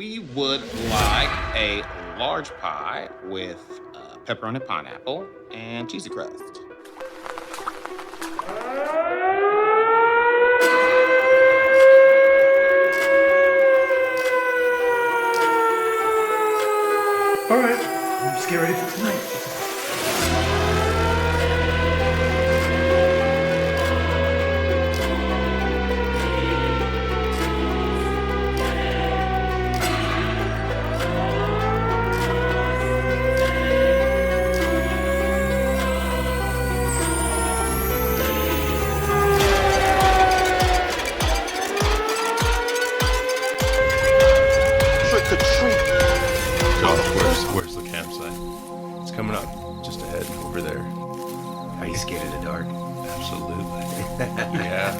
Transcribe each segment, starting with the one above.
We would like a large pie with pepperoni pineapple and cheesy crust. All right, let's get ready for tonight. Where's the campsite? It's coming up just ahead over there. Are you scared of the dark? Absolutely. Yeah.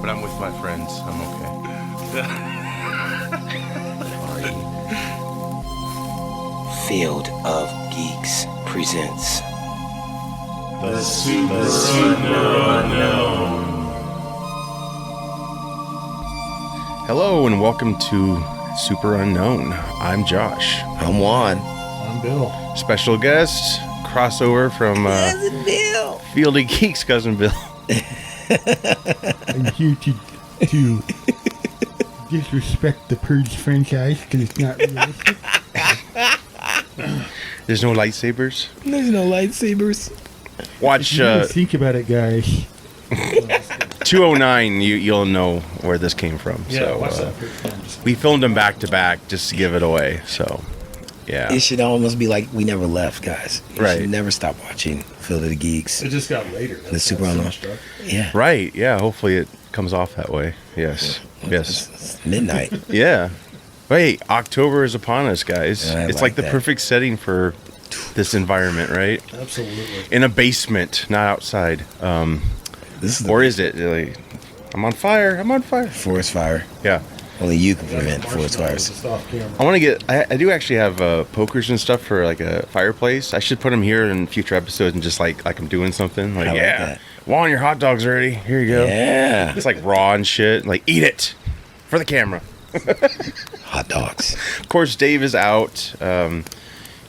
But I'm with my friends. I'm okay. Are you? Field of Geeks presents The Super Unknown. Hello and welcome to Super Unknown. I'm Josh. I'm Juan. I'm Bill. Special guest, crossover from Cousin Bill. Field of Geeks, Cousin Bill. I'm here to disrespect the Purge franchise because it's not realistic. There's no lightsabers. There's no lightsabers. Watch Think about it, guys. 209. You'll know where this came from. Yeah, So watch that. we filmed them back to back just to give it away. So yeah. It should almost be like we never left, guys. You Right. should never stop watching Field of the Geeks. It just got later. The Super Unknown. Yeah. Right. Yeah. Hopefully it comes off that way. Yes. Yes. It's midnight. Yeah. Wait, October is upon us, guys. I It's like like the that. perfect setting for this environment, right? Absolutely. In a basement, not outside. This is the Or is it? Like, I'm on fire. I'm on fire. forest fire. Yeah. Only you can prevent forest fires. Just off camera. I want to get. I do actually have pokers and stuff for like a fireplace. I should put them here in future episodes and just like I'm doing something. Like, I like yeah, that. Juan, your hot dog's ready. Here you go. Yeah. It's like raw and shit. Like, eat it for the camera. Hot dogs. Of course, Dave is out.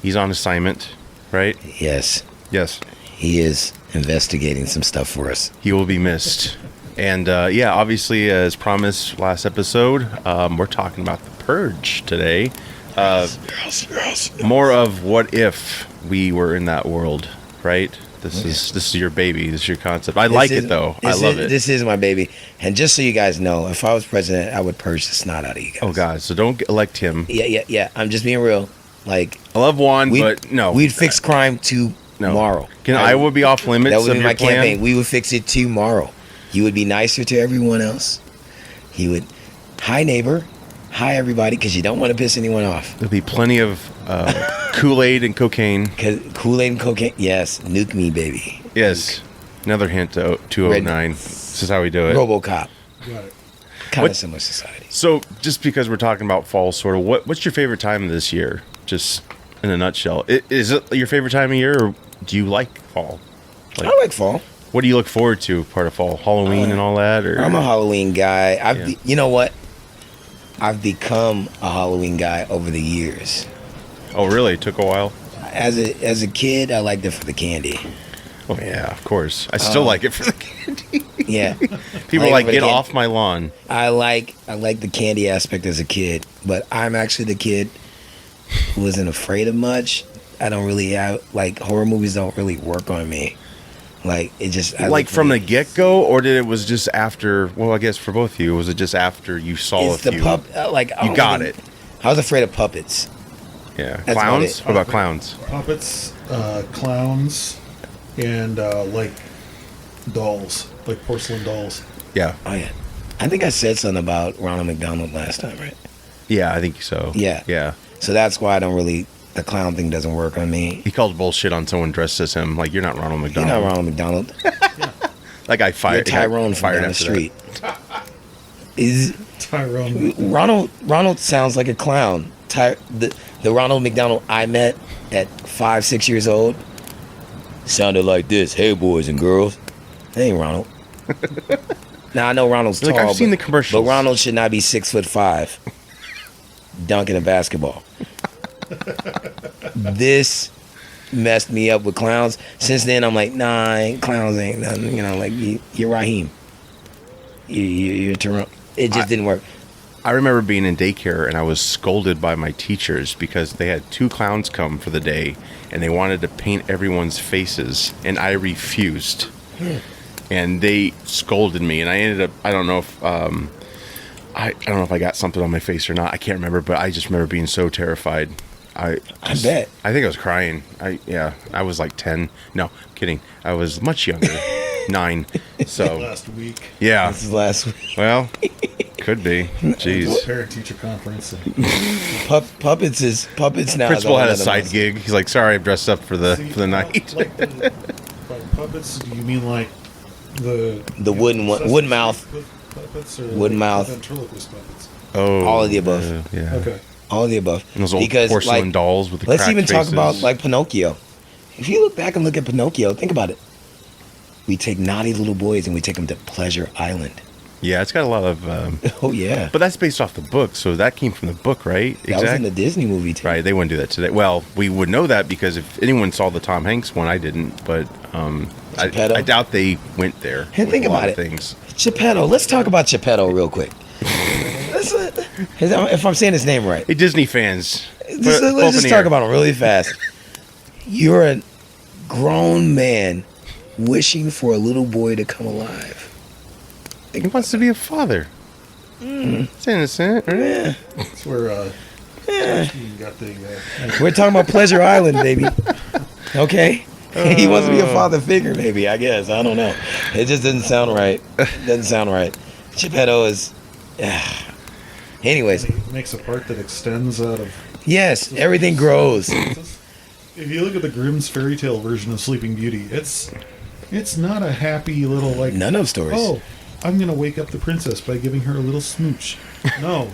He's on assignment, right? Yes. Yes. He is investigating some stuff for us. He will be missed. And yeah, obviously, as promised last episode, we're talking about the Purge today. Yes. More of what if we were in that world, right? This is your baby. This is your concept. I like it though. I love it. This is my baby. And just so you guys know, if I was president, I would purge the snot out of you guys. Oh God! So don't elect him. Yeah. I'm just being real. Like, I love Juan, but no, we'd fix crime tomorrow. Can Iowa be off limits? That would of be your my plan? campaign. We would fix it tomorrow. He would be nicer to everyone else. He would, hi neighbor, hi everybody, because you don't want to piss anyone off. There'll be plenty of Kool-Aid and cocaine. Because Kool-Aid and cocaine, yes, nuke me, baby. Yes. Another hint to 209. This is how we do it. RoboCop, Got it. kind What- of similar society. So, just because we're talking about fall, sort of, what's your favorite time of this year? Just in a nutshell, is it your favorite time of year, or do you like fall? Like, I like fall. what do you look forward to? Part of fall, Halloween, and all that, or I'm a Halloween guy. Yeah. You know what? I've become a Halloween guy over the years. oh, really? It took a while. As a kid, I liked it for the candy. Oh yeah, of course. I still like it for the candy. Yeah, People I like it for the get candy. off my lawn. I like the candy aspect as a kid, but I'm actually the kid who isn't afraid of much. I don't really have, like, horror movies don't really work on me. Like, it just Like from the get go, or did it was just after? Well, I guess for both of you, was it just after you saw it's a the few? You got it. I was afraid of puppets. Yeah, That's about clowns. it. What about clowns? Puppets, clowns, and like dolls, like porcelain dolls. Yeah, Oh yeah, I think I said something about Ronald McDonald last time, right? yeah, I think so. Yeah. yeah. So that's why I don't really. The clown thing doesn't work on me. He called bullshit on someone dressed as him. Like, you're not Ronald You're McDonald. not Ronald McDonald. That guy fired. You're Tyrone got from fired down the after street. Is Tyrone. Ronald sounds like a clown. The Ronald McDonald I met at 5-6 years old sounded like this. Hey boys and girls. That ain't Ronald. Now I know Ronald's Like, tall. I've seen but- the commercials. But Ronald should not be 6'5". dunking a basketball. This messed me up with clowns. Since then, I'm like, nah, clowns ain't nothing. You know, like you're Raheem. You're Toronto. It just didn't work. I remember being in daycare and I was scolded by my teachers because they had 2 clowns come for the day and they wanted to paint everyone's faces and I refused. And they scolded me and I ended up, I don't know if I don't know if I got something on my face or not. I can't remember, but I just remember being so terrified. I bet. I think I was crying. I was like 10. No, kidding. I was much younger. 9. So Last week, yeah. This is last week. Well, could be. Jeez. parent teacher conference. Puppets now. Principal had a is all side another gig. He's like, "Sorry, I've dressed up for the night." Like by puppets, do you mean like the wooden one, Sesame wooden mouth. Street puppets or Wooden mouth. ventriloquist puppets? Oh, All of the above. yeah. Okay. All of the above. And those old Because, porcelain like, dolls with the let's cracked even talk faces. about like Pinocchio. If you look back and look at Pinocchio, think about it. We take naughty little boys and we take them to Pleasure Island. Yeah, it's got a lot of. Oh yeah, But that's based off the book, so that came from the book, right? that was in the Disney movie too. Right, they wouldn't do that today. Well, we would know that because if anyone saw the Tom Hanks one, I didn't. But Geppetto? I doubt they went there. Hey, with think a lot about of it. Things. Geppetto. Let's talk about Geppetto real quick. If I'm saying his name right, Hey, Disney fans, let's just talk about him really fast. You're a grown man wishing for a little boy to come alive. He wants to be a father. It's innocent. Right? Yeah. That's where you got the. We're talking about Pleasure Island, baby. Okay? He wants to be a father figure, maybe, I guess. I don't know. It just doesn't sound right. Doesn't sound right. Geppetto is... Anyways, He makes a part that extends out of. yes, everything grows. If you look at the Grimm's fairy tale version of Sleeping Beauty, it's not a happy little like. None of stories. Oh, I'm gonna wake up the princess by giving her a little smooch. No,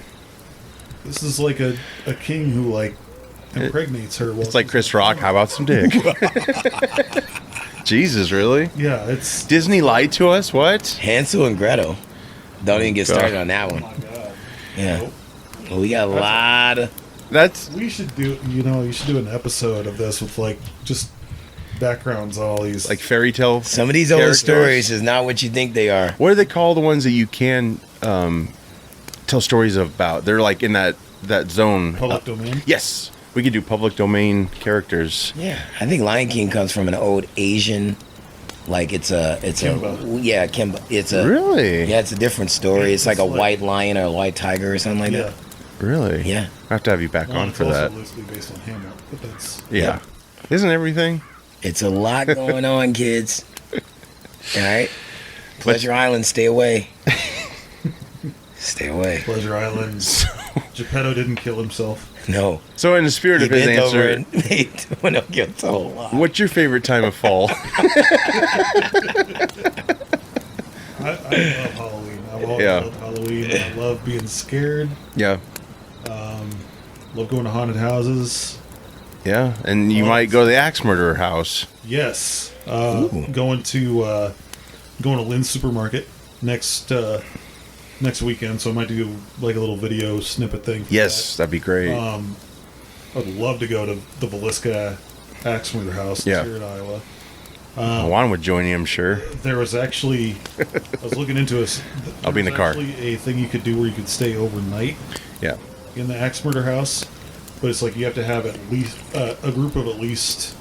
this is like a king who like impregnates her. It's like Chris Rock. How about some dick? Jesus, really? Yeah, it's. Disney lied to us? What? Hansel and Gretel. Don't even get started on that Oh one. my god. Yeah. Nope. Well, we got a lot of... That's We should do. You should do an episode of this with like just backgrounds on all these. like fairy tale. Some of these old characters. stories is not what you think they are. What do they call the ones that you can tell stories about? They're like in that zone. public domain. Yes, we could do public domain characters. Yeah, I think Lion King comes from an old Asian, like Kimba. Kimba. It's a Really? Yeah, it's a different story. It's like a It's like- white lion or a white tiger or something like Yeah. that. Really? Yeah. I have to have you back Well, on it's for also that. loosely based on Hamlet, but that's. Yeah. Isn't everything? It's a lot going on, kids. All right, Pleasure Island, stay away. Stay away. Pleasure Island. Geppetto didn't kill himself. No. So, in the spirit He of his bent over answer, and made Pinocchio a lot. what's your favorite time of fall? I love Halloween. I've always Yeah. loved Halloween. I love being scared. Yeah. Love going to haunted houses. Yeah. And you might go to the axe murderer house. Yes. Ooh. Going to Lynn's supermarket next weekend, so I might do like a little video snippet thing. For Yes, that'd be great. I'd love to go to the Villisca Axe Murder House Yeah. here in Iowa. Juan would join you, I'm sure. There was actually, I was looking into this. I'll be in the car. Actually, a thing you could do where you could stay overnight Yeah. in the Axe Murder House, but it's like you have to have at least a group of at least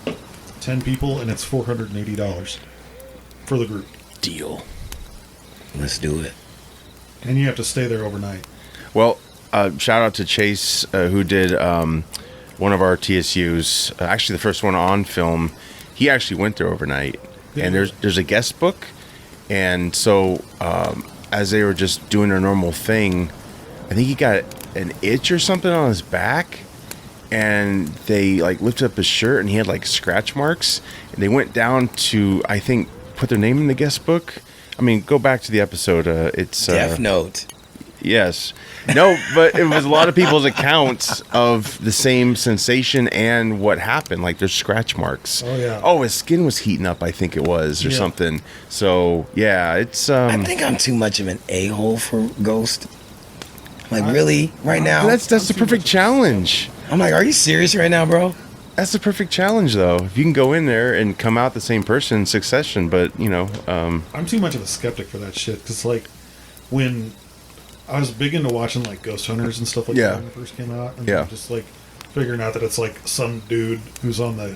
10 people, and it's $480 for the group, Deal. Let's do it. and you have to stay there overnight. Well, shout out to Chase, who did one of our TSUs. Actually, the first one on film. He actually went there overnight, and there's a guest book, and so as they were just doing their normal thing, I think he got an itch or something on his back, and they like lifted up his shirt, and he had like scratch marks, and they went down to, I think, put their name in the guest book. I mean, go back to the episode. It's Death Note. Yes. No, but it was a lot of people's accounts of the same sensation and what happened. Like there's scratch marks. Oh, yeah. Oh, his skin was heating up, I think it was, or Yeah. something. So yeah, it's I think I'm too much of an a-hole for Ghost. I'm like, really? Right now? That's the perfect challenge. I'm like, are you serious right now, bro? That's the perfect challenge, though. If you can go in there and come out the same person in succession, but I'm too much of a skeptic for that shit. Because like when I was big into watching like Ghost Hunters and stuff like Yeah. that when it first came out, and Yeah. just like figuring out that it's like some dude who's on the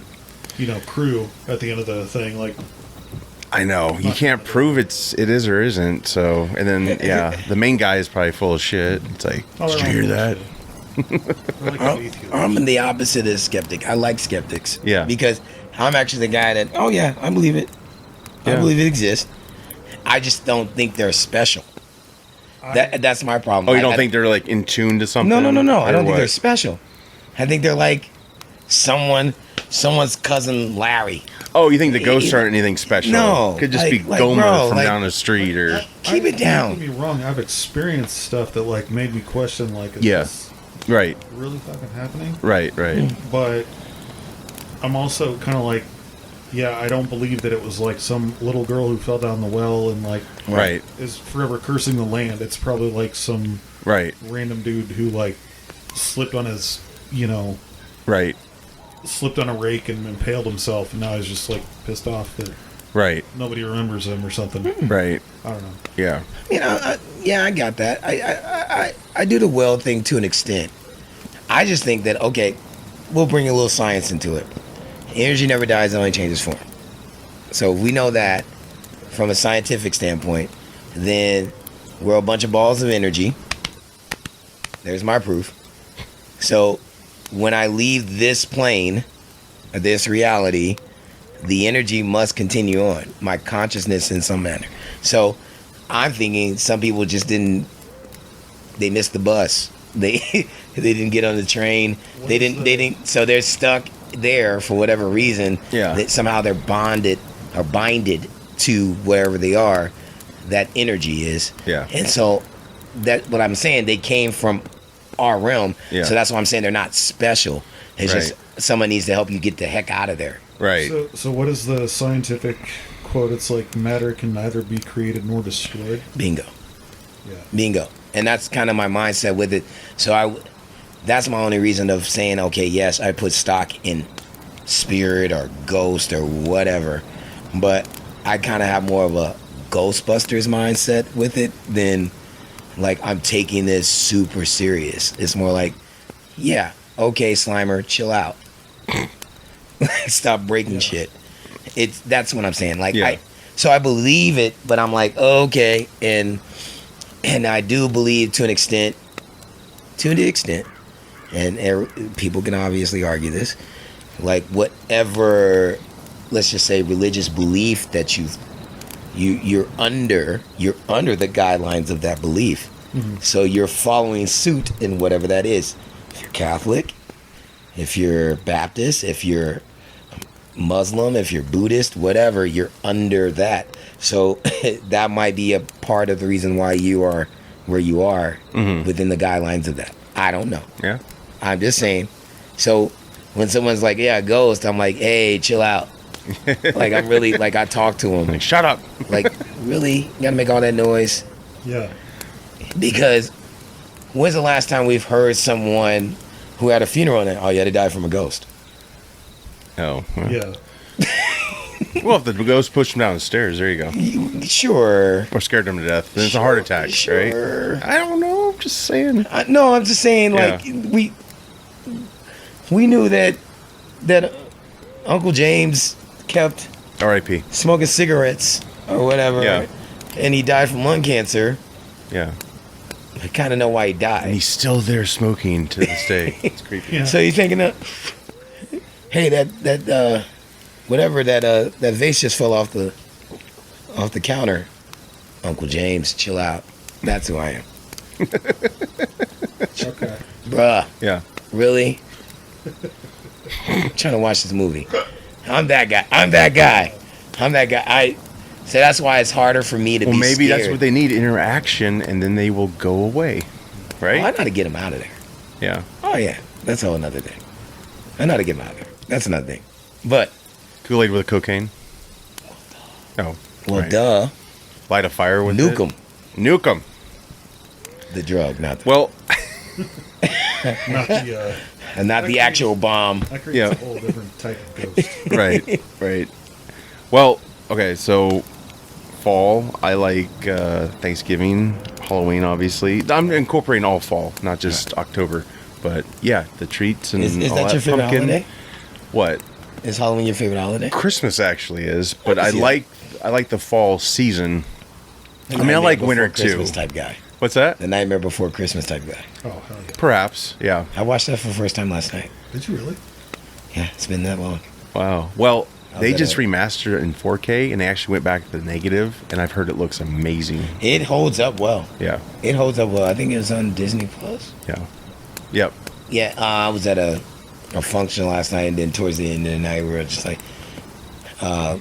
crew at the end of the thing, like. I know you can't prove it is or isn't. So, and then the main guy is probably full of shit. It's like, did you hear that? I'm in the opposite of skeptic. I like skeptics. Yeah. Because I'm actually the guy that, oh yeah, I believe it. I Yeah. believe it exists. I just don't think they're special. That's my problem. Oh, you don't think they're like in tune to something? No. I Or don't think what? they're special. I think they're like someone's cousin Larry. Oh, you think the ghosts aren't anything special? No, Could just like- be like, Gomer bro, from like- down the street, or Keep it down. Don't get me wrong. I've experienced stuff that like made me question like, is Yeah. this right, really fucking happening? right. But I'm also kind of like, yeah, I don't believe that it was like some little girl who fell down the well and like Right. is forever cursing the land. It's probably like some Right, random dude who like slipped on his, right, slipped on a rake and impaled himself, and now he's just like pissed off that right, nobody remembers him or something. right. I don't know. Yeah, I got that. I do the well thing to an extent. I just think that, okay, we'll bring a little science into it. Energy never dies, it only changes form. So if we know that from a scientific standpoint, then we're a bunch of balls of energy. There's my proof. So when I leave this plane, or this reality, the energy must continue on. My consciousness in some manner. So I'm thinking some people just they missed the bus. They didn't get on the train. They didn't. So they're stuck there for whatever reason. Yeah. That somehow they're bonded to wherever they are. That energy is. Yeah. And so that what I'm saying, they came from our realm. Yeah. So that's why I'm saying they're not special. It's Right. just someone needs to help you get the heck out of there. right. So what is the scientific quote? It's like matter can neither be created nor destroyed. Bingo. Yeah. Bingo. And that's kind of my mindset with it. So that's my only reason of saying, okay, yes, I put stock in spirit or ghost or whatever. But I kind of have more of a Ghostbusters mindset with it than like I'm taking this super serious. It's more like, yeah, okay, Slimer, chill out. Stop breaking shit. That's what I'm saying. Like Yeah. I believe it, but I'm like, okay, and I do believe to the extent, and people can obviously argue this, like whatever, let's just say religious belief that you're under the guidelines of that belief. Mm-hmm. So you're following suit in whatever that is. If you're Catholic, if you're Baptist, if you're Muslim, if you're Buddhist, whatever, you're under that. So that might be a part of the reason why you are where you are within the guidelines of that. I don't know. Yeah. I'm just saying. So when someone's like, yeah, ghost, I'm like, hey, chill out. Like I'm really, like I talk to them. Like, shut up. Like, really? You gotta make all that noise? Yeah. Because when's the last time we've heard someone who had a funeral and, oh yeah, they died from a ghost? Oh. Well. Yeah. Well, if the ghost pushed him down the stairs, there you go. Sure. Or scared him to death, then it's a heart attack, Sure. right? I don't know. I'm just saying. No, I'm just saying, like, we knew that Uncle James kept R.I.P. smoking cigarettes or whatever, Yeah. and he died from lung cancer. Yeah. I kind of know why he died. And he's still there smoking to this day. It's creepy. Yeah. So you're thinking that, hey, that whatever that vase just fell off the counter. Uncle James, chill out. That's who I am. Okay. Bruh, Yeah. really? I'm trying to watch this movie. I'm that guy. So that's why it's harder for me to Well, be maybe scared. that's what they need, interaction, and then they will go away. Right? Oh, I know how to get him out of there. Yeah. Oh, yeah. That's a whole another thing. I know how to get him out of there. That's another thing. But, Kool-Aid with cocaine? Oh. well, right. duh. Light a fire with Nuke it? him. Nuke 'em. The drug, not the... Well, Not the. And not the actual bomb. That creates a whole different type of ghost. Right, right. Well, okay, so fall, I like Thanksgiving, Halloween, obviously. I'm incorporating all fall, not just October. But yeah, the treats and Is all that your favorite pumpkin. holiday? What? Is Halloween your favorite holiday? Christmas actually is, but I Yeah. like the fall season. The I mean, I Nightmare like Before winter Christmas too. type guy. What's that? The Nightmare Before Christmas type guy. Oh, hell yeah. Perhaps, yeah. I watched that for the first time last night. Did you really? Yeah, it's been that long. Wow. Well, they bet just it- remastered it in 4K, and they actually went back to the negative, and I've heard it looks amazing. It holds up well. Yeah, It holds up well. I think it was on Disney Plus. yeah, yep. Yeah, I was at a function last night, and then towards the end of the night, we were just like,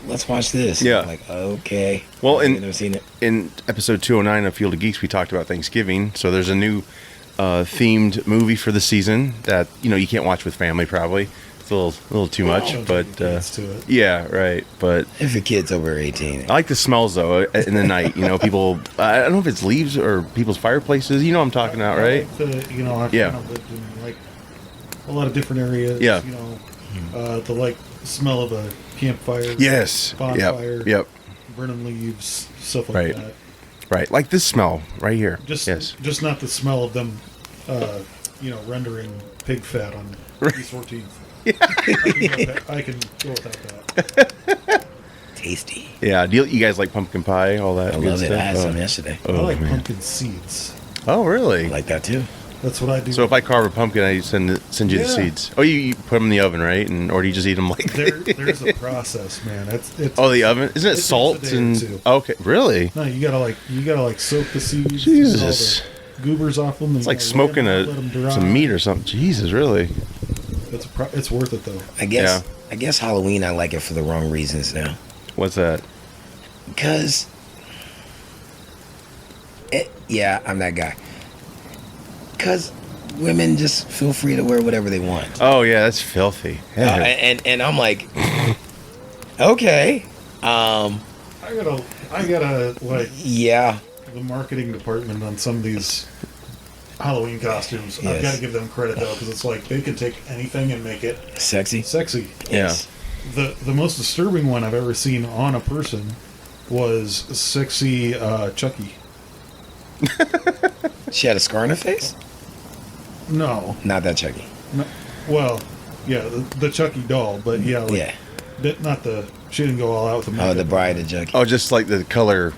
let's watch this. Yeah. I'm like, okay. Well, I've and- never seen it. In episode 209 of Field of Geeks, we talked about Thanksgiving. So there's a new themed movie for the season that you can't watch with family. Probably it's a little too much, Don't but take your kids to it. yeah, right. But If your kid's over 18. I like the smells though in the night. People, I don't know if it's leaves or people's fireplaces. You know what I'm talking about, right? I like I've Yeah. kind of lived in like a lot of different areas. Yeah. The smell of a campfire. Yes. Bonfire. Yep. Burning leaves, stuff like Right. that. Right. Like this smell right here. Yes. Just not the smell of them, rendering pig fat on East 14th. I can go without that. Tasty. Yeah. Do you guys like pumpkin pie? All that. I good love it. stuff? I had Oh. some yesterday. Oh, I like man. pumpkin seeds. Oh, really? I like that too. That's what I do. So if I carve a pumpkin, I send you the Yeah. seeds. Oh, you put them in the oven, right? Or do you just eat them like? there's a process, man. It's Oh, the oven. Isn't it takes a salt day or and? two. Okay, really? No, you gotta soak the seeds. Jesus. All the goobers off them. It's like smoking some meat or something. Jesus, really? It's worth it though. I guess Halloween, I like it for the wrong reasons now. What's that? Because, I'm that guy. Because women just feel free to wear whatever they want. Oh yeah, that's filthy. And I'm like, okay. I gotta Yeah. the marketing department on some of these Halloween costumes. I've Yes. got to give them credit though, because it's like they can take anything and make it Sexy. sexy. Yes. The most disturbing one I've ever seen on a person was sexy Chucky. She had a scar on her face? No, Not that Chucky. no well, yeah, the Chucky doll, but yeah, Yeah. not the. She didn't go all out with the Oh, makeup. the bride of Chucky. Oh, just like the color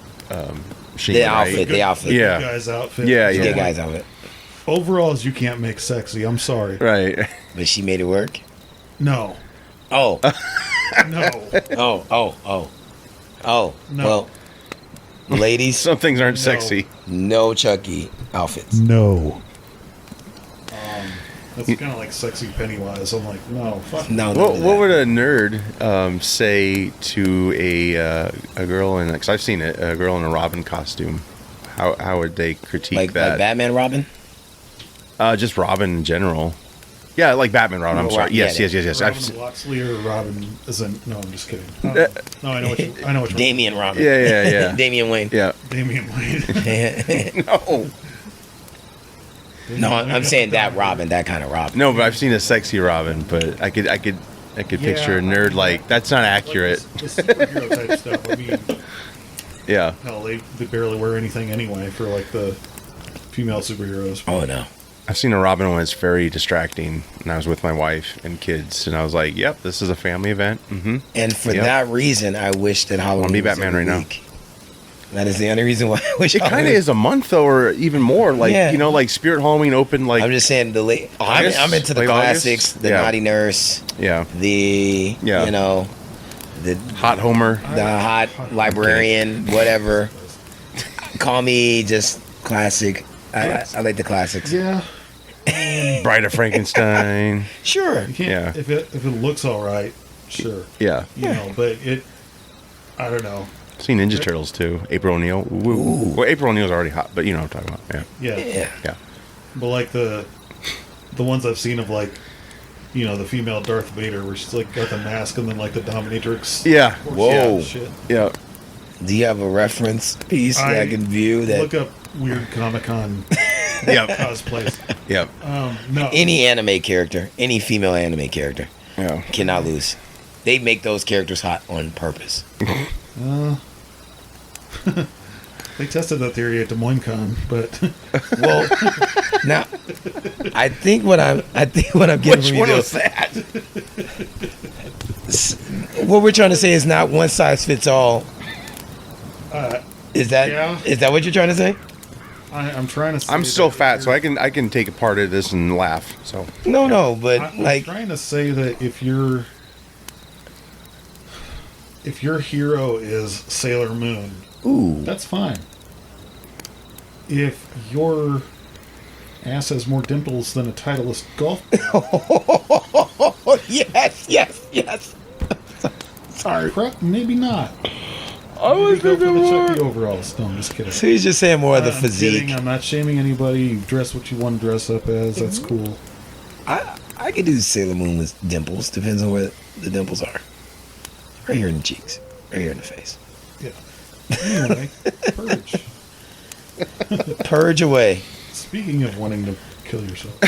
scheme, The right? outfit. The outfit. Yeah. Guy's outfit. Yeah, The yeah. guy's outfit. Overalls, you can't make sexy. I'm sorry. Right. But she made it work? No, Oh. no. Oh. No. Well, ladies, Some things aren't No. sexy. no Chucky outfits. No. That's kind of like sexy Pennywise. I'm like, no, fuck. No, What would a nerd say to a girl in? Because I've seen it, a girl in a Robin costume. How would they critique like that? Batman Robin? Just Robin in general. Yeah, like Batman Robin. I'm Well, sorry. yeah, Yes. Robin Loxley or Robin isn't. No, I'm just kidding. No, I know what you. I know what you. Damian Robin. Yeah. Damian Wayne. Yeah. Damian Wayne. No. No, I'm saying that Robin, that kind of Robin. No, but I've seen a sexy Robin, but I could picture a nerd like that's not accurate. Like the superhero type stuff. I mean, Yeah. hell, they barely wear anything anyway for like the female superheroes. Oh no. I've seen a Robin one that's very distracting, and I was with my wife and kids, and I was like, "Yep, this is a family event." Mm-hmm. And for Yep. that reason, I wish that Halloween be was Batman every right now. week. That is the only reason why I wish It kind of Halloween- is a month though, or even more. Like Yeah. like Spirit Halloween open like I'm just saying the late. August? I'm into the Late August? classics, the Yeah. Naughty Nurse, yeah, the Yeah. the Hot Homer. hot librarian, whatever. Call me just classic. I like the classics. Yeah, Bride of Frankenstein. Sure. you can't. Yeah. If it looks all right, sure. Yeah, But it. I don't know. seen Ninja Turtles too. April O'Neil. Ooh. Well, April O'Neil's already hot, but you know what I'm talking about. Yeah, Yeah. Yeah. But like the ones I've seen of like, the female Darth Vader, where she's like got the mask and then like the dominatrix. yeah, Whoa. Shit. yeah. Do you have a reference piece that I can view? That Look up weird Comic-Con Yep. cosplays. Yep. No, Any anime character, any female anime character, Yeah. cannot lose. They make those characters hot on purpose. they tested that theory at Des Moines Con, but Well, now I think what I'm getting Which from you one though, was that? what we're trying to say is not one size fits all. Is that yeah. what you're trying to say? I'm trying to. Say I'm still that fat, so you're- I can take a part of this and laugh. So No, but I'm like trying to say that if your hero is Sailor Moon, ooh, that's fine. If your ass has more dimples than a Titleist golf, yes. Sorry. maybe not. I was Maybe go for thinking the more. Chucky overalls. No, I'm just kidding. So he's just saying more of the I'm physique. kidding. I'm not shaming anybody. You dress what you want to dress up as. That's cool. I could do Sailor Moon with dimples. Depends on where the dimples are. Right here in the cheeks. Right here in the face. Yeah. Anyway, Purge. Purge away. Speaking of wanting to kill yourself,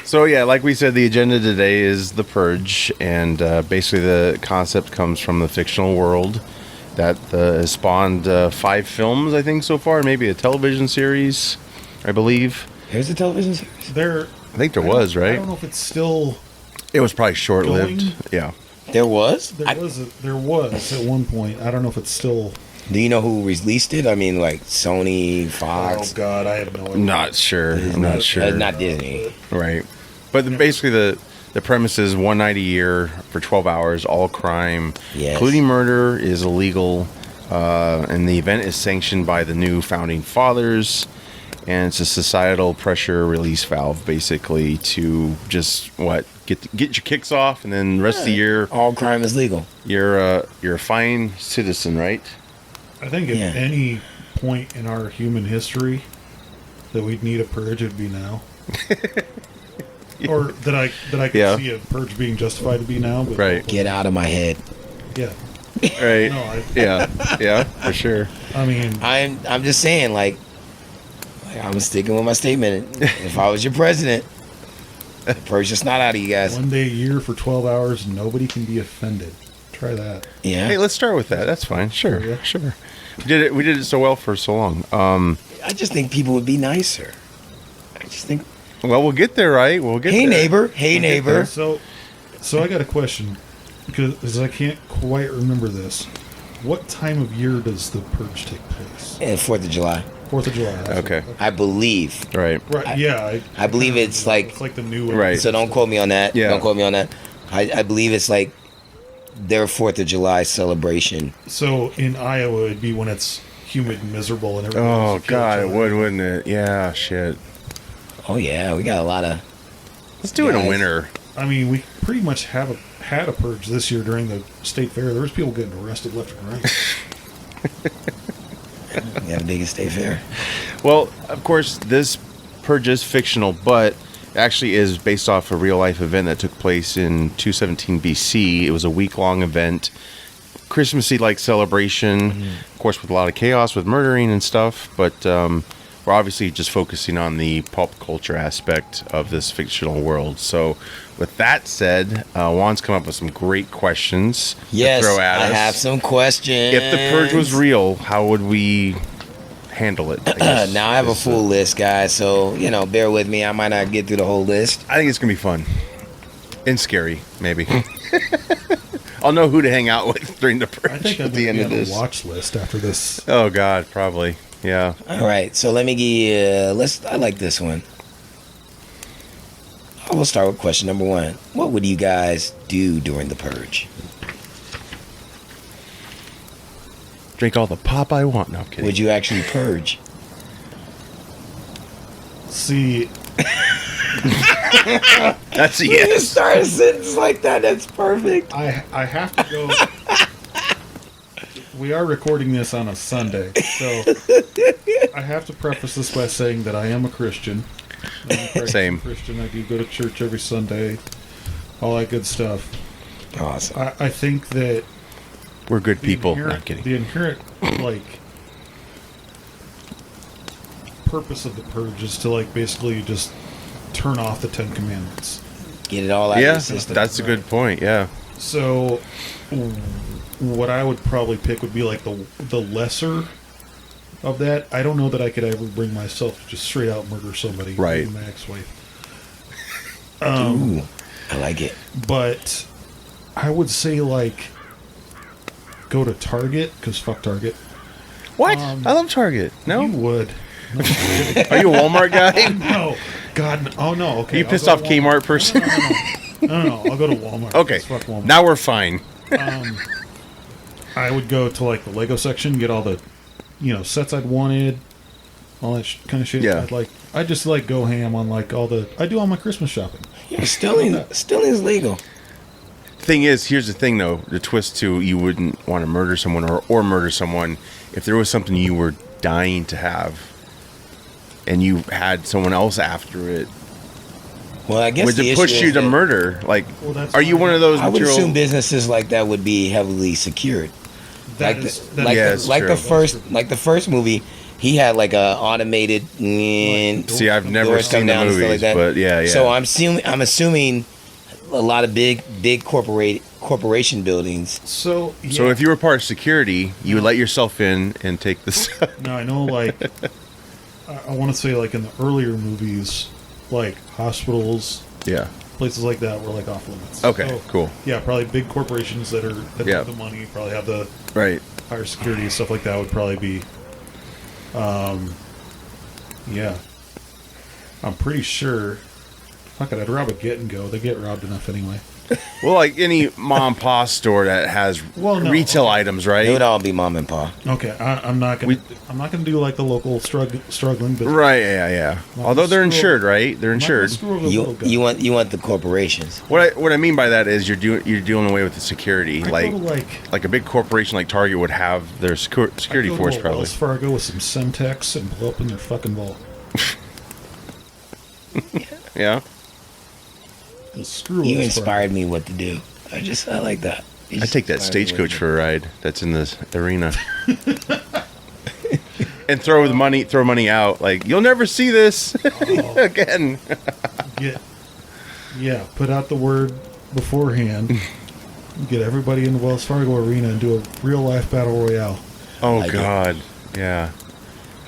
So yeah, like we said, the agenda today is the Purge, and basically the concept comes from the fictional world that has spawned 5 films, I think, so far, maybe a television series, I believe. Here's the television series. I think there was, I right? don't know if it's still. It was probably short-lived. Going? Yeah. There was? There was at one point. I don't know if it's still. Do you know who released it? I mean, like Sony, Oh Fox. God, I have no idea. Not sure. I'm not sure. Not Disney. Right. But basically the premise is one night a year for 12 hours, all crime, Yes. including murder, is illegal. And the event is sanctioned by the new founding fathers. And it's a societal pressure release valve, basically, to just, get your kicks off, and then the rest of the year, All crime is legal. you're a fine citizen, right? I think at Yeah. any point in our human history that we'd need a purge, it'd be now. Or that I could Yeah. see a purge being justified to be now. But Right. Get out of my head. Yeah. Right. No, Yeah, for sure. I mean, I'm just saying, like I'm sticking with my statement. If I was your president, the purge just not out of you guys. one day a year for 12 hours, nobody can be offended. Try that. Yeah. Hey, let's start with that. That's fine. Sure, Yeah. sure. We did it so well for so long. I just think people would be nicer. I just think, Well, we'll get there, right? We'll get hey there. neighbor, hey neighbor. So I got a question because I can't quite remember this. What time of year does the purge take place? And 4th of July. 4th of July. that's Okay. what- I believe. Right. Right. Yeah. I believe it's like, the new. Right. so don't quote me on that. Yeah. Don't quote me on that. I believe it's like their 4th of July celebration. So in Iowa, it'd be when it's humid and miserable and everything. Oh God, it would, wouldn't it? Yeah, shit. Oh yeah, we got a lot of. Let's do it in Guys. winter. I mean, we pretty much had a purge this year during the state fair. There was people getting arrested left and right. We have a big state fair. Well, of course, this purge is fictional, but actually is based off a real life event that took place in 217 BC. It was a week-long event, Christmassy like celebration, of course, with a lot of chaos with murdering and stuff, but we're obviously just focusing on the pop culture aspect of this fictional world. So with that said, Juan's come up with some great questions Yes, to throw at I us. have some questions. If the purge was real, how would we handle it? I guess, Now I have a is, full list, guys. So bear with me. I might not get through the whole list. I think it's gonna be fun and scary, maybe. I'll know who to hang out with during the purge I think I'm at the going end to of be on this. a watch list after this. Oh God, probably. Yeah. All right. So let me give you. I like this one. I will start with question number 1. What would you guys do during the purge? Drink all the pop I want. No, I'm kidding. Would you actually purge? See, That's a You yes. start a sentence like that. That's perfect. I have to go. We are recording this on a Sunday, so I have to preface this by saying that I am a Christian. I'm a practicing Same. Christian. I do go to church every Sunday, all that good stuff. Awesome. I think that We're good the people. No, inherent- I'm kidding. The inherent, like, purpose of the purge is to like basically just turn off the 10 Commandments. Get it all out of Yeah, the system. that's a good point. Yeah. So, what I would probably pick would be like the lesser of that. I don't know that I could ever bring myself to just straight out murder somebody, Right. including my ex-wife. Ooh, I like it. But I would say like go to Target, because fuck Target. What? I love Target. No, You would. No, are you a Walmart guy? no. God, no. Oh no. Okay. Are you I'll pissed go off to Walmart. Kmart person? No. I'll go to Walmart. Okay, 'cause fuck Walmart. now we're fine. I would go to like the Lego section, get all the, sets I'd wanted, all that kind of shit. Yeah. I'd just like go ham on like I do all my Christmas shopping. Yeah, stealing is legal. Thing is, here's the thing though. The twist too, you wouldn't want to murder someone or murder someone if there was something you were dying to have, and you had someone else after it. Well, I guess Would the it issue push is you to that murder? Like, Well, that's are you why- one of those? I would material- assume businesses like that would be heavily secured. That Like is- the, that like, Yeah, the, it's like true. the first like the first movie, he had like a automated. See, I've never doors come seen the down and stuff movies, like that. but yeah. So I'm assuming a lot of big corporation buildings. So yeah. So if you were part of security, you would let yourself in and take the stuff. Now I know like I want to say like in the earlier movies, like hospitals, Yeah. places like that were like off limits. Okay, So, cool. Yeah, probably big corporations that Yeah. have the money, probably have the Right. higher security and stuff like that would probably be. Yeah. I'm pretty sure. Fuck it, I'd rob a Get and Go. They get robbed enough anyway. Well, like any mom and pop store that has Well, no, retail okay. items, It would right? all be mom and pa. Okay, I'm not gonna do like the local struggling business. Right. Yeah. Not Although they're gonna screw insured, right? They're I'm not gonna insured. screw over the little guy. You want the corporations. What I mean by that is you're dealing away with the security, I like go to, like a big corporation like Target would have their security I go force to probably. Wells Fargo with some Semtex and blow up in their fucking vault. Yeah. Screw You Wells Fargo. inspired me what to do. I like that. You I just take that inspired me what stagecoach to for a ride. That's in this arena. And throw money out. Like you'll never see this again. Put out the word beforehand. Get everybody in the Wells Fargo arena and do a real life battle royale. Oh Like it. God. Yeah.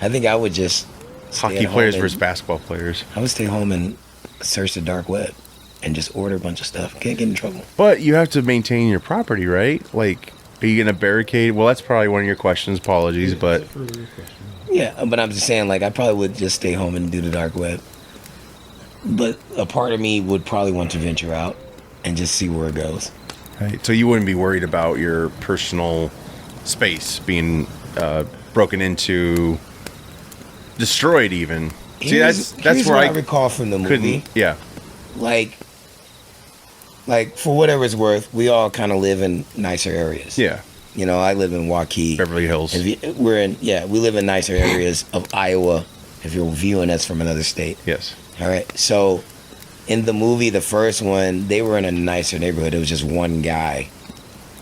I think I would just stay Hockey at home players and- versus basketball players. I would stay home and search the dark web and just order a bunch of stuff. Can't get in trouble. But you have to maintain your property, right? Like, are you gonna barricade? Well, that's probably one of your questions. Apologies, but Yeah, but I'm just saying, like, I probably would just stay home and do the dark web. But a part of me would probably want to venture out and just see where it goes. right. So you wouldn't be worried about your personal space being broken into, destroyed, even. See, that's Here's where what I recall from the movie. couldn't. Yeah. Like for whatever it's worth, we all kind of live in nicer areas. Yeah. You know, I live in Waukee. Beverly Hills. We live in nicer areas of Iowa. If you're viewing us from another state. Yes. All right. So, in the movie, the first one, they were in a nicer neighborhood. It was just one guy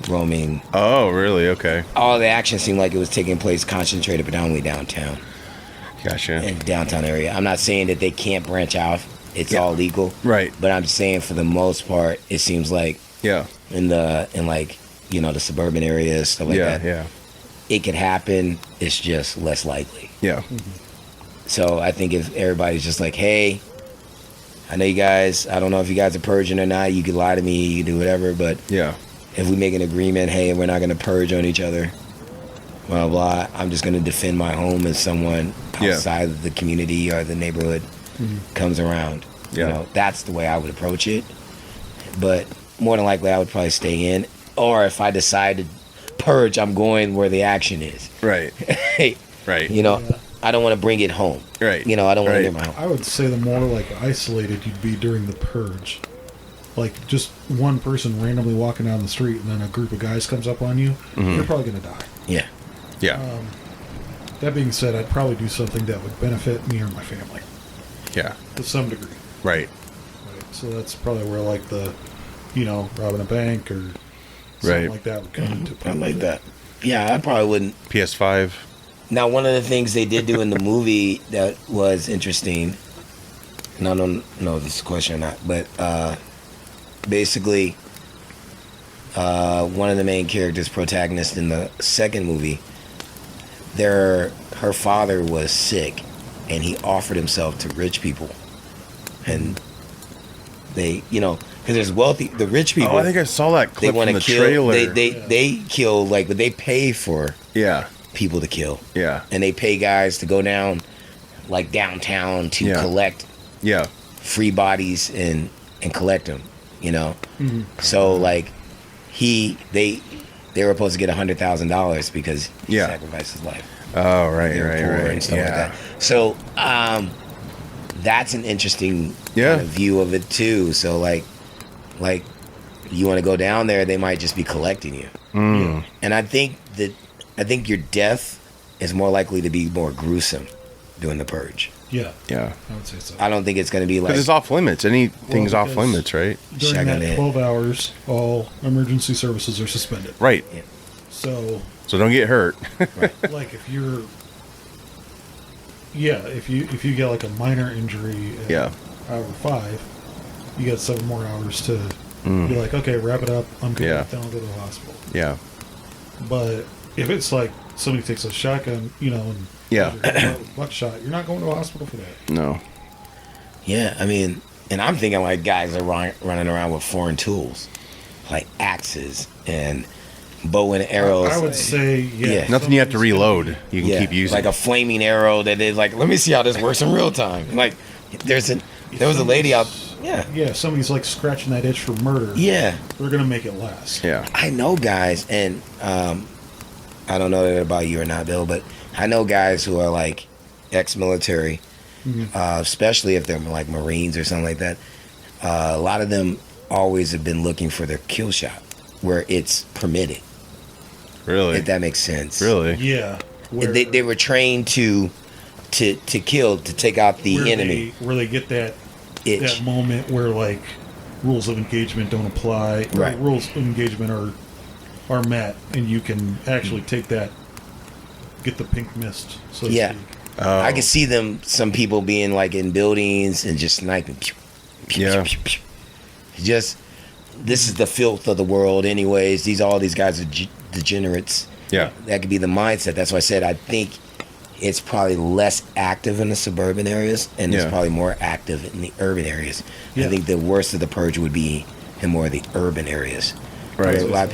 roaming. Oh, really? Okay. All the action seemed like it was taking place concentrated predominantly downtown, Gotcha. in downtown area. I'm not saying that they can't branch out. It's all legal. Right. But I'm saying for the most part, it seems like Yeah. in like, you know, the suburban areas, stuff like Yeah. that, Yeah. it could happen. It's just less likely. Yeah. So I think if everybody's just like, hey, I know you guys, I don't know if you guys are purging or not. You could lie to me, you can do whatever. But Yeah. if we make an agreement, hey, we're not going to purge on each other, blah, blah, I'm just going to defend my home as someone Yeah. outside of the community or the neighborhood comes around. Yeah. You know, that's the way I would approach it. But more than likely, I would probably stay in. Or if I decide to purge, I'm going where the action is. Right. Hey, Right. you know, I don't want to bring it home. Right. You know, I don't want Right. to get my home. I would say the more like isolated you'd be during the purge. Like just one person randomly walking down the street and then a group of guys comes up on you, you're probably gonna die. Yeah. Yeah. That being said, I'd probably do something that would benefit me or my family Yeah. to some degree. Right. Right? So that's probably where like the, robbing a bank or something Right. like that would come into play. Something like that. Yeah, I probably wouldn't. PS5. Now, one of the things they did do in the movie that was interesting, and I don't know if this is a question or not, but basically, one of the main characters, protagonist in the second movie, her father was sick, and he offered himself to rich people, and they, because there's wealthy, the rich people. Oh, I think I saw that They clip want from to the kill. trailer. They kill, like, but they pay for Yeah, people to kill, yeah, and they pay guys to go down, like downtown, to Yeah. collect yeah. free bodies and collect them. Mm-hmm. So like they were supposed to get $100,000 because he Yeah. sacrificed his life. Oh, right, They were right, poor right. and stuff Yeah. like that. So that's an interesting Yeah. kind of view of it too. So like you want to go down there, they might just be collecting you. Mm. And I think your death is more likely to be more gruesome doing the purge. Yeah, Yeah. I would say so. I don't think it's going to be like Because it's off limits. Anything's Well, off because- limits, right? During Shotgun that hit. 12 hours, all emergency services are suspended. Right. So, So don't get hurt. like, if you're, if you get like a minor injury at Yeah. hour 5, you got 7 more hours to Mm. be like, okay, wrap it up. I'm good. Yeah. Then I'll go to the hospital. Yeah. But if it's like somebody takes a shotgun, and Yeah. buckshot, you're not going to a hospital for that. No. Yeah, I mean, and I'm thinking like guys are running around with foreign tools, like axes and bow and arrows. I would say, Yeah. Nothing you have to somebody's gonna reload. You can yeah, keep using. like a flaming arrow that is like, let me see how this works in real time. Like, there was a lady out. Yeah, Yeah, somebody's like scratching that itch for murder. yeah. They're going to make it last. Yeah. I know guys, and I don't know that about you or not, Bill, but I know guys who are like ex-military, especially if they're like Marines or something like that. A lot of them always have been looking for their kill shot, where it's permitted. Really? If that makes sense. Really? Yeah. Where, They were trained to kill, to take out the where enemy. where they get that Itch. moment where like rules of engagement don't apply. or Right. rules of engagement are met, and you can actually take that, get the pink mist. So to Yeah. speak. Oh. I can see some people being like in buildings and just sniping. Yeah. Just, this is the filth of the world anyways. All these guys are degenerates. Yeah. That could be the mindset. That's why I said I think it's probably less active in the suburban areas, and it's Yeah. probably more active in the urban areas. Yeah. I think the worst of the purge would be in more of the urban areas. Right. Where a lot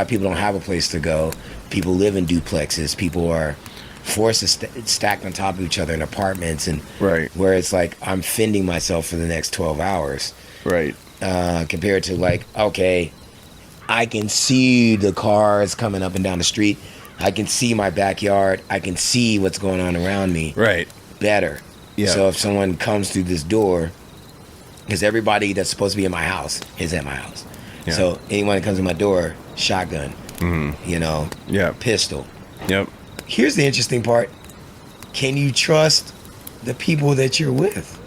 of people don't have a place to go. People live in duplexes. People are forced to stacked on top of each other in apartments, and Right. where it's like I'm fending myself for the next 12 hours. Right. Compared to like, okay, I can see the cars coming up and down the street. I can see my backyard. I can see what's going on around me Right. better. Yeah. So if someone comes through this door, because everybody that's supposed to be in my house is at my house. Yeah. So anyone that comes to my door, shotgun, Yeah. pistol. Yep. Here's the interesting part. Can you trust the people that you're with?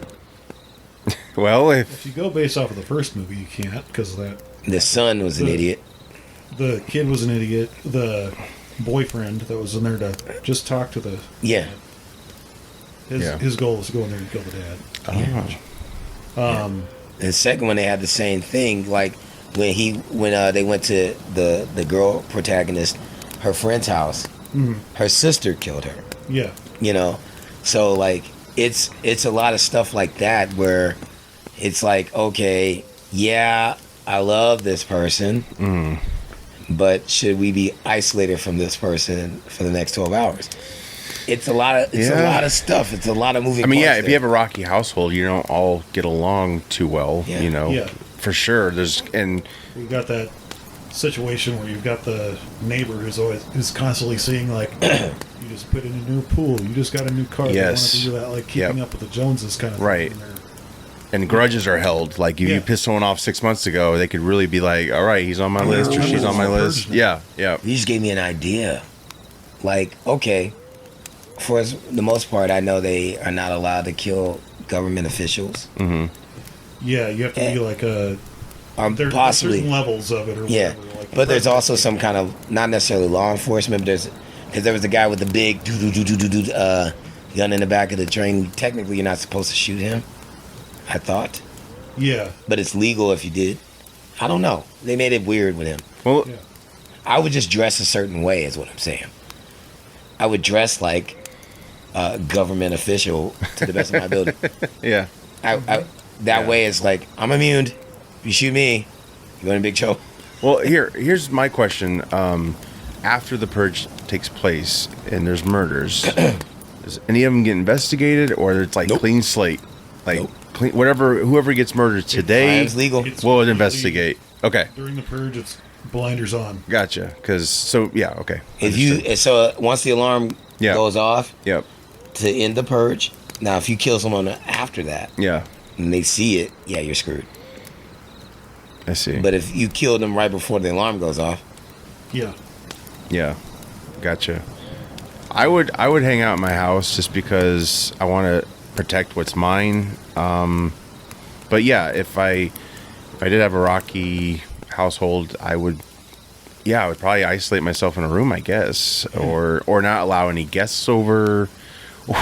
Well, If you go based off of the first movie, you can't, because The son was an idiot. the kid was an idiot. The boyfriend that was in there to just talk to the Yeah. his goal was to go in there and kill the dad. The second one, they had the same thing. Like when they went to the girl protagonist, her friend's house, her sister killed her. Yeah. So like it's a lot of stuff like that where it's like, okay, yeah, I love this person, but should we be isolated from this person for the next 12 hours? It's a lot of Yeah. a lot of stuff. It's a lot of moving. I mean, yeah, parts if you there. have a rocky household, you don't all get along too well, Yeah. Yeah. For sure. And We've got that situation where you've got the neighbor who's constantly seeing like, you just put in a new pool, you just got a new car. Yes. They want to do that, like keeping Yep. up with the Joneses kind of Right. thing. and grudges are held. Like if Yeah. you pissed someone off 6 months ago, they could really be like, all right, he's on my list or she's on my list. Yeah. Yeah. You just gave me an idea. Like, okay, for the most part, I know they are not allowed to kill government officials. Yeah, you have to be like a. There's Possibly. certain levels of it, or Yeah, whatever. Like but there's the also some kind of, not necessarily law enforcement, but Because there was a guy with the big gun in the back of the train. Technically, you're not supposed to shoot him, I thought. Yeah. But it's legal if you did. I don't know. They made it weird with him. Well, Yeah. I would just dress a certain way, is what I'm saying. I would dress like a government official to the best of my ability. yeah. That way, it's like, I'm immune. If you shoot me, you're in a big trouble. Well, here's my question. After the purge takes place and there's murders, does any of them get investigated, or it's like Nope. clean slate? Like Nope. clean, whoever gets murdered today, Crime's legal. It's we'll completely- investigate. Okay, During the purge, it's blinders on. gotcha. Okay. If you once the alarm Yeah. goes off Yep. to end the purge, now if you kill someone after that Yeah. and they see it, yeah, you're screwed. I see. But if you kill them right before the alarm goes off, Yeah. Yeah, gotcha. I would hang out in my house just because I want to protect what's mine. But yeah, if I did have a rocky household, I would probably isolate myself in a room, I guess, or not allow any guests over,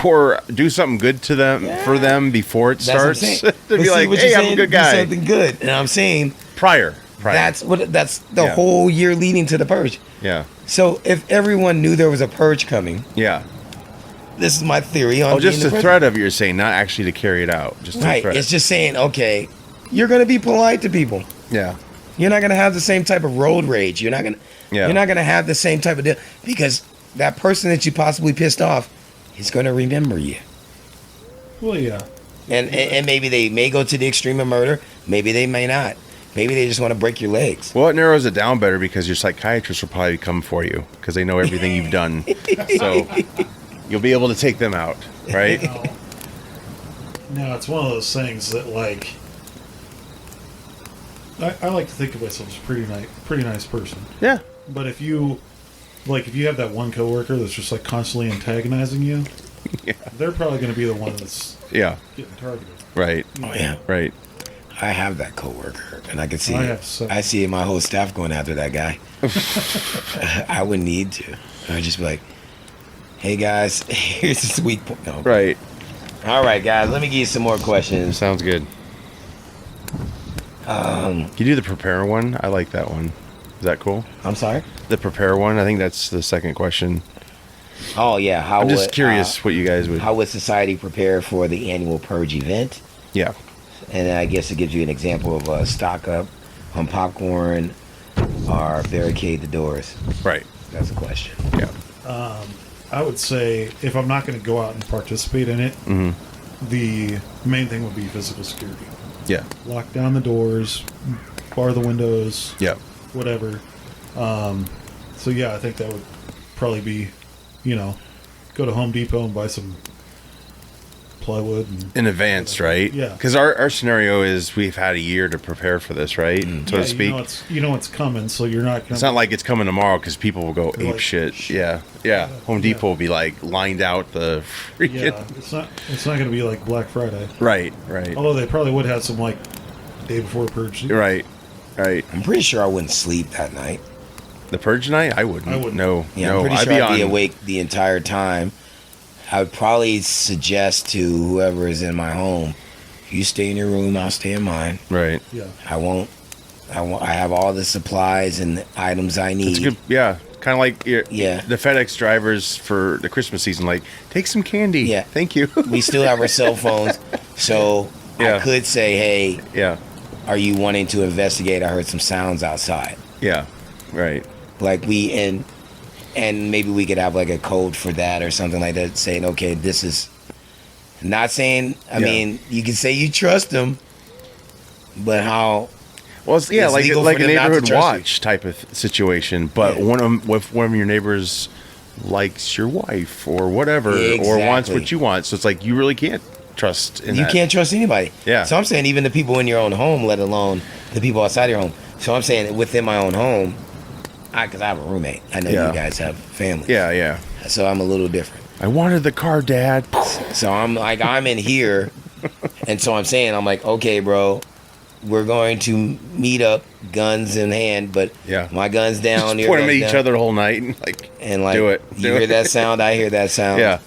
or do something good to them for them before it that's what I'm starts. saying. To But be see, like, what hey, you're I'm a saying, good do guy. something good, and I'm saying Prior. that's the Yeah. whole year leading to the purge. Yeah. So if everyone knew there was a purge coming, Yeah. this is my theory on Oh, just being the the threat of it, you're saying, not actually to carry it out. Just the right. threat. It's just saying, okay, you're gonna be polite to people. Yeah. You're not gonna have the same type of road rage. You're not gonna. Yeah. You're not gonna have the same type of deal because that person that you possibly pissed off is gonna remember you. Well, yeah. And maybe they may go to the extreme of murder. Maybe they may not. Maybe they just want to break your legs. Well, it narrows it down better because your psychiatrist will probably come for you because they know everything you've done. So you'll be able to take them out, right? Now, it's one of those things that, like, I like to think of myself as a pretty nice person. Yeah. But if you have that one coworker that's just like constantly antagonizing you, Yeah. they're probably going to be the one that's Yeah. getting targeted. Right. Oh yeah, Right. I have that coworker, and I can see. I have several. I see my whole staff going after that guy. I wouldn't need to. I'd just be like, "Hey guys, here's this weak point." No. Right. All right, guys, let me give you some more questions. Sounds good. Can you do the prepare one? I like that one. Is that cool? I'm sorry. The prepare one. I think that's the second question. Oh yeah, I'm just curious what you guys would. How would society prepare for the annual purge event? Yeah. And I guess it gives you an example of stock up on popcorn or barricade the doors. Right. That's a question. Yeah. I would say if I'm not going to go out and participate in it, the main thing would be physical security. Yeah. Lock down the doors, bar the windows, Yeah. whatever. So yeah, I think that would probably be, go to Home Depot and buy some plywood and In advance, right? Yeah. Because our scenario is we've had a year to prepare for this, right? So to speak. you know it's coming, so you're not gonna. It's not like it's coming tomorrow because people will go They're ape like, shit. Yeah. Home Depot will be like lined out the freaking. Yeah, it's not gonna be like Black Friday. Right. Although they probably would have some like day before purge. Right. I'm pretty sure I wouldn't sleep that night. The purge night? I wouldn't. I wouldn't. No. Yeah, no. I'm pretty I'd sure be I'd be on. awake the entire time. I would probably suggest to whoever is in my home, you stay in your room, I'll stay in mine. Right. Yeah. I have all the supplies and the items I need. It's good. Yeah. Kind of like Yeah. the FedEx drivers for the Christmas season. Like, take some candy. Yeah. Thank you. We still have our cell phones, so Yeah. I could say, "Hey, Yeah. are you wanting to investigate? I heard some sounds outside." Yeah. Right. Like and maybe we could have like a code for that or something like that, saying, "Okay, this is." Not saying. I Yeah. mean, you can say you trust them, but how? Well, it's, yeah, It's like legal like for a them not to neighborhood trust you. watch type of situation. But Yeah. if one of your neighbors likes your wife or whatever, or wants Exactly. what you want, so it's like you really can't trust in You that. can't trust anybody. Yeah. So I'm saying even the people in your own home, let alone the people outside your home. So I'm saying within my own home, because I have a roommate. I know Yeah. you guys have families. Yeah. Yeah. So I'm a little different. I wanted the car, Dad. So I'm in here, and so I'm saying, I'm like, okay, bro, we're going to meet up, guns in hand, but Yeah. my gun's down. Just your point them at gun's each down. other the whole night and And do it. you Do hear it. that sound, I hear that sound. Yeah.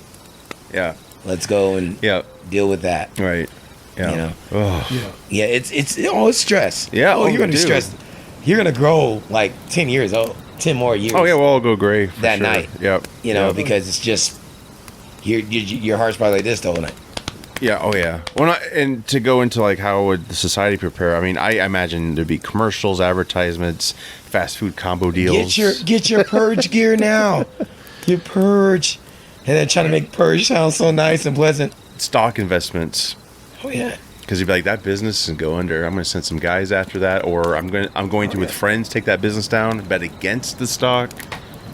Yeah. Let's go and Yeah. deal with that. Right. Yeah. You know. Ugh. Yeah. Yeah, it's stress. Yeah, Oh, you're gonna be dude. stressed. You're gonna grow like 10 years old, 10 more years. Oh yeah, we'll all go gray for That sure. night. Yep. You know, Yep. because it's just your heart's probably like this the whole night. Yeah. Oh yeah. Well, and to go into like how would the society prepare? I mean, I imagine there'd be commercials, advertisements, fast food combo deals. Get your purge gear now. Get purge, and then trying to make purge sound so nice and pleasant. stock investments. Oh yeah. Because you'd be like, that business can go under. I'm going to send some guys after that, or I'm going to with friends take that business down, bet against the stock.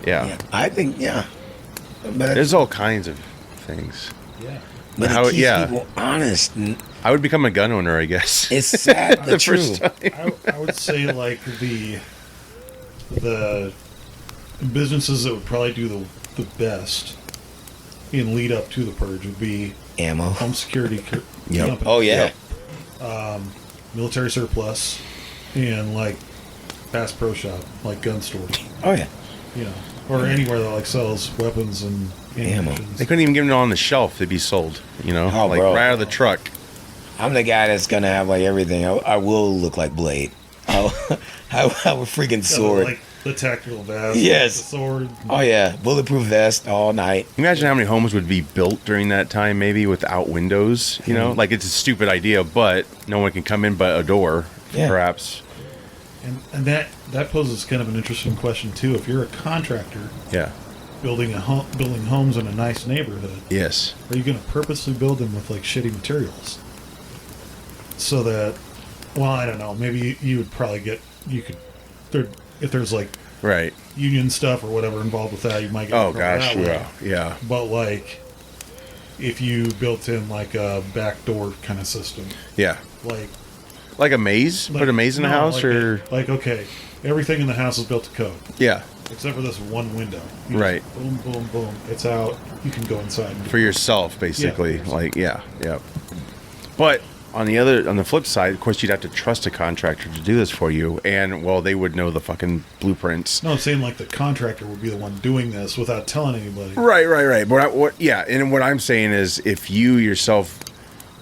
Yeah, I think But there's all kinds of things. Yeah. but how- it keeps yeah. people honest. And I would become a gun owner, I guess. it's sad, the but true. first time. I would say like the businesses that would probably do the best in lead up to the purge would be Ammo. home security Yep. companies, Oh yeah. military surplus, and like Bass Pro Shop, like gun stores, Oh yeah. you know, or anywhere that like sells weapons and Ammo. ammunition. They couldn't even give them on the shelf; they'd be sold. You know, Oh, like bro. right out of the truck. I'm the guy that's gonna have like everything. I will look like Blade. I'll have a freaking Yeah, sword. like the tactical vest, Yes. the sword. Oh yeah, bulletproof vest all night. Can you imagine how many homes would be built during that time, maybe without windows? You know, like it's a stupid idea, but no one can come in but a door, Yeah. perhaps. And that poses kind of an interesting question too. If you're a contractor Yeah. building building homes in a nice neighborhood, Yes. are you going to purposely build them with like shitty materials so that, well, I don't know, maybe you would probably if there's like Right. union stuff or whatever involved with that, you might get Oh in trouble gosh. that way. Yeah. Yeah. But like if you built in like a backdoor kind of system, Yeah. like Like a maze? Put a maze in a house, like or okay, everything in the house is built to code yeah, except for this one window. You just Right. boom, boom, boom. It's out. You can go inside. And for yourself, basically. Yeah. Like yeah. But on the flip side, of course, you'd have to trust a contractor to do this for you, and well, they would know the fucking blueprints. No, I'm saying like the contractor would be the one doing this without telling anybody. Right. But and what I'm saying is, if you yourself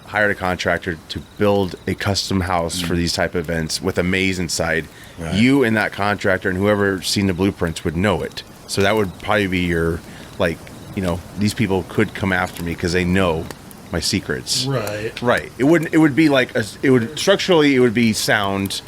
hired a contractor to build a custom house for these type of events with a maze inside, Right. you and that contractor and whoever seen the blueprints would know it. So that would probably be your, like, you know, these people could come after me because they know my secrets. Right. Right. It would be like structurally it would be sound,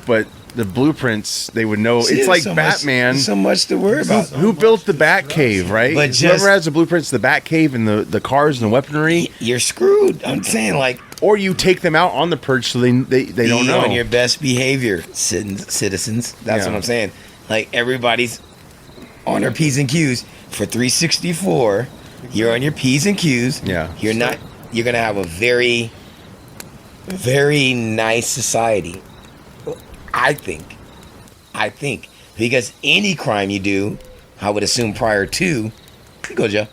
but the blueprints they would know. See, it's there's like so Batman. Much, so much to worry about. Who built the Batcave, right? But Whoever just- has the blueprints, the Batcave, and the cars and the weaponry, You're screwed. I'm saying like or you take them out on the purge so they be don't know. on your best behavior, citizens. That's Yeah. what I'm saying. Like everybody's on their P's and Q's for 364. You're on your P's and Q's. Yeah. You're not. You're gonna have a very, very nice society. I think because any crime you do, I would assume prior to, you go to jail.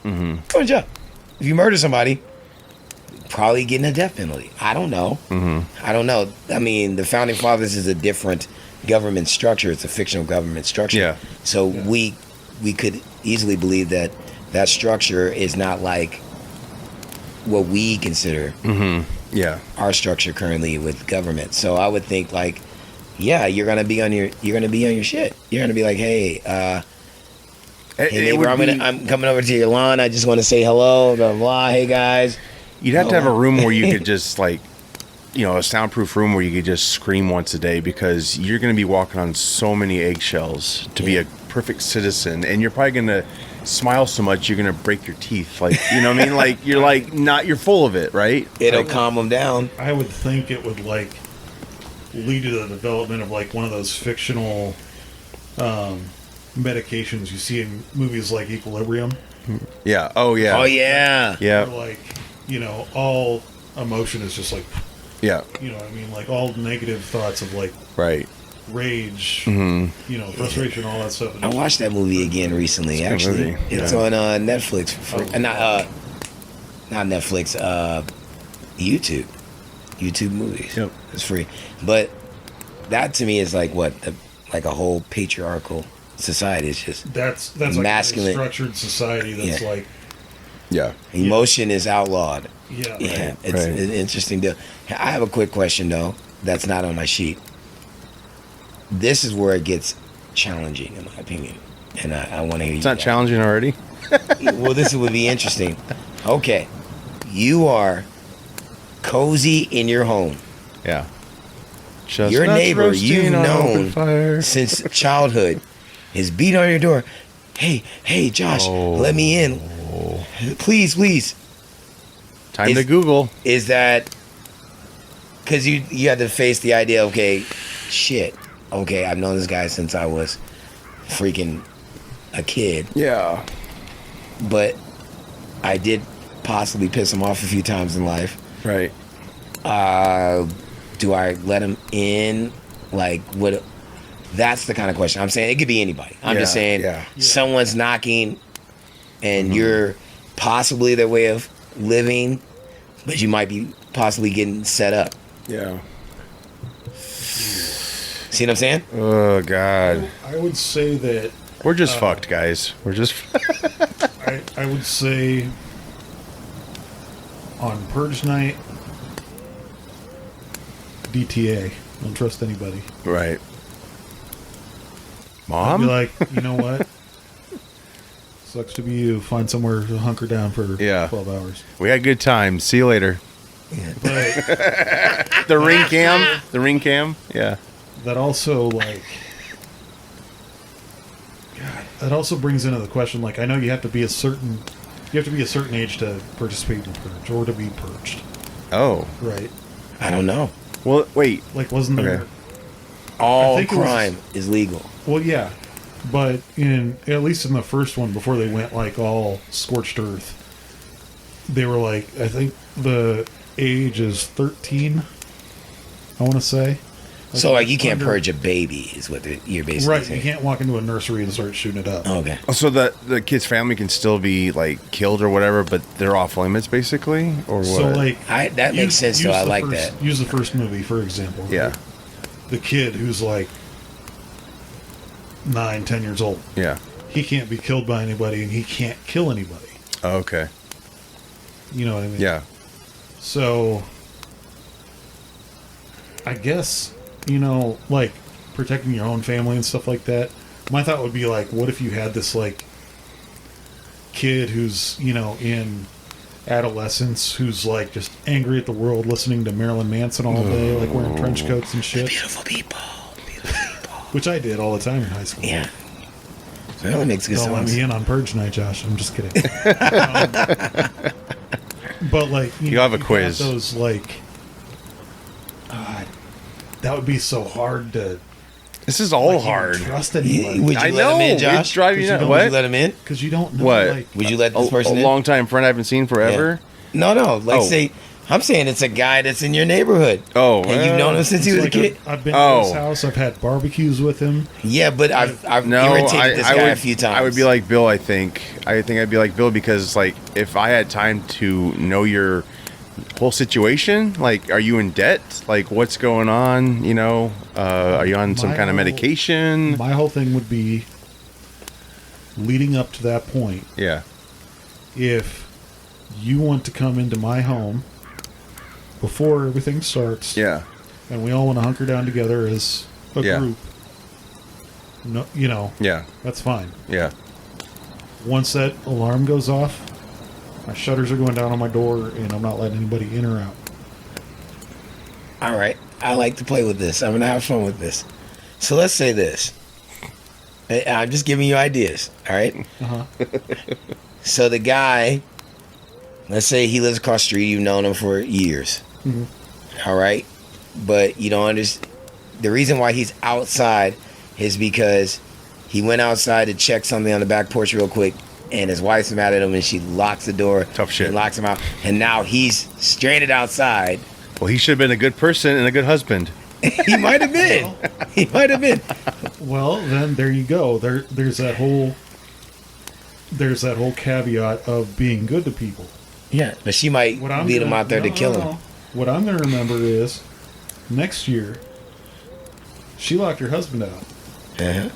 Mm-hmm. Go to jail. If you murder somebody, probably getting a death penalty. I don't know. I don't know. I mean, the founding fathers is a different government structure. It's a fictional government structure. Yeah. So we could easily believe that that structure is not like what we consider Yeah. our structure currently with government. So I would think like, yeah, you're gonna be on your shit. You're gonna be like, hey, hey neighbor, I'm coming over to your lawn. I just want to say hello, blah blah. Hey guys. You'd have to have a room where you could just like, you know, a soundproof room where you could just scream once a day because you're going to be walking on so many eggshells to be a perfect citizen, and you're probably going to smile so much you're going to break your teeth. Like, you know what I mean? Like you're full of it, right? It'll calm them down. I would think it would like lead to the development of like one of those fictional medications you see in movies like Equilibrium. Yeah. Oh yeah. Oh yeah. Yeah. Where, like, you know, all emotion is just like, Yeah. you know what I mean? Like all negative thoughts of like Right. rage, you know, frustration, all that stuff. I watched that movie again recently. It's a good Actually, movie. it's Yeah. on Netflix. For free. Not Netflix. YouTube. YouTube movies. Yep. It's free. But that to me is like what? Like a whole patriarchal society. It's just That's masculine. like a structured society that's Yeah. like, Yeah. emotion is outlawed. yeah, Yeah, right. it's Right. an interesting deal. I have a quick question though. That's not on my sheet. This is where it gets challenging, in my opinion, and I want to hear It's you. not challenging already. Well, this would be interesting. Okay, you are cozy in your home. Yeah. Your Chestnuts neighbor you've roasting on open known fire. since childhood is beating on your door. Hey, Josh, let me in, please. Time to Is- Google. Is that because you had to face the idea? Okay, shit. Okay, I've known this guy since I was freaking a kid, Yeah. but I did possibly piss him off a few times in life. Right. Do I let him in? Like, what? That's the kind of question. I'm saying it could be anybody. I'm just Yeah, saying yeah. someone's knocking and you're possibly their way of living, but you might be possibly getting set up. Yeah. See what I'm saying? Oh God. I would say that We're just fucked, guys. We're just. I would say on Purge night, DTA. Don't trust anybody. Right. I'd Mom. be like, you know what? Sucks to be you. Find somewhere to hunker down for Yeah. 12 hours. We had good times. See you later. But The ring cam. The ring cam. Yeah. that also, like, God, that also brings into the question, like, I know you have to be a certain age to participate in Purge or to be purged, Oh. right? I don't know. Well, wait. Like, wasn't there? Okay. All think it was- crime is legal. Well, yeah, but at least in the first one, before they went like all scorched earth, they were like, I think the age is 13. I want to say. So, like, you can't under- purge a baby, is what you're basically Right, saying. you can't walk into a nursery and start shooting it up. Okay. So the kid's family can still be like killed or whatever, but they're off limits basically, or what? So, like, That makes sense, though. I the like first- that. Use the first movie for example. Yeah. right? The kid who's like 9, 10 years old. Yeah. He can't be killed by anybody, and he can't kill anybody. Oh, okay. You know what I mean? Yeah. So, I guess, like, protecting your own family and stuff like that. My thought would be, like, what if you had this, like, kid who's, in adolescence, who's, like, just angry at the world, listening to Marilyn Manson all day, like, wearing trench coats and shit, Beautiful people. which I did all the time in high school. Yeah. So that makes good Don't let sense. me in on Purge night, Josh. I'm just kidding. But, like, You'll have a got quiz. Those, like, that would be so hard to This is all like, even hard. trust Would anybody. you I let him know, in, it's Josh? driving you you nuts. know- Would you What? let him in? Because you don't know, What? like, Would you let this A person in? long-time friend I haven't seen forever. No. Like, Oh. say, I'm saying it's a guy that's in your neighborhood. Oh, And you've known him since he it's was like a kid. I've been to Oh. his house. I've had barbecues with him. Yeah, but I've No, irritated this I guy would, a few times. I would be like Bill. I think I'd be like Bill because like if I had time to know your whole situation, like are you in debt? Like what's going on? Are you on some My kind of whole- medication? My whole thing would be leading up to that point. Yeah. If you want to come into my home before everything starts, Yeah. and we all want to hunker down together as a Yeah. group, no, Yeah. that's fine. Yeah. Once that alarm goes off, my shutters are going down on my door, and I'm not letting anybody in or out. All right. I like to play with this. I'm going to have fun with this. So let's say this. I'm just giving you ideas. All right. Uh-huh. So the guy, let's say he lives across the street. You've known him for years. Mhm. All right. But you don't understand. The reason why he's outside is because he went outside to check something on the back porch real quick. And his wife's mad at him and she locks the door. Tough shit. And locks him out. And now he's stranded outside. Well, he should have been a good person and a good husband. He might have been. He might have been. Well, then there you go. There's that whole caveat of being good to people. Yeah, but she might What I'm lead him gonna- out there to no, kill no, him. no. what I'm going to remember is next year, she locked her husband out. Uh-huh.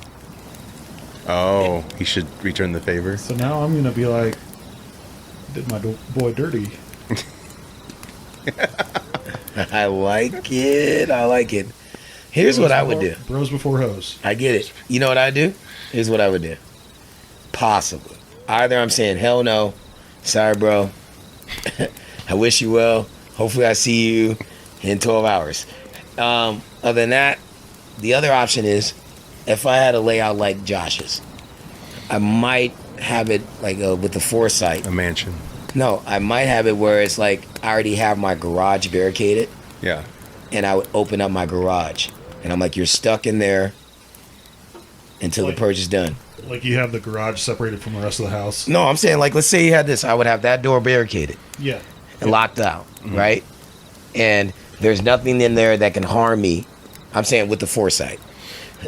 Oh, he should return the favor. So now I'm going to be like, did my boy dirty. I like it. I like it. Here's what I would do. Bros before hoes. I get it. You know what I do? Here's what I would do. Possibly. Either I'm saying, hell no. Sorry, bro. I wish you well. Hopefully I see you in 12 hours. Other than that, the other option is, if I had a layout like Josh's, I might have it like with the foresight. A mansion. No, I might have it where it's like I already have my garage barricaded, Yeah. and I would open up my garage. And I'm like, you're stuck in there until the purge is done. Like you have the garage separated from the rest of the house. No, I'm saying, like, let's say you had this. I would have that door barricaded Yeah. and locked out, right? And there's nothing in there that can harm me. I'm saying with the foresight.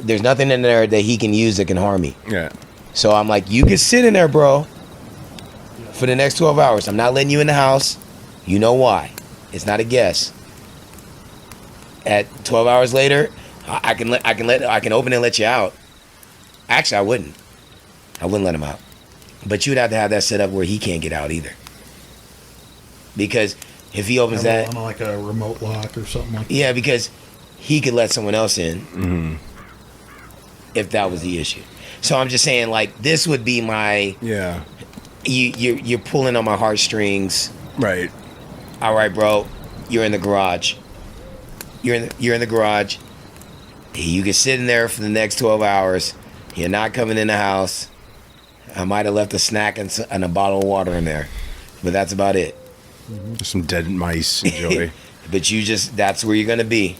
There's nothing in there that he can use that can harm me. Yeah. So I'm like, you can sit in there, bro, for the next 12 hours. I'm not letting you in the house. You know why. It's not a guess. At 12 hours later, I can open and let you out. Actually, I wouldn't let him out. But you'd have to have that set up where he can't get out either. Because if he opens that, on like a remote lock or something like that. yeah, because he could let someone else in if that was the issue. So I'm just saying, like, this would be my, Yeah. you're pulling on my heartstrings. Right. All right, bro, you're in the garage. You're in the garage. You can sit in there for the next 12 hours. You're not coming in the house. I might have left a snack and a bottle of water in there, but that's about it. There's some dead mice. Enjoy. But that's where you're gonna be.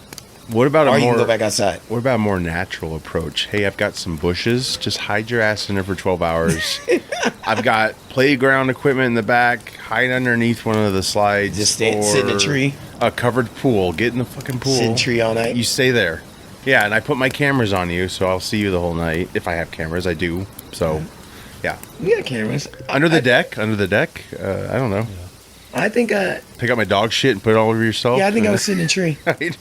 What about Or a you more? can go back outside. What about a more natural approach? Hey, I've got some bushes. Just hide your ass in there for 12 hours. I've got playground equipment in the back. Hide underneath one of the slides. Just sit in a tree. A covered pool. Get in the fucking pool. Sit in a tree all night. You stay there. Yeah, and I put my cameras on you, so I'll see you the whole night. If I have cameras, I do. So, yeah. We got cameras. Under the deck. I don't know. I think Pick up my dog shit and put it all over yourself. yeah, I think I was sitting in a tree. Right?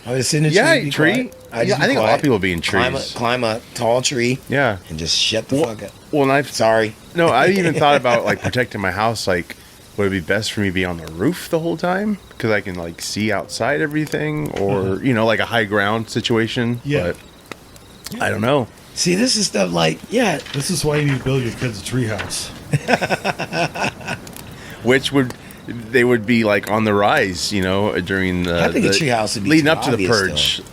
I was sitting in a Yeah, tree. Be tree. quiet. Yeah, just I be think a lot of quiet. people be in trees. Climb a tall tree Yeah. and just shut the fuck up. Well, and I've Sorry. No, I even thought about like protecting my house. Like, would it be best for me to be on the roof the whole time because I can like see outside everything, or like a high ground situation? Yeah. But I don't know. See, this is stuff like, yeah, This is why you need to build your kids a treehouse. Which they would be like on the rise, during the. I think a the- treehouse would be leading too up to the obvious, purge. though.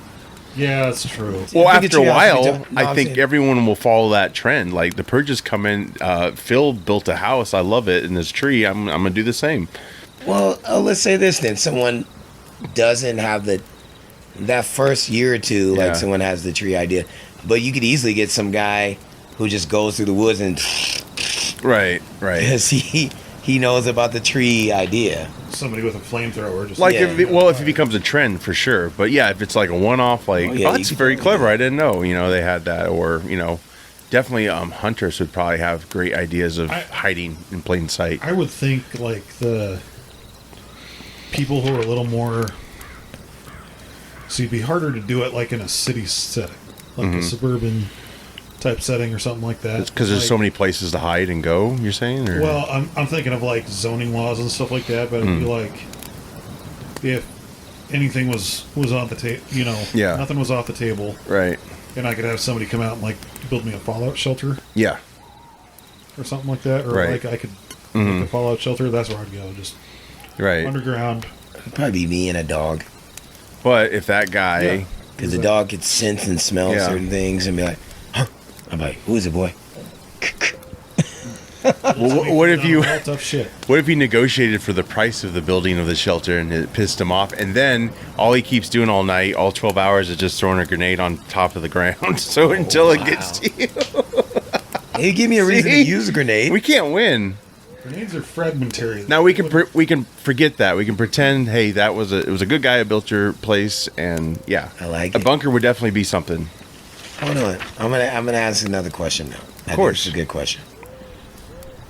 Yeah, that's true. Well, I think after a treehouse would be while, no, I I'm think saying- everyone will follow that trend. Like the purge is coming. Phil built a house. I love it. And this tree, I'm gonna do the same. Well, let's say this then. Someone doesn't have that first year or two, like Yeah. someone has the tree idea. But you could easily get some guy who just goes through the woods and Right. because he knows about the tree idea. Somebody with a flamethrower just Like Yeah. if it becomes a trend for sure, but yeah, if it's like a one-off, like Oh, yeah, that's you very could- clever. I didn't know, they had that, or definitely hunters would probably have great ideas of hiding in plain sight. I would think like the people who are a little more. So it'd be harder to do it like in a city setting, like a suburban type setting or something like that. Because there's Like- so many places to hide and go. You're saying, or Well, I'm thinking of like zoning laws and stuff like that, but it'd be like if anything was on the table, Yeah. nothing was off the table, right? and I could have somebody come out and like build me a fallout shelter Yeah, or something like that, or Right. like I could make a fallout shelter. That's where I'd go, just right. underground. It'd probably be me and a dog. But if that guy, Yeah. Because the dog could sense and smell Yeah. certain things and be like, huh. I'm like, who is it, boy? what if you? All tough shit? What if he negotiated for the price of the building of the shelter and it pissed him off? And then all he keeps doing all night, all 12 hours, is just throwing a grenade on top of the ground. So until it gets to you, He give me a reason to See? use a grenade. we can't win. Grenades are fragmentary. Now we can forget that. We can pretend, hey, it was a good guy that built your place, and yeah, I like a it. bunker would definitely be something. Hold on. I'm gonna ask another question now. I think course. it's a good question.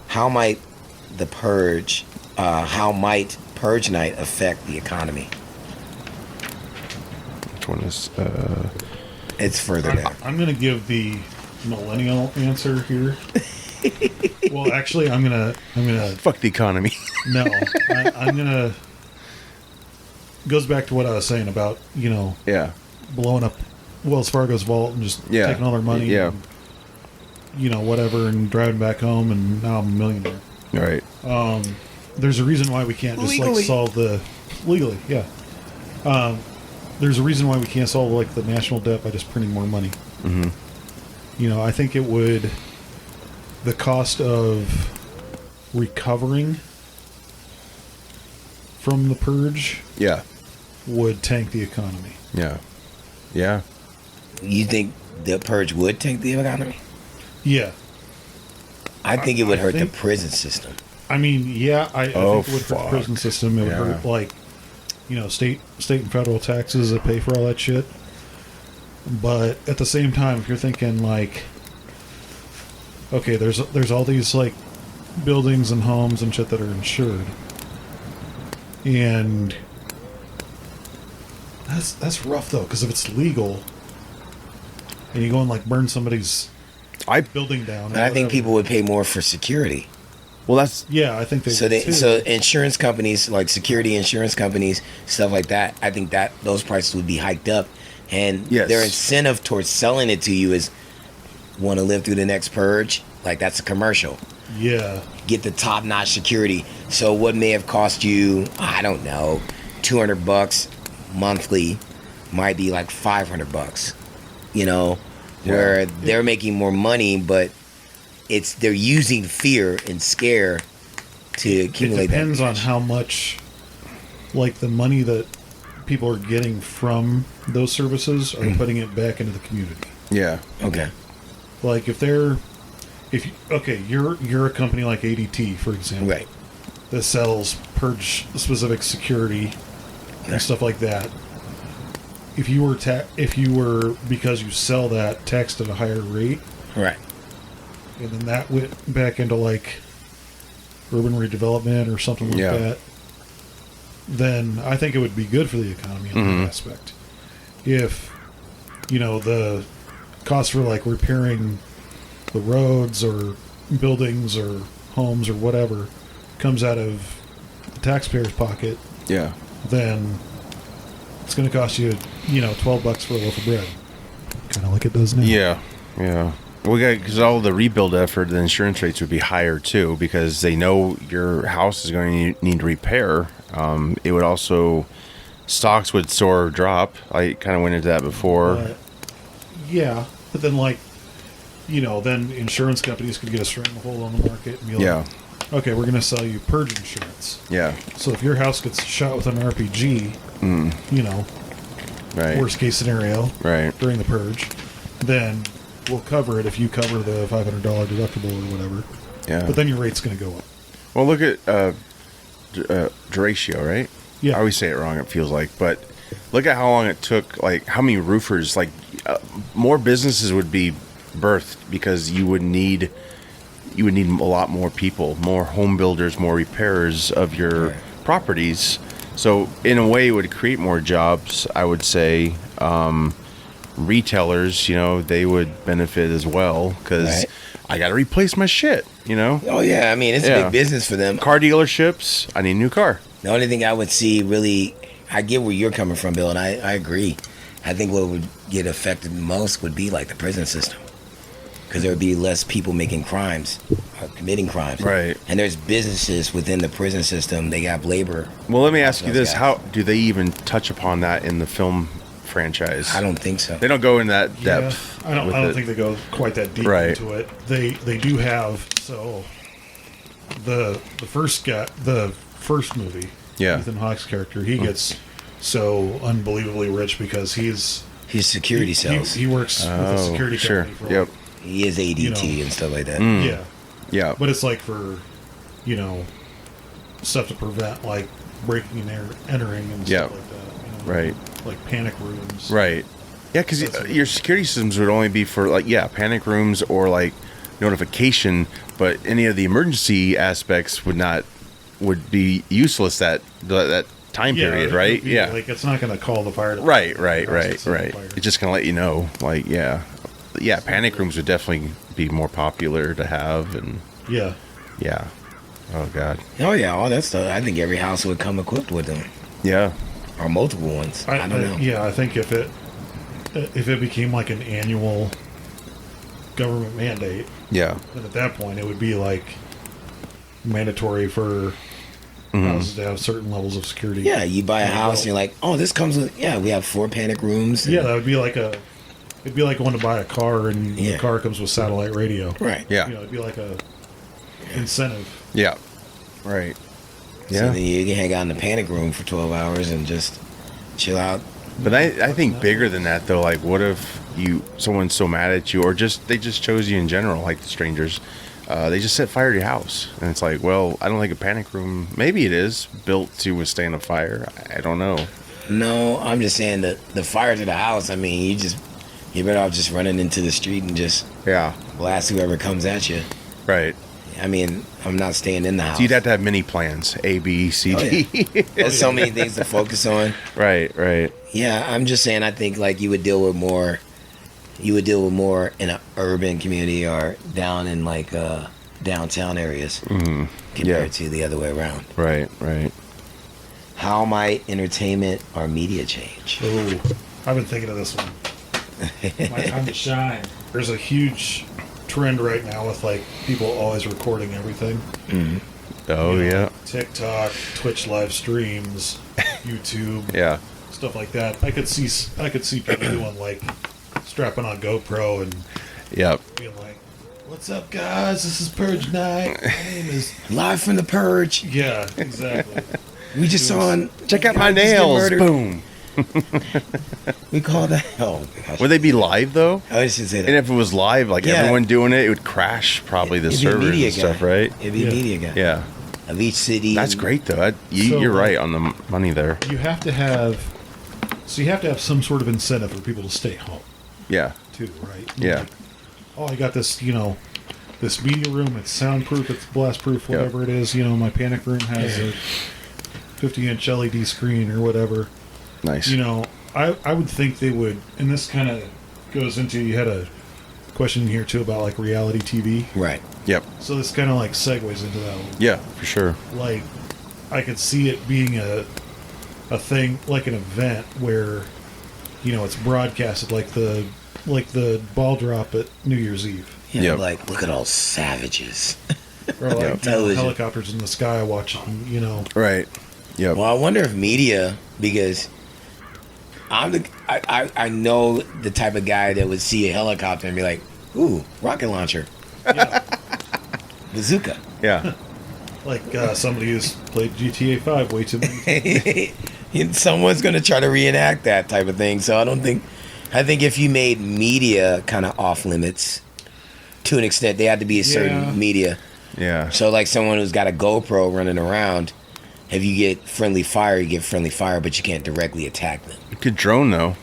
How might the purge Purge night affect the economy? Which one is? It's further down. I'm going to give the millennial answer here. Well, actually, I'm gonna Fuck the economy. no. I'm gonna goes back to what I was saying about Yeah. blowing up Wells Fargo's vault and just taking all their money. Yeah. And, whatever, and driving back home, and now I'm a millionaire. All right. There's a reason why we can't just Legally. solve the legally. Yeah. There's a reason why we can't solve the national debt by just printing more money. Mm-hmm. I think it would. The cost of recovering from the purge Yeah. would tank the economy. Yeah. Yeah. You think the purge would tank the economy? Yeah. I think it would hurt the think- prison system. I mean, yeah, I Oh, think it would hurt the fuck. prison system. It would Yeah. hurt, state and federal taxes that pay for all that shit. But at the same time, if you're thinking, okay, there's all these, buildings and homes and shit that are insured. And that's rough, though, because if it's legal, and you go and, burn somebody's building down. And I think people would pay more for security. Well, that's Yeah, I think they So would, too. so insurance companies, like security insurance companies, stuff like that, I think that those prices would be hiked up, and Yes. their incentive towards selling it to you is want to live through the next purge. Like, that's a commercial. Yeah. Get the top-notch security. So what may have cost you, I don't know, $200 monthly might be like $500. Where they're making more money, but they're using fear and scare to accumulate It depends that. on how much, the money that people are getting from those services are putting it back into the community. yeah. Okay. You're a company like ADT, for example, Right. that sells purge specific security and Right. stuff like that. If you were because you sell that, taxed at a higher rate, Right. and then that went back into urban redevelopment or something like Yeah. that, then I think it would be good for the economy in that aspect. If the cost for repairing the roads or buildings or homes or whatever comes out of the taxpayer's pocket, Yeah. then it's going to cost you $12 for a loaf of bread, kind of like it does now. Yeah. Yeah. Because all the rebuild effort, the insurance rates would be higher too, because they know your house is going to need repair. It would also, stocks would soar or drop. I kind of went into that before. Yeah, but then then insurance companies could get a stranglehold on the market and be like, Yeah. okay, we're going to sell you purge insurance. Yeah. So if your house gets shot with an RPG, Right. worst case scenario, Right. during the purge, then we'll cover it if you cover the $500 deductible or whatever. Yeah. But then your rate's going to go up. Well, look at Duratio, right? Yeah. I always say it wrong, it feels like. But look at how long it took, how many roofers, more businesses would be birthed because you would need a lot more people, more home builders, more repairers of your properties. So in a way, it would create more jobs, I would say. Retailers, they would benefit as well because Right. I got to replace my shit, Oh, yeah. I mean, it's a Yeah. big business for them. Car dealerships, I need a new car. The only thing I would see really, I get where you're coming from, Bill, and I agree. I think what would get affected most would be the prison system. Because there would be less people making crimes, or committing crimes. Right. And there's businesses within the prison system. They have labor. Well, let me ask you Those this. guys. How do they even touch upon that in the film franchise? I don't think so. They don't go in that depth. I don't. with I don't it. think they go quite that deep Right. into it. They do have the first movie. Yeah. Ethan Hawke's character, he gets so unbelievably rich because His security cells. He works with a security sure. company. For Yep. He is ADT and stuff like that. Yeah. Yeah. But it's for, stuff to prevent breaking and entering and Yeah. stuff like that. Right. Like panic rooms. Right. Yeah, because That's- your security systems would only be for panic rooms or notification, but any of the emergency aspects would not would be useless that time period, it right? would be, Yeah. like it's not going to call the fire Right. department. It's just gonna let you know, like, yeah, panic rooms would definitely be more popular to have, and Yeah. yeah. Oh God. Oh yeah, all that stuff. I think every house would come equipped with them, Yeah. or multiple ones. I don't know. Yeah, I think if it became like an annual government mandate, Yeah. then at that point it would be like mandatory for houses to have certain levels of security. Yeah, you buy a house and you're like, oh, this comes with, we have 4 panic rooms. Yeah, that would be like it'd be like going to buy a car and the car comes with satellite radio. Right. Yeah. You know, it'd be like a incentive. Yeah. Right. So Yeah. then you can hang out in the panic room for 12 hours and just chill out. But I think bigger than that though, like what if someone's so mad at you, or they just chose you in general, like the strangers, they just set fire to your house, and it's like, well, I don't think a panic room, maybe it is built to withstand a fire. I don't know. No, I'm just saying that the fire to the house, I mean, you're better off just running into the street and just blast whoever comes at you. Right. I mean, I'm not staying in the house. So you'd have to have many plans, A, B, C, D. There's so many things to focus on. Right. Yeah, I'm just saying, I think like you would deal with more in an urban community or down in like downtown areas compared to the other way around. Right. How might entertainment or media change? Oh, I've been thinking of this one. My time to shine. There's a huge trend right now with like people always recording everything. Oh, You know, yeah. TikTok, Twitch live streams, YouTube, Yeah. stuff like that. I could see people doing like strapping on GoPro and Yep. being like, "What's up, guys? This is Purge night. My name is." Live from the Purge. Yeah, exactly. We just saw on. Check out my Guys just get nails. murdered. Boom. We call that. Oh gosh. Would they be live though? I should say that. And if it was live, like Yeah. everyone doing it, it would crash probably the It'd be a servers media and stuff, guy. right? It'd be a media guy. Yeah. Of each city. That's great though. So, You're right on the money there. You have to have some sort of incentive for people to stay home Yeah. too, right? Yeah. Like, oh, I got this, this media room. It's soundproof. It's blast-proof. Whatever it is. My panic room has a 50-inch LED screen or whatever. Nice. I would think they would, and this kind of goes into, you had a question here too about like reality TV. Right. Yep. So this kind of like segues into that one. Yeah, for sure. Like, I could see it being a thing, like an event where, it's broadcasted like the ball drop at New Year's Eve. Yeah. Yep. Like, look at all savages. Or like Yep. Television. helicopters in the sky watching, Right. Yep. Well, I wonder if media, because I know the type of guy that would see a helicopter and be like, ooh, rocket launcher, yeah, bazooka. Yeah. like somebody who's played GTA 5 way too many times. Someone's going to try to reenact that type of thing. So I think if you made media kind of off limits to an extent, they had to be a certain Yeah. media. Yeah. So like someone who's got a GoPro running around, if you get friendly fire, you get friendly fire, but you can't directly attack them. You could drone though.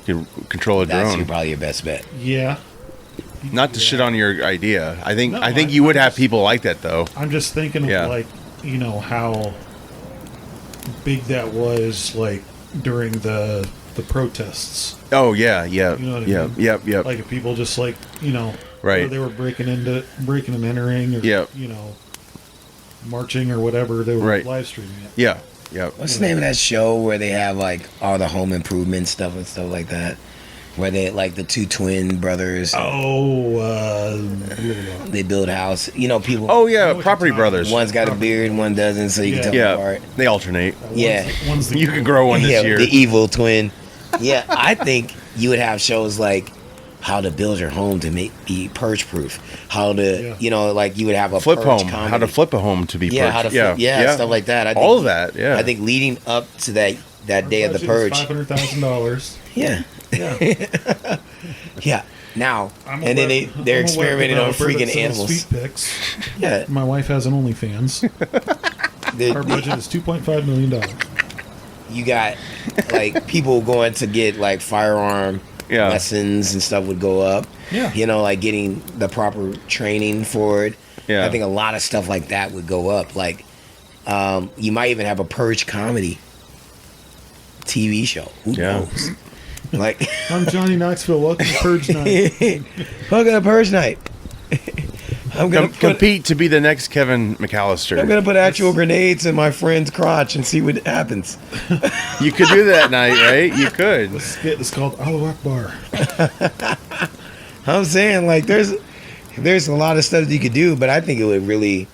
You could control a That's drone. probably your best bet. Yeah. Not to shit on your idea. I think No, you would I have just- people like that though. I'm just thinking Yeah. of like, how big that was like during the protests. Oh yeah, yeah, You know what I yeah, mean? yep. Like if people just like, Right. whether they were breaking and entering or, Yep. marching or whatever, they were Right. live streaming it. Yeah, yep. What's the name of that show where they have like all the home improvement stuff and stuff like that? Where they like the two twin brothers, they build house. People. Oh I know yeah, what Property you're talking Brothers. One's got a beard, one doesn't, so you can tell them Yeah, apart. they alternate. Yeah. One's the You can grow one this Yeah, year. the evil twin. Yeah, I think you would have shows like how to build your home to be purge proof. How to, like you would have a Flip purge home. comedy. How to flip a home to be Yeah, purged. how to flip, stuff like that. I think, All of that. Yeah. I think leading up to that day of the purge. $500,000. Yeah, Yeah. yeah. Now I'm and then a they're web experimenting on developer that freaking sells animals. Feet pics. Yeah, My wife has an OnlyFans. Our budget is $2.5 million. you got like people going to get like firearm Yeah. lessons and stuff would go up. Yeah. Like getting the proper training for it. Yeah. I think a lot of stuff like that would go up. Like You might even have a Purge comedy TV show. Who knows? Like, I'm Johnny Knoxville. Welcome to Purge Night. welcome to Purge Night. I'm gonna compete to be the next Kevin McAllister. I'm gonna put actual grenades in my friend's crotch and see what happens. You could do that night, right? You could. The skit is called Allahu Akbar. I'm saying, like, there's a lot of stuff that you could do, but I think it would really.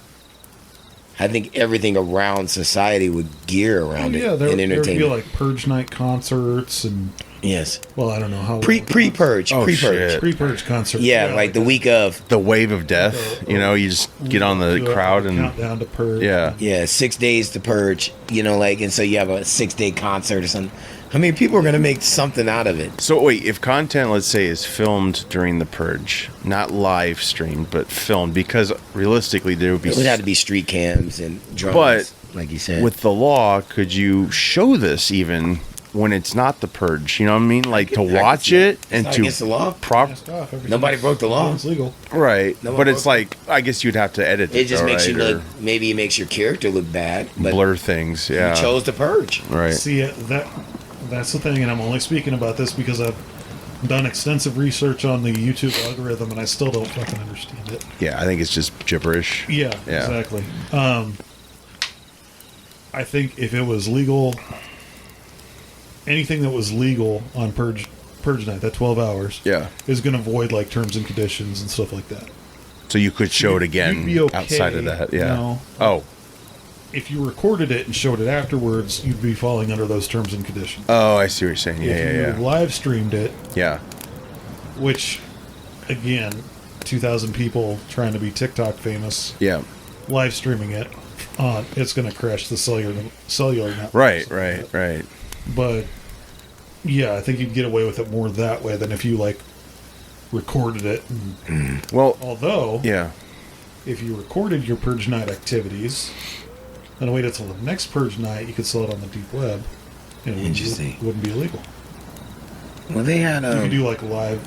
I think everything around society would gear around it. Yeah, there in would be entertainment. like Purge Night concerts and. Yes. Well, I don't know how. Pre-purge. Oh, pre-purge. shit. Pre-Purge concert. Yeah, like the week of. The wave of death. You know, you just get on the crowd and countdown to Purge. yeah. Yeah, 6 days to purge. You know, like, and so you have a 6-day concert or something. I mean, people are gonna make something out of it. So wait, if content, let's say, is filmed during the purge, not live streamed, but filmed, because realistically there would be. It would have to be street cams and drones, But like you said. with the law, could you show this even when it's not the purge? You know what I mean? Like to watch it and not to against the law. Cast off, everything's- Nobody broke the law. It's legal. right, No one but it's broke like I guess you'd have to edit it. It just though, makes you right? look. Maybe it makes your character look bad, Or but blur things. Yeah, you chose to purge. right. See, that's the thing, and I'm only speaking about this because I've done extensive research on the YouTube algorithm, and I still don't fucking understand it. Yeah, I think it's just gibberish. Yeah, Yeah. exactly. I think if it was legal, anything that was legal on Purge Night, that 12 hours, Yeah, is going to void like terms and conditions and stuff like that. so you could show it You'd again be okay, outside of that. Yeah. you know? Oh, If you recorded it and showed it afterwards, you'd be falling under those terms and conditions. oh, I see what you're saying. Yeah, if you yeah, live streamed it, yeah. which, again, 2,000 people trying to be TikTok famous, Yeah. live streaming it, it's going to crash the cellular network. Right. But yeah, I think you'd get away with it more that way than if you like recorded it. And, Well, although, yeah. if you recorded your Purge Night activities and waited till the next Purge Night, you could sell it on the deep web. And it Interesting. wouldn't be illegal. Well, they had You could do like live,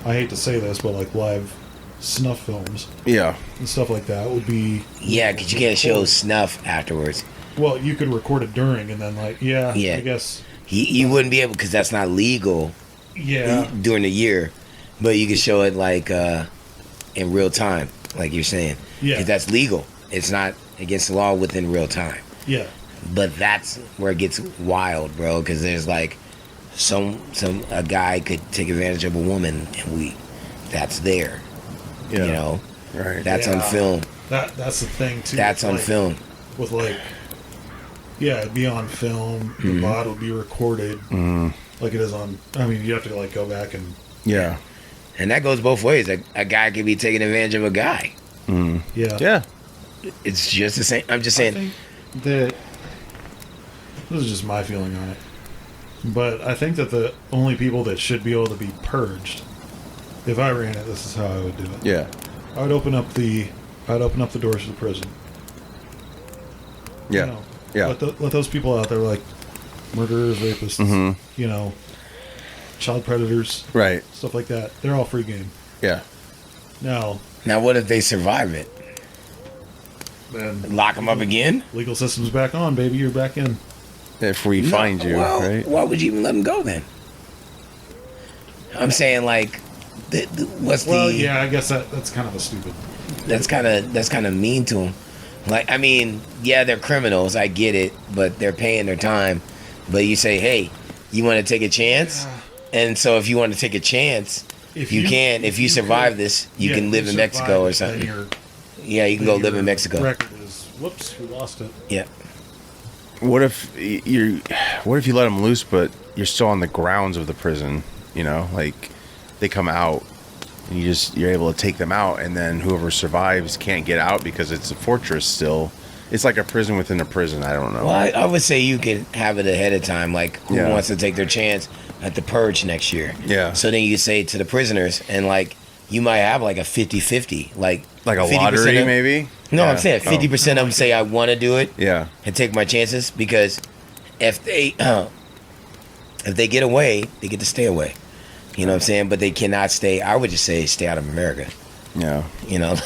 I hate to say this, but like live snuff films Yeah. and stuff like that would be. yeah, because you can't show snuff afterwards. Well, you could record it during and then like, yeah. I guess. You wouldn't be able because that's not legal Yeah. during the year, but you could show it like in real time, like you're saying. Yeah. 'Cause that's legal. It's not against the law within real time. Yeah. But that's where it gets wild, bro. Because there's like a guy could take advantage of a woman, and that's there. Yeah. You know, Right. that's Yeah. on film. That's the thing too. That's with, on like, film. With like, yeah, it'd be on film. The Mm-hmm. VOD would be recorded, like it is on. I mean, you have to like go back and Yeah. And that goes both ways. A guy could be taking advantage of a guy. yeah. Yeah. It's just the same. I'm just I saying. think that this is just my feeling on it, but I think that the only people that should be able to be purged, if I ran it, this is how I would do it. Yeah. I would open up the doors to the prison. Yeah. Yeah. Let those people out there like murderers, rapists, child predators, Right. stuff like that. They're all free game. Yeah. Now, Now, what if they survive it? then Lock them up again? legal system's back on, baby. You're back in. If we find you, well, right? Why would you even let them go then? I'm saying like, what's Well, the? yeah, I guess that's kind of a stupid. That's kind of mean to them. Like, I mean, yeah, they're criminals. I get it, but they're paying their time. But you say, hey, you want to take a chance? And so if you want to take a chance, you can. If you survive this, you can live in Mexico or something. Yeah, you can go live in Mexico. Record is whoops, we lost it. Yeah. What if you let them loose, but you're still on the grounds of the prison? You know, like they come out, and you're able to take them out, and then whoever survives can't get out because it's a fortress still. It's like a prison within a prison. I don't know. Well, I would say you could have it ahead of time. Like, who Yeah. wants to take their chance at the Purge next year? Yeah. So then you say to the prisoners, and like, you might have like a 50-50. Like Like a 50% lottery, of- maybe? No, Yeah. I'm saying 50% of them say, I want to do it. Yeah. And take my chances, because if they get away, they get to stay away. You know what I'm saying? But they cannot stay. I would just say stay out of America. Yeah. You know,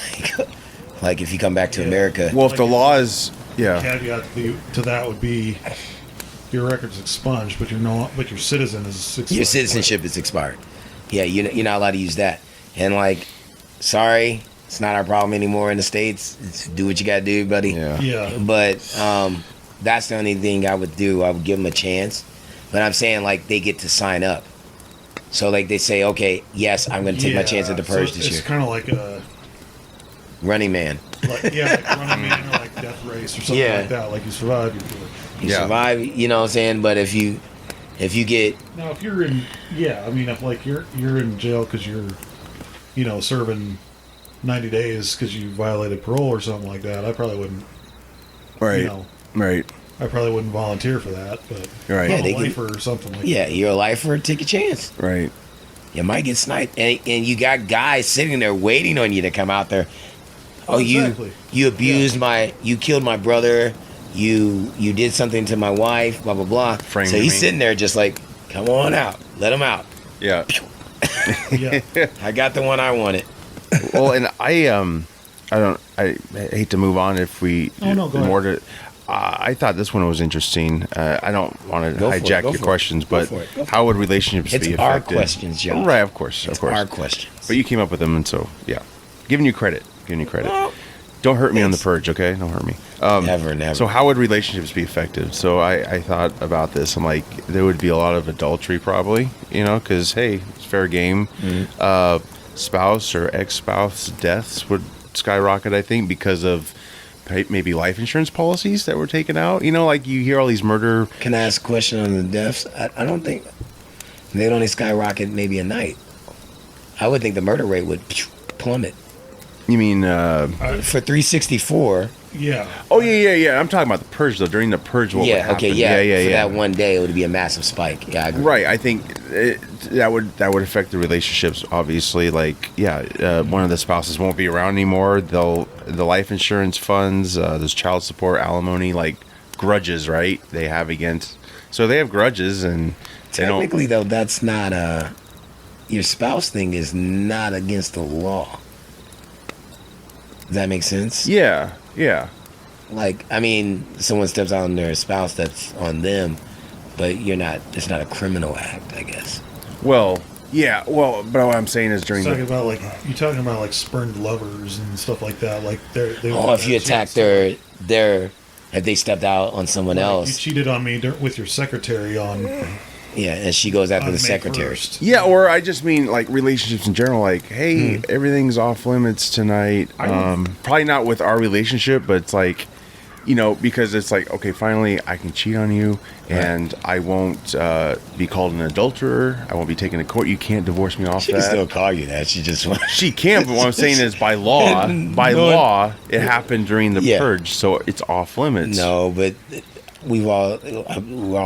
like if you come back to America. Well, if the law is Yeah. Caveat to that would be your record's expunged, but your citizen is expired. Your citizenship is expired. Yeah, you're not allowed to use that. And like, sorry, it's not our problem anymore in the States. Do what you gotta do, buddy. Yeah. But that's the only thing I would do. I would give them a chance. But I'm saying like they get to sign up. So like they say, okay, yes, I'm going to take my chance at the Purge this year. It's kind of like a Running Man. like Running Man or like Death Race or something like that. Like you survive, You survive. You know what I'm saying? But if you get now if you're in if like you're in jail because you're serving 90 days because you violated parole or something like that, I probably wouldn't. Right. Right. I probably wouldn't volunteer for that, but right. I'm a lifer or something like that. Yeah, you're a lifer, take a chance. Right. You might get sniped. And you got guys sitting there waiting on you to come out there. Oh, exactly. you abused you killed my brother, you did something to my wife, blah, blah, blah. So he's sitting there just like, come on out, let him out. Yeah. Yeah. I got the one I wanted. Well, and I hate to move on if we go ahead. I thought this one was interesting. I don't want to hijack your questions, but how would relationships be affected? It's our questions, Joe. Right, of course. Our questions. But you came up with them, and so, yeah. Giving you credit. Well, don't hurt me on the Purge, okay? Don't hurt me. Never. So how would relationships be affected? So I thought about this. I'm like, there would be a lot of adultery probably, because, hey, it's fair game. Mm-hmm. Spouse or ex-spouse deaths would skyrocket, I think, because of maybe life insurance policies that were taken out. Like you hear all these murder. Can I ask a question on the deaths? I don't think they'd only skyrocket maybe a night. I would think the murder rate would plummet. You mean for 364? Yeah. Oh yeah. I'm talking about the Purge though. During the Purge, what would happen? Okay, For that one day, it would be a massive spike. Yeah, I agree. Right. I think that would affect the relationships. Obviously, one of the spouses won't be around anymore. The life insurance funds, there's child support, alimony, like grudges, right? They have against. So they have grudges, and technically though, that's not your spouse thing is not against the law. Does that make sense? Yeah. Like, I mean, someone steps out on their spouse, that's on them, but it's not a criminal act, I guess. Well, yeah. Well, but what I'm saying is during you're talking about spurned lovers and stuff like that. Like if you attack if they stepped out on someone else. You cheated on me with your secretary on. Yeah, and she goes after the secretary. 1st. Yeah, or I just mean relationships in general. Like, hey, everything's off limits tonight. Probably not with our relationship, but it's like, because it's like, okay, finally I can cheat on you, and I won't be called an adulterer. I won't be taken to court. You can't divorce me off She that. can still call you that. She can, but what I'm saying is by law, it happened during the Purge, so it's off limits. No, but we're all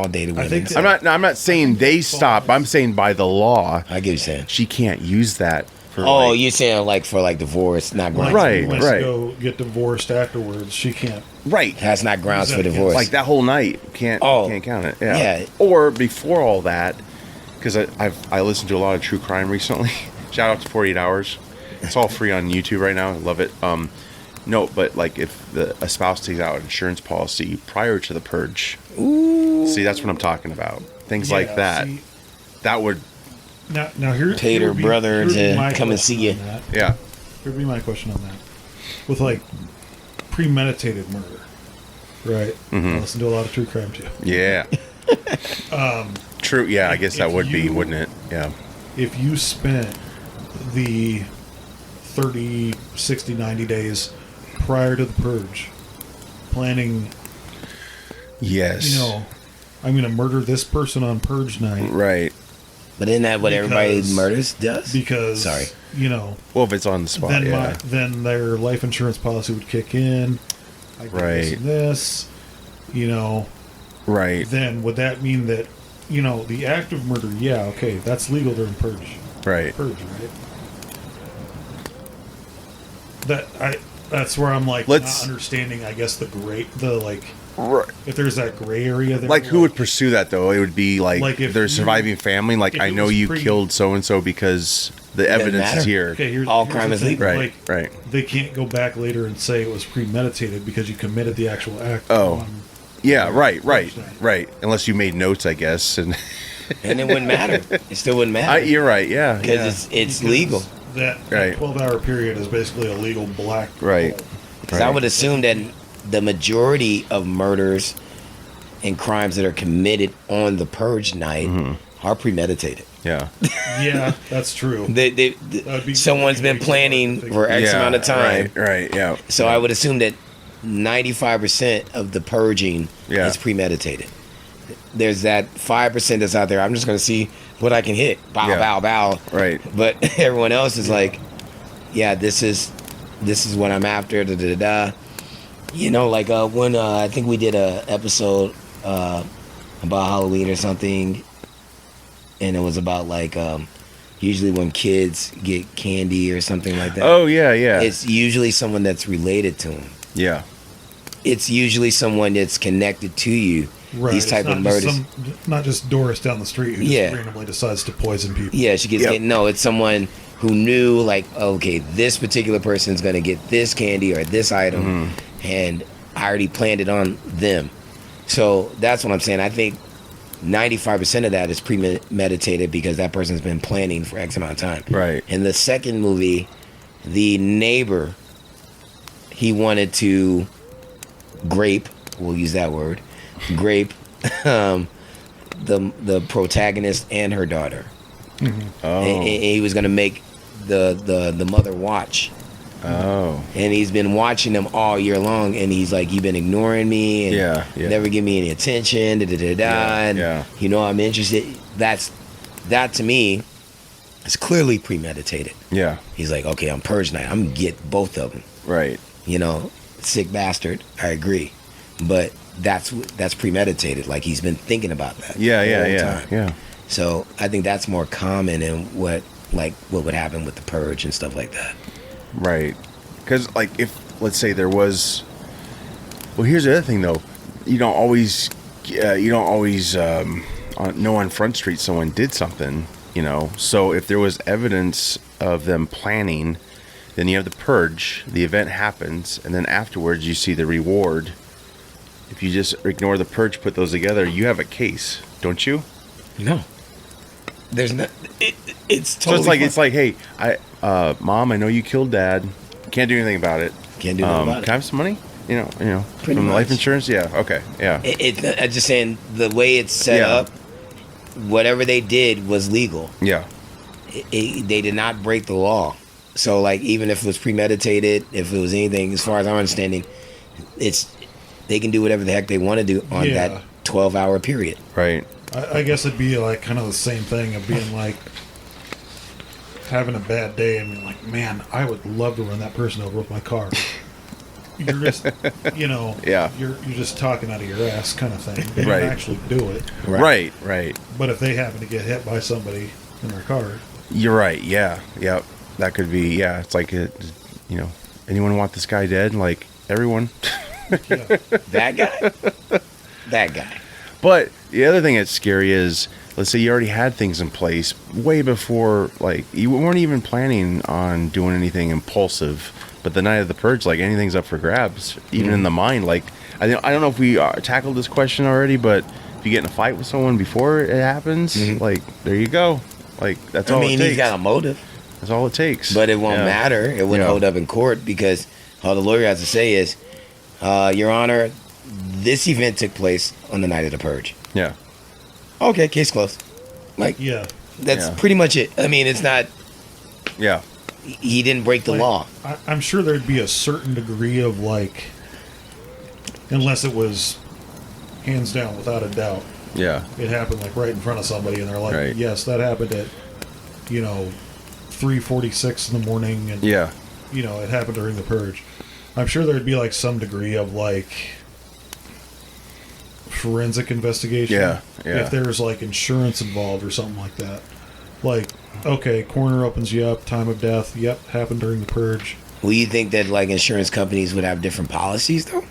dated women. I think I'm not saying they stop. I'm saying by the law. I get what you're saying. She can't use that. You're saying for divorce, not grounds. Right. Go get divorced afterwards. She can't. Right. That's not grounds for divorce. Like that whole night can't count it. Yeah. Or before all that, because I listened to a lot of true crime recently. Shout out to 48 Hours. It's all free on YouTube right now. I love it. No, but if a spouse takes out an insurance policy prior to the Purge, see, that's what I'm talking about. Things like that. That would now paid her brother to come and see you. Yeah. Here'd be my question on that. With premeditated murder, right? Mm-hmm. I listen to a lot of true crime too. Yeah. True. Yeah, I guess that would be, wouldn't it? Yeah. If you spent the 30, 60, 90 days prior to the Purge planning, yes, I'm going to murder this person on Purge night. Right. But isn't that what everybody murders does? Because, well, if it's on the spot, then their life insurance policy would kick in. I get this, right. Then would that mean that, the act of murder, that's legal during Purge. Right. Purge, right? That's where I'm not understanding, I guess, Right. If there's that gray area there, Like, who would pursue that though? It would be like if their you- surviving family. Like, if I it know was you pre- killed so and so because the evidence matter. is here. Okay, All here's crime the is thing, legal. Right, like, right. They can't go back later and say it was premeditated because you committed the actual act. Oh. on- Yeah, right, right, Thursday. right. Unless you made notes, I guess. And And it wouldn't matter. It still wouldn't matter. you're right. Yeah, Because yeah. it's because legal. That Right. 12-hour period is basically a legal black Right. hole. Because I would assume that the majority of murders and crimes that are committed on the purge night are premeditated. Yeah. Yeah, that's true. That'd be- Someone's been planning for X Yeah, amount of time. Right. Yeah. So I would assume that 95% of the purging Yeah. is premeditated. There's that 5% that's out there. I'm just going to see what I can hit. Bow, Yeah. bow, bow. Right. But everyone else is like, yeah, this is what I'm after. Da, da, da, da. You know, like when I think we did a episode about Halloween or something, and it was about like usually when kids get candy or something like that. Oh yeah, yeah. It's usually someone that's related to them. Yeah. It's usually someone that's connected to you. Right. These it's type not of just murders. not just Doris down the street who Yeah. just randomly decides to poison people. Yeah, she gets Yep. no. It's someone who knew, like, okay, this particular person's gonna get this candy or this item, and I already planned it on them. So that's what I'm saying. I think 95% of that is premeditated because that person's been planning for X amount of time. Right. In the second movie, the neighbor, he wanted to grape. We'll use that word, grape. The protagonist and her daughter. Oh. And he was gonna make the mother watch, Oh. and he's been watching them all year long, and he's like, you've been ignoring me, and Yeah, yeah. never give me any attention, da da da da, Yeah, and yeah. you know I'm interested. That to me is clearly premeditated. Yeah. He's like, okay, I'm purge night, I'm gonna get both of them. Right. You know, sick bastard. I agree, but that's premeditated. Like he's been thinking about that. Yeah. the Yeah. whole Yeah. time. Yeah. So I think that's more common in what would happen with the purge and stuff like that. Right. Because, like, if, let's say there was... Well, here's the other thing, though. You don't always know on Front Street someone did something, you know? So if there was evidence of them planning, then you have the purge, the event happens, and then afterwards you see the reward. If you just ignore the purge, put those together, you have a case, don't you? No, there's not. It's So totally. it's like, hey, Mom, I know you killed Dad. Can't do anything about it. Can't do nothing about Can I it. have some money? You know, Pretty from the life much. insurance. Yeah. Okay. Yeah. I'm just saying the way it's set Yeah. up. Whatever they did was legal. Yeah. They did not break the law. So like even if it was premeditated, if it was anything, as far as I'm understanding, they can do whatever the heck they want to do on Yeah. that 12-hour period. Right. I guess it'd be like kind of the same thing of being like having a bad day and being like, man, I would love to run that person over with my car. You're just, Yeah. you're just talking out of your ass kind of thing. You Right. don't actually do it. Right. Right. But if they happen to get hit by somebody in their car, You're right. Yeah. Yep. That could be. Yeah. It's like anyone want this guy dead? Like everyone. yeah, That guy. But the other thing that's scary is, let's say you already had things in place way before, like you weren't even planning on doing anything impulsive. But the night of the purge, like anything's up for grabs, even in the mind. Like I don't know if we tackled this question already, but if you get in a fight with someone before it happens, like there you go. Like that's all it takes. He's got a motive, That's all it takes. but it won't Yeah. matter. It wouldn't Yeah. hold up in court because all the lawyer has to say is, Your Honor, this event took place on the night of the purge. Yeah. Okay, case closed. Like yeah. that's Yeah. pretty much it. I mean, it's not. Yeah. He didn't break the Like, law. I'm sure there'd be a certain degree of like, unless it was hands down without a doubt, Yeah. it happened like right in front of somebody, and they're like, Right. yes, that happened at 3:46 in the morning, and Yeah. it happened during the purge. I'm sure there'd be like some degree of like forensic investigation. Yeah, yeah. If there's like insurance involved or something like that. Like, okay, coroner opens you up, time of death, yep, happened during the purge. Well, you think that like insurance companies would have different policies though?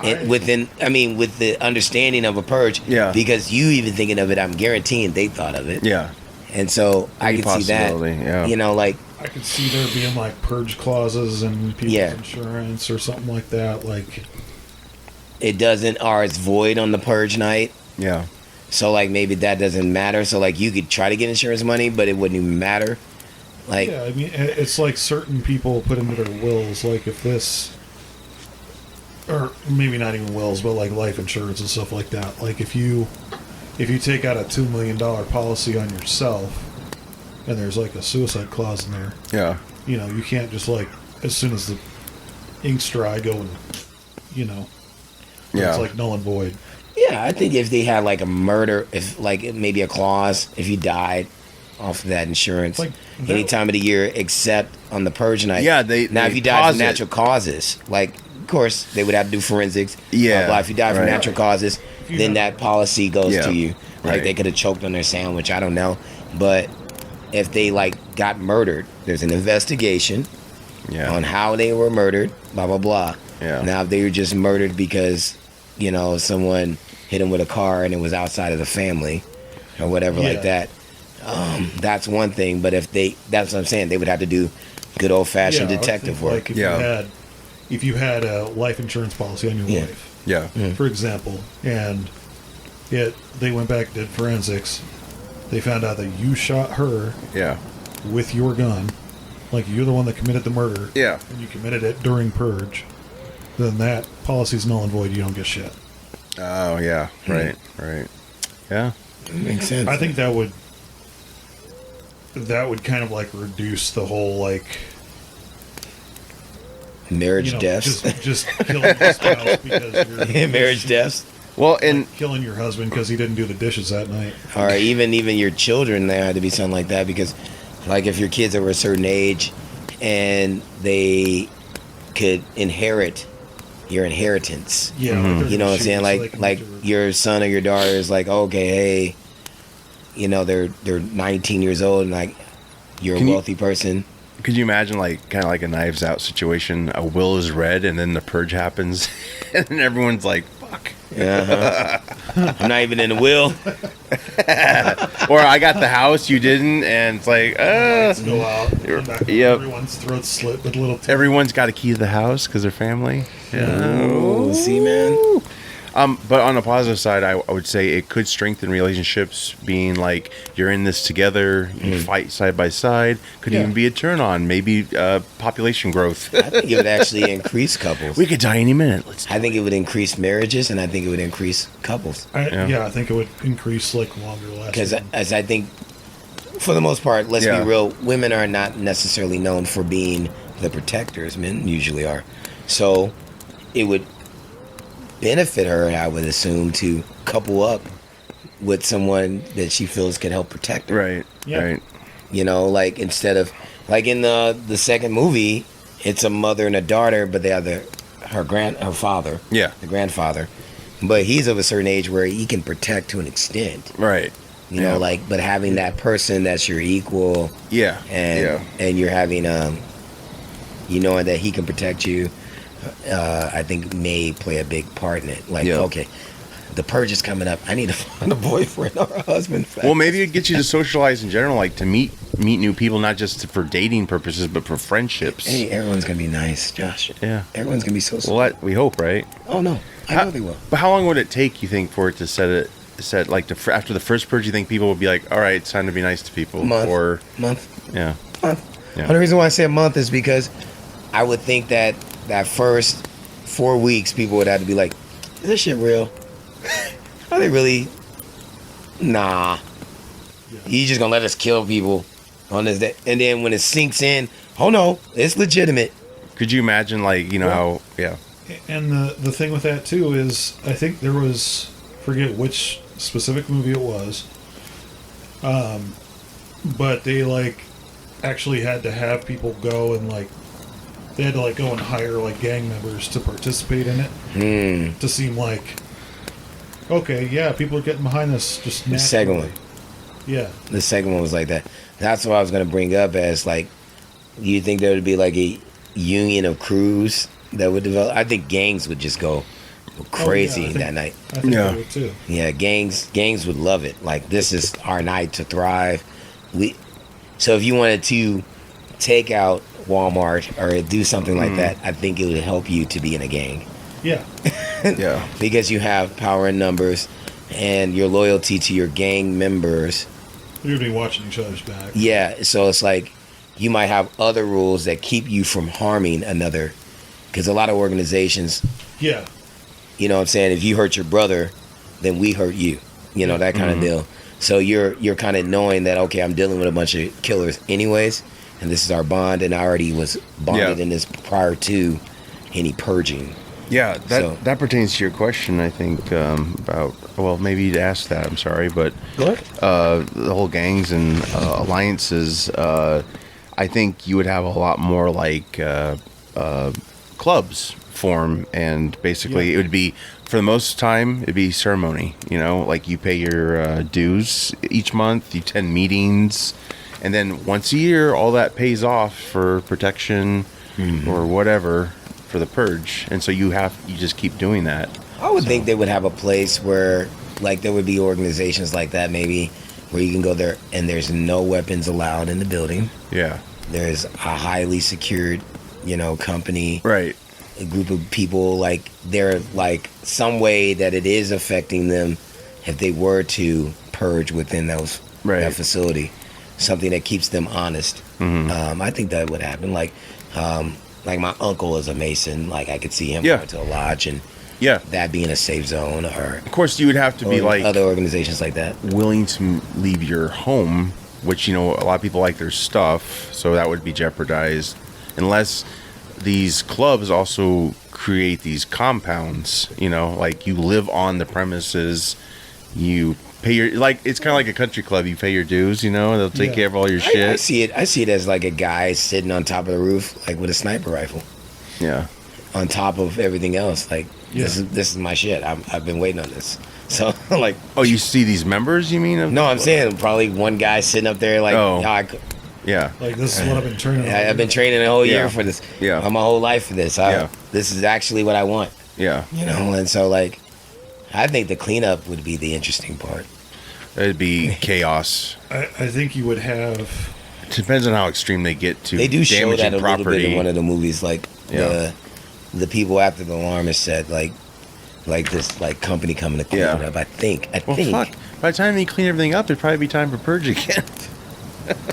with the understanding of a purge. Yeah. Because you even thinking of it, I'm guaranteeing they thought of it. Yeah. And so I Any could see that. possibility, yeah. You know, like I could see there being like purge clauses in people's Yeah. insurance or something like that. Like, it doesn't, or it's void on the purge night. Yeah. So like maybe that doesn't matter. So like you could try to get insurance money, but it wouldn't even matter. Like yeah, I mean, it's like certain people put into their wills, like if this, or maybe not even wills, but like life insurance and stuff like that. Like if you take out a $2 million policy on yourself, and there's like a suicide clause in there, Yeah. you know, you can't just like as soon as the ink's dry go and, you know, Yeah. it's like null and void. yeah, I think if they had like a murder, if like maybe a clause, if you died off of that insurance Like, any that- time of the year except on the purge night. Yeah, now they if you died pause from it. natural causes, like of course they would have to do forensics. Yeah, blah, blah. If you died from right. natural causes, you then have- that policy goes Yeah, to you. Like right. they could have choked on their sandwich. I don't know, but if they like got murdered, there's an investigation Yeah. on how they were murdered. Blah blah blah. Yeah. Now if they were just murdered because you know someone hit them with a car and it was outside of the family or whatever like Yeah. that. That's one thing, but that's what I'm saying. They would have to do good old fashioned I would detective think, work. Like if you had a life insurance policy on your Yeah. wife, Yeah. for example, and they went back, did forensics, they found out that you shot her Yeah. with your gun, like you're the one that committed the murder, Yeah. and you committed it during purge, then that policy's null and void. You don't get shit. Oh yeah. Right. Right. Yeah. Makes sense. I think that would kind of like reduce the whole like Marriage you know, deaths. just killing your spouse because you're Marriage deaths. Well, and killing your husband because he didn't do the dishes that night. Or even your children, there had to be something like that because, like, if your kids are a certain age and they could inherit your inheritance, Yeah, Mhm. like you know what I'm saying? so they can Like do it. your son or your daughter is like, okay, hey, you know, they're 19 years old and like you're a Can you- wealthy person. could you imagine like kind of like a Knives Out situation? A will is read, and then the purge happens, and then everyone's like, "Fuck." I'm not even in the will. Or I got the house, you didn't, and it's like, Lights go out. and back, Yep. Everyone's throats slit with little. everyone's got a key to the house because they're family. Yeah. Oh, see, man. But on the positive side, I would say it could strengthen relationships. Being like you're in this together, you fight side by side. Could Yeah. even be a turn on. Maybe population growth. I think it would actually increase couples. We could die any minute. Let's. I think it would increase marriages, and I think it would increase couples. Yeah. I think it would increase like longer Because lasting. as I think, for the most part, let's Yeah. be real, women are not necessarily known for being the protectors. Men usually are. So it would benefit her, I would assume, to couple up with someone that she feels can help protect her. Right. Yeah. Right. You know, like instead of like in the second movie, it's a mother and a daughter, but they are her father, Yeah. the grandfather. But he's of a certain age where he can protect to an extent. Right. You Yeah. know, like, but having that person that's your equal Yeah. and yeah. and you're having you knowing that he can protect you, I think may play a big part in it. Like, Yeah. okay, the purge is coming up. I need to find a boyfriend or a husband. Well, maybe it gets you to socialize in general, like to meet new people, not just for dating purposes, but for friendships. Hey, everyone's gonna be nice, Josh. Yeah. Everyone's gonna be so sweet. Well, we hope, right? Oh no, I know they will. But how long would it take, you think, for it to set like after the first purge? You think people would be like, "All right, it's time to be nice to people," Month. or Month. yeah, Month. Yeah. The reason why I say a month is because I would think that first 4 weeks people would have to be like, "Is this shit real? Are they really? Nah. You just gonna let us kill people on this day?" And then when it sinks in, oh no, it's legitimate. Could you imagine, like, you know, how? Yeah, And the thing with that too is, I think there was, forget which specific movie it was, but they like actually had to have people go and like they had to like go and hire like gang members to participate in it to seem like okay, yeah, people are getting behind this just naturally. The second one. Yeah. The second one was like that. That's what I was gonna bring up as like, do you think there would be like a union of crews that would develop? I think gangs would just go crazy I think- that night. I think Yeah. I would too. Yeah, gangs would love it. Like, this is our night to thrive. So if you wanted to take out Walmart or do something like that, I think it would help you to be in a gang Yeah. Yeah. because you have power in numbers and your loyalty to your gang members. You're gonna be watching each other's back. Yeah, so it's like you might have other rules that keep you from harming another. Because a lot of organizations, Yeah. you know what I'm saying, if you hurt your brother, then we hurt you. You know, that kind of deal. So you're kind of knowing that, okay, I'm dealing with a bunch of killers anyways, and this is our bond, and I already was bonded Yeah. in this prior to any purging. Yeah, So- that pertains to your question, I think, about, well, maybe you'd ask that, I'm sorry, but What? the whole gangs and alliances, I think you would have a lot more like clubs form, and basically it would be, for the most time, it'd be ceremony, you know, like you pay your dues each month, you attend meetings, and then once a year, all that pays off for protection or whatever for the purge, and so you just keep doing that. I would think they would have a place where, like, there would be organizations like that, maybe, where you can go there and there's no weapons allowed in the building. Yeah, There's a highly secured, company, right. a group of people, like, they're, like, some way that it is affecting them if they were to purge within that facility. Something that keeps them honest. I think that would happen. Like my uncle is a Mason. Like, I could see him Yeah. going to a lodge and Yeah, that being a safe zone, or of course you would have to be like other organizations like that. willing to leave your home, which, a lot of people like their stuff, so that would be jeopardized unless these clubs also create these compounds, like you live on the premises, you pay your, like, it's kind of like a country club, you pay your dues, they'll take Yeah. care of all your I shit. see it as like a guy sitting on top of the roof, like with a sniper rifle, Yeah, on top of everything else. Like, Yeah. this is my shit. I've been waiting on this. So like, oh, you see these members, you mean? no, I'm saying probably one guy sitting up there like, Oh. yeah, Like, this is what I've been training. I've been training a whole year Yeah. for this. Yeah. My whole life for this. Yeah. This is actually what I want. Yeah, And so, like, I think the cleanup would be the interesting part. it'd be chaos. I think you would have. It depends on how extreme they get to They do show damaging that a little bit property. in one of the movies, like Yeah. the people after the alarm is set, like this, like, company coming to clean Yeah. it up. I think. Well, fuck. By the time they clean everything up, it'd probably be time for purge again.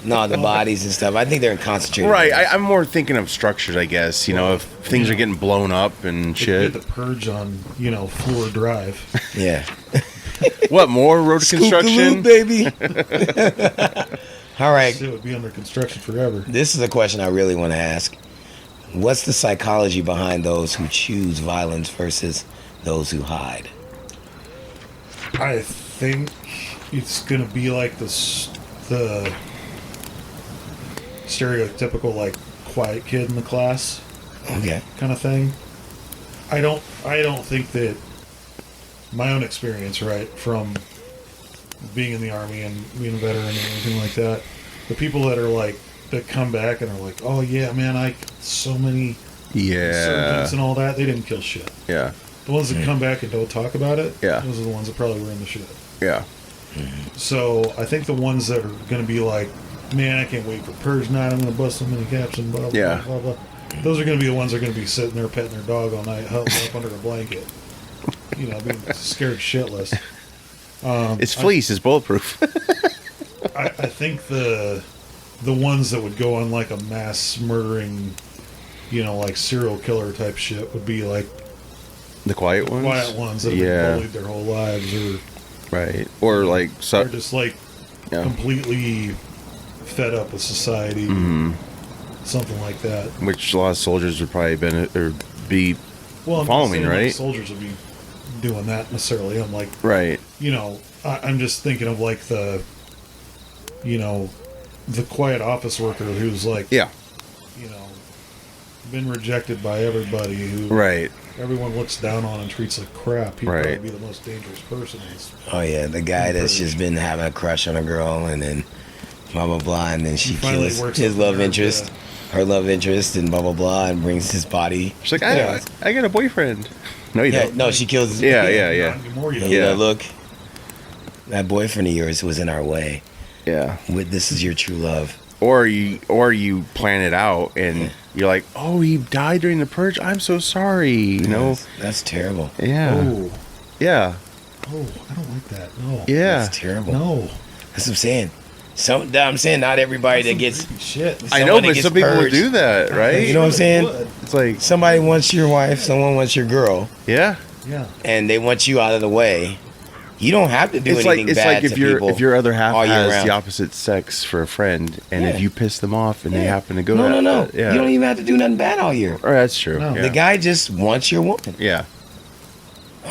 No, the bodies and stuff. I think they're in concentrated. Right. areas. I'm more thinking of structures, I guess. If things are getting blown up and Shit. shit. Did the purge on, Floor Drive. Yeah. What, more road construction? baby. All right. It would be under construction forever. This is a question I really want to ask. What's the psychology behind those who choose violence versus those who hide? I think it's gonna be like the stereotypical, like, quiet kid in the class Okay. kind of thing. I don't think that my own experience, right, from being in the Army and being a veteran and everything like that, the people that are like, that come back and are like, oh yeah, man, I so many Yeah. sergeants and all that, they didn't kill shit. Yeah. The ones that come back and don't talk about it, Yeah. those are the ones that probably were in the shit. Yeah. So I think the ones that are going to be like, man, I can't wait for Purge night, I'm going to bust so many caps and blah, blah, Yeah. blah, blah, blah. Those are going to be the ones that are going to be sitting there petting their dog all night, huddled up under a blanket. Being scared shitless. It's fleece. It's bulletproof. I think the ones that would go on like a mass murdering, like serial killer type shit would be like The quiet ones? quiet ones that have Yeah. been bullied their whole lives, or Right. Or like... are just like yeah. completely fed up with society, something like that. Which a lot of soldiers would probably be Well, I'm not following, saying, like, right? soldiers would be doing that necessarily. I'm like, Right. I'm just thinking of like the quiet office worker who's like, Yeah. been rejected by everybody, who Right. everyone looks down on and treats like crap. He'd Right. probably be the most dangerous person. Oh yeah, the guy that's just been having a crush on a girl and then blah blah blah, and then she finally kills works his up love the nerve, interest, her love interest, and blah blah blah, and brings his body. She's like, Yeah. I got a boyfriend. No, you Yeah, don't. no, she kills. Yeah, yeah, yeah. Not anymore, you You know. know, look, that boyfriend of yours was in our way. Yeah. This is your true love. Or you plan it out and you're like, oh, he died during the purge. I'm so sorry. You know. That's terrible. Yeah. Oh, Yeah. oh, I don't like that. No. Yeah. That's terrible. No. That's what I'm saying. I'm saying not everybody that gets. Shit. I know, someone that but gets some people will purged. do that, right? You know what I'm saying? It's like, Somebody wants your wife, someone wants your girl, yeah. Yeah. and they want you out of the way. You don't have to do It's anything like bad if to people. if your other half all year has round. the opposite sex for a friend, and Yeah. if you piss them off and they Yeah. happen to go, No. yeah, You don't even have to do nothing bad all year. Oh, that's true. No. Yeah. The guy just wants your woman, yeah.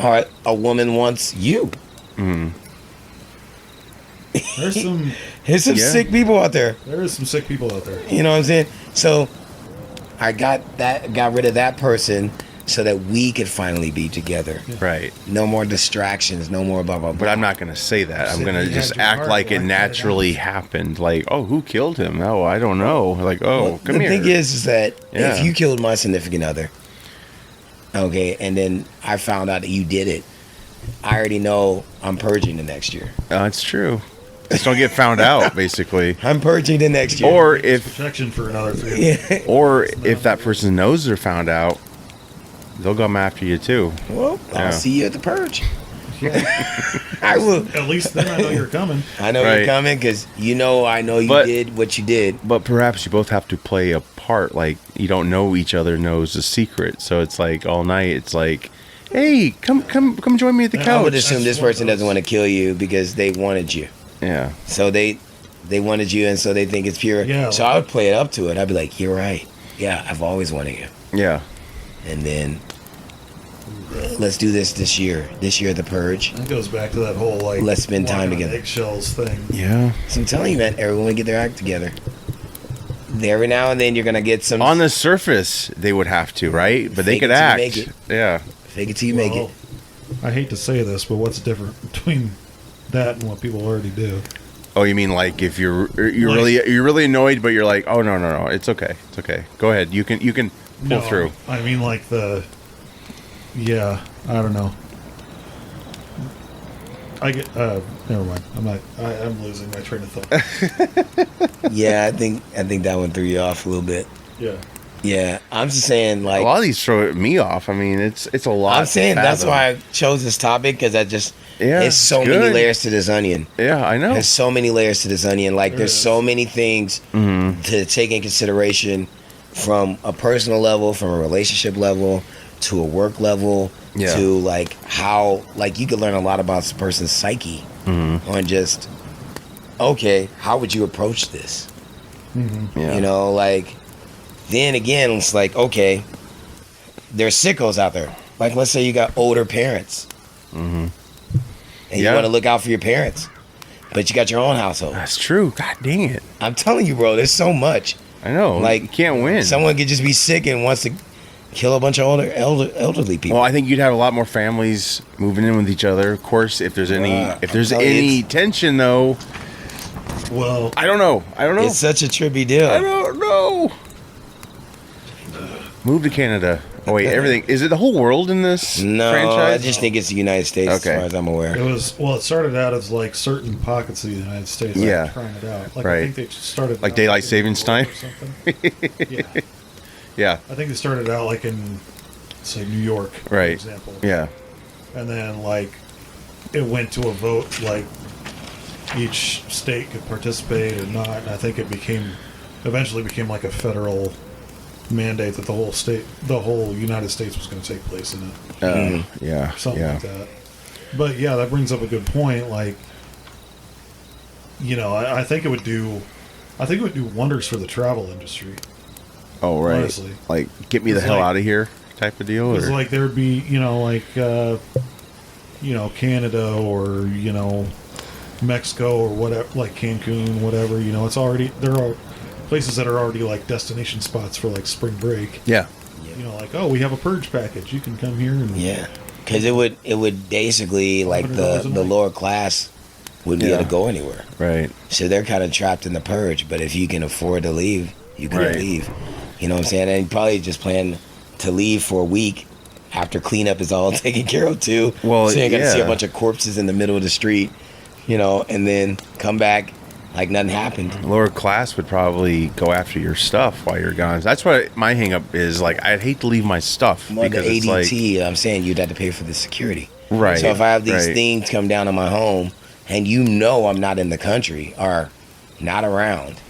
or a woman wants you. Mm. There's some There's some Yeah. sick people out there. there is some sick people out there. You know what I'm saying? So I got rid of that person so that we could finally be together. Right. No more distractions. No more blah blah blah. But I'm not going to say that. I'm Said going to you just had your act heart like it like that. naturally happened. Like, oh, who killed him? Oh, I don't know. Like, oh, Well, come the here. thing is that Yeah. if you killed my significant other, okay, and then I found out that you did it, I already know I'm purging the next year. That's true. Just don't get found out, basically. I'm purging the next year. Or It's if, protection for another 3 years. yeah. or if that person knows they're found out, they'll come after you too. Well, Yeah. I'll see you at the purge. I will. At least then I know you're coming. I know Right. you're coming because you know I know you But- did what you did. But perhaps you both have to play a part. Like, you don't know each other knows a secret. So it's like all night. It's like, hey, come join me at the Yeah, I couch. would assume That's this one of person doesn't those- want to kill you because they wanted you. Yeah. So they wanted you, and so they think it's pure. Yeah. So I would play it up to it. I'd be like, "You're right. Yeah, I've always wanted you." Yeah. And then let's do this year. This year, the purge. That goes back to that whole like Let's spend time walking on together. eggshells thing. Yeah. So I'm telling you, man, everyone get their act together. Every now and then, you're gonna get some. On the surface, they would have to, right? But they Fake could it till you act. make it. Yeah. fake it till you make Well, it. I hate to say this, but what's different between that and what people already do? Oh, you mean like if you're Like- you're really annoyed, but you're like, oh no, it's okay, Go ahead, you can pull through. I mean like yeah, I don't know. I get never mind. I'm losing my train of thought. Yeah, I think that one threw you off a little bit. Yeah. Yeah, I'm just saying, A like, lot of these throw me off. I mean, it's a lot. I'm saying to that's fathom. why I chose this topic because I just Yeah, there's so it's many good. layers to this onion. Yeah, I know. There's so many layers to this onion. Like, There there's is. so many things Mhm. to take in consideration from a personal level, from a relationship level, to a work level, Yeah. to like how like you could learn a lot about a person's psyche Mhm. on just okay, how would you approach this? Yeah. You know, like then again, it's like okay, there's sickos out there. Like let's say you got older parents, Mhm. and you Yeah. want to look out for your parents, but you got your own household. That's true. God dang it! I'm telling you, bro, there's so much. I know. Like, you can't win. Someone could just be sick and wants to kill a bunch of elderly people. Well, I think you'd have a lot more families moving in with each other. Of course, if there's any I'm telling you, any tension, though, Well, I don't know. It's such a trippy deal. I don't know. Move to Canada. Oh wait, everything is it the whole world in this No, franchise? I just think it's the United States Okay. as far as I'm aware. it started out as like certain pockets of the United States. Like, Yeah. trying it out. Like Right. I think they started Like out daylight in savings New York time? or something. Yeah, Yeah, I think they started out like in say New York, Right. for example. yeah, And then like it went to a vote like each state could participate or not, and I think it eventually became like a federal mandate that the whole United States was going to take place in it, yeah, something yeah. like that. But yeah, that brings up a good point. Like, you know, I think it would do wonders for the travel industry. Oh right, Honestly. like get me the It's hell like- out of here type of deal. It's Or? like there'd be, Canada or, Mexico or whatever, like Cancun, whatever, it's already, there are places that are already like destination spots for like spring break. Yeah, Like, oh, we have a purge package. You can come here and Yeah, because it would basically like $100 a the night. lower class wouldn't be Yeah. able to go anywhere. right. So they're kind of trapped in the purge. But if you can afford to leave, you can Right. leave. You know what I'm saying? And you probably just plan to leave for a week after cleanup is all taken care of too. Well, so you're gonna see yeah. a bunch of corpses in the middle of the street, you know, and then come back like nothing happened. Lower class would probably go after your stuff while you're gone. That's what my hang up is. Like, I'd hate to leave my stuff Well, the because it's like, ADT, I'm saying you'd have to pay for the security. right. So if I have these right. things come down to my home and you know I'm not in the country or not around.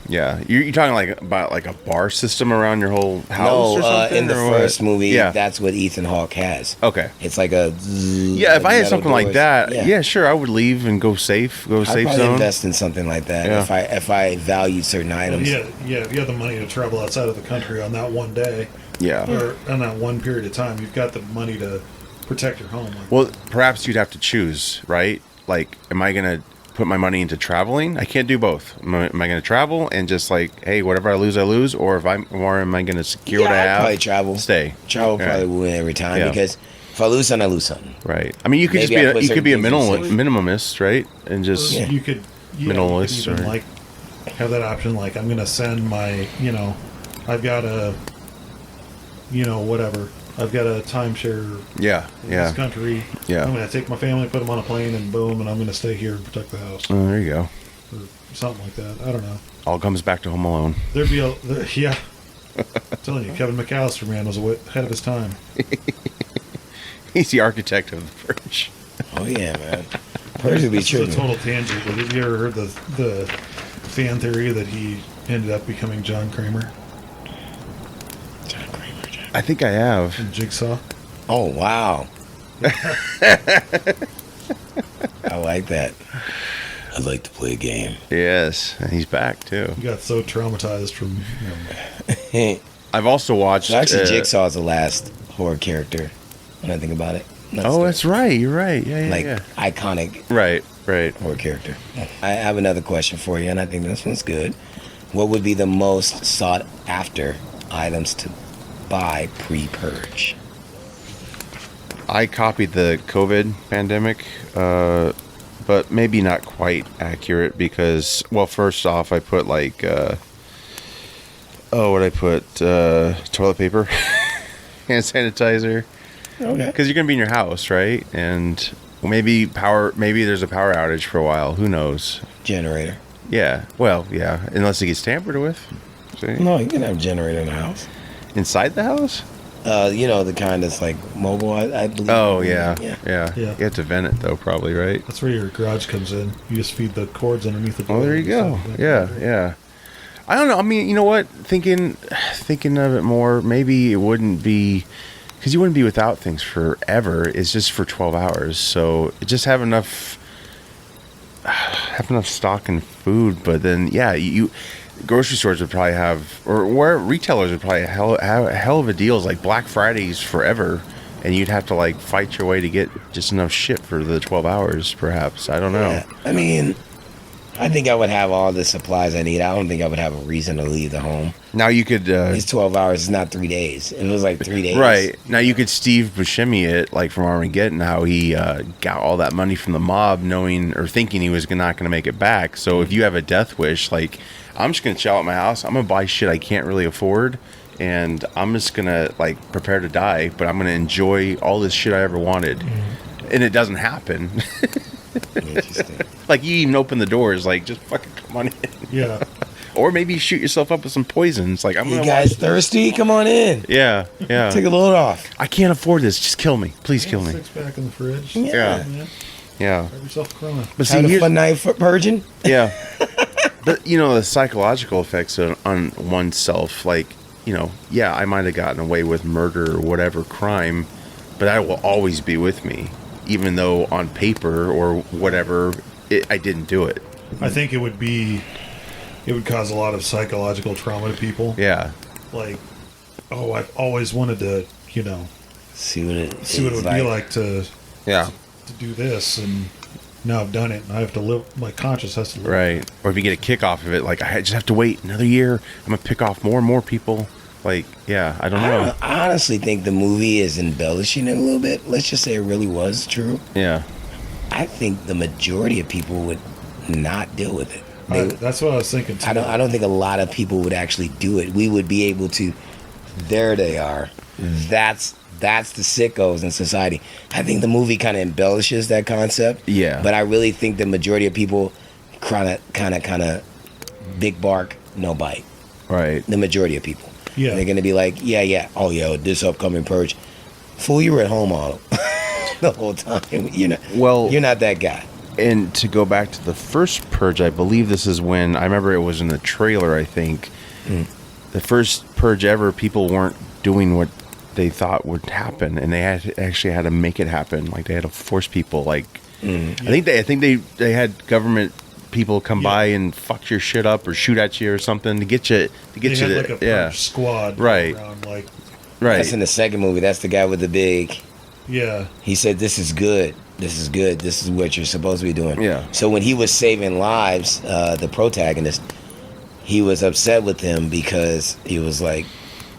Yeah, you're talking like about like a bar system around your whole house No, or something? in the or what? first movie, Yeah. that's what Ethan Hawke has. Okay. It's like a Yeah, if I had metal something like doors. that, yeah, sure, I would leave and go safe I'd safe probably zone. invest in something like that Yeah. if I valued certain items. Yeah, if you have the money to travel outside of the country on that one day Yeah. or on that one period of time, you've got the money to protect your home. Well, perhaps you'd have to choose, right? Like, am I going to put my money into traveling? I can't do both. Am I going to travel and just like, hey, whatever I lose, or am I going to secure what I I'd have? probably travel. Stay. Travel Yeah. probably will win every time Yeah. because if I lose something, I lose something. Right. I mean, you could Maybe just I put you could be a certain things in minimalist, right? And just You could Minimalist, you could even or- like have that option. Like, I'm going to send my, I've got a, whatever. I've got a timeshare yeah, in yeah. this country. Yeah. I'm going to take my family, put them on a plane, and boom, and I'm going to stay here and protect the house Oh, there you go. or something like that. I don't know. All comes back to Home Alone. There'd be yeah. I'm telling you, Kevin McAllister, man, was ahead of his time. He's the architect of the Purge. Oh yeah, man. Purge would be This is a true. total tangent, but have you ever heard the fan theory that he ended up becoming John Kramer I think I have. in Jigsaw? Oh wow. I like that. I'd like to play a game. Yes, and he's back too. He got so traumatized from I've also watched. So actually, Jigsaw is the last horror character when I think about it. That's right. You're right. Yeah, yeah, like yeah. iconic Right, right. horror character. I have another question for you, and I think this one's good. What would be the most sought after items to buy pre-purge? I copied the COVID pandemic, but maybe not quite accurate because, well, first off, I put like, what I put? Toilet paper, hand sanitizer. Okay. Because you're gonna be in your house, right? And maybe there's a power outage for a while. Who knows? Generator. Yeah. Well, yeah. Unless it gets tampered with. See? No, you can have a generator in the house. Inside the house? The kind that's like mobile, I believe. Oh yeah. Yeah. Yeah. Yeah. You have to vent it though, probably, right? that's where your garage comes in. You just feed the cords underneath the door. Oh, there you go. Yeah, yeah. I don't know. I mean, you know what? Thinking of it more, maybe it wouldn't be, because you wouldn't be without things forever. It's just for 12 hours. So just have enough stock and food. But then, yeah, you grocery stores would probably have, or where retailers would probably have a hell of a deals like Black Fridays forever. And you'd have to like fight your way to get just enough shit for the 12 hours, perhaps. I don't know. Yeah. I mean, I think I would have all the supplies I need. I don't think I would have a reason to leave the home. Now you could. It's 12 hours. It's not 3 days. If it was like 3 days. Right. Now you could Steve Buscemi it, like from Armageddon, how he got all that money from the mob knowing or thinking he was not going to make it back. So if you have a death wish, like, I'm just going to chill out my house. I'm going to buy shit I can't really afford. And I'm just going to, like, prepare to die. But I'm going to enjoy all this shit I ever wanted. And it doesn't happen. Interesting. Like, you even open the doors, like, just fucking come on in. Yeah. Or maybe you shoot yourself up with some poisons. Like, I'm You going to guys watch. thirsty? Come on in. Yeah, yeah. Take a load off. I can't afford this. Just kill me. Please kill me. Six pack in the fridge. Yeah. Man. Yeah. Have yourself a Corona. But see, Having a here's, fun night for purging? yeah. But, the psychological effects on oneself, like, yeah, I might have gotten away with murder or whatever crime, but that will always be with me, even though on paper or whatever, I didn't do it. I think it would cause a lot of psychological trauma to people. Yeah. Like, I've always wanted to, See what it would be like to Yeah. do this, and now I've done it, and I have to live. My conscience has to live. Right. Or if you get a kick off of it, like, I just have to wait another year. I'm going to pick off more and more people. Like, yeah, I don't know. I honestly think the movie is embellishing it a little bit. Let's just say it really was true. Yeah. I think the majority of people would not deal with it. That's what I was thinking too. I don't think a lot of people would actually do it. We would be able to. There they are. That's that's the sickos in society. I think the movie kind of embellishes that concept. Yeah. But I really think the majority of people kind of big bark, no bite. Right. The majority of people. Yeah. They're gonna be like, yeah, oh yeah, this upcoming Purge. Fool, you were at home all the whole time. You're not that guy. And to go back to the first Purge, I believe this is when I remember it was in the trailer. I think the first Purge ever, people weren't doing what they thought would happen, and they actually had to make it happen. Like they had to force people. Like I think they had government people come by and fuck your shit up or shoot at you or something to get you They had like a Purge squad. Right. Around, like, Right. That's in the second movie. That's the guy with the big. yeah. He said, "This is good. This is good. This is what you're supposed to be doing." Yeah. So when he was saving lives, the protagonist, he was upset with him because he was like,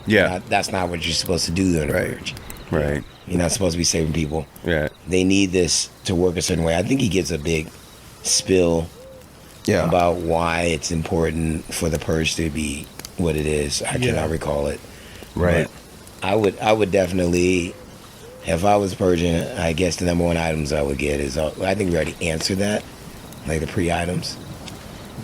Yeah. that's not what you're supposed to do during the Purge. Right. You're not supposed to be saving people. Yeah. They need this to work a certain way." I think he gives a big spill Yeah. about why it's important for the Purge to be what it is. I cannot recall it. Right. But I would definitely, if I was purging, I guess the number one items I would get is, I think we already answered that, like the pre-items,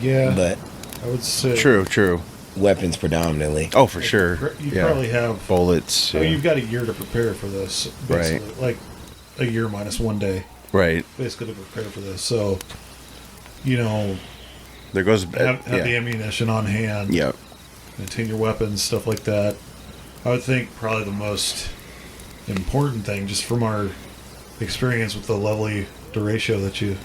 Yeah. but I would say. True. weapons predominantly. Oh, for sure. You Yeah. probably have. Bullets. I mean, you've got a year to prepare for this. Basically. Right. Like a year minus 1 day, Right. basically, to prepare for this. So, There goes. have the ammunition on hand. Yeah. Maintain your weapons, stuff like that. I would think probably the most important thing, just from our experience with the lovely derecho that you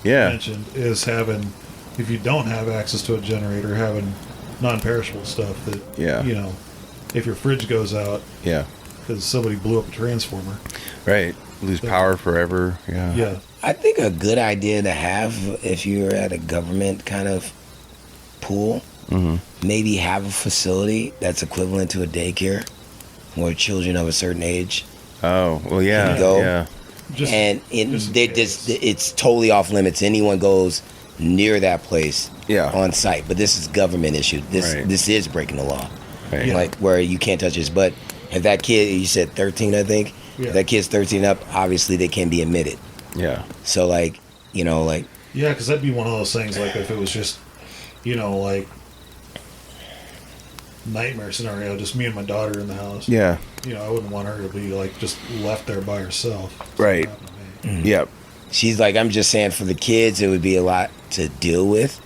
Yeah. mentioned, is having, if you don't have access to a generator, having non-perishable stuff that, Yeah. if your fridge goes out Yeah. because somebody blew up a transformer. Right. Lose power forever. Yeah. Yeah. I think a good idea to have if you're at a government kind of pool, maybe have a facility that's equivalent to a daycare where children of a certain age Oh, well, yeah. Can go. Yeah. Just, and just in case. it's totally off limits. Anyone goes near that place Yeah. on site, but this is government issue. Right. This is breaking the law, Right. Yeah. like where you can't touch this. But if that kid, you said 13, I think, Yeah. if that kid's 13 up, obviously they can be admitted. Yeah. So like, like Yeah, because that'd be one of those things, like if it was just, like nightmare scenario, just me and my daughter in the house. Yeah. I wouldn't want her to be like just left there by herself. Right. That's what happened to me. Yep. she's like, I'm just saying for the kids, it would be a lot to deal with,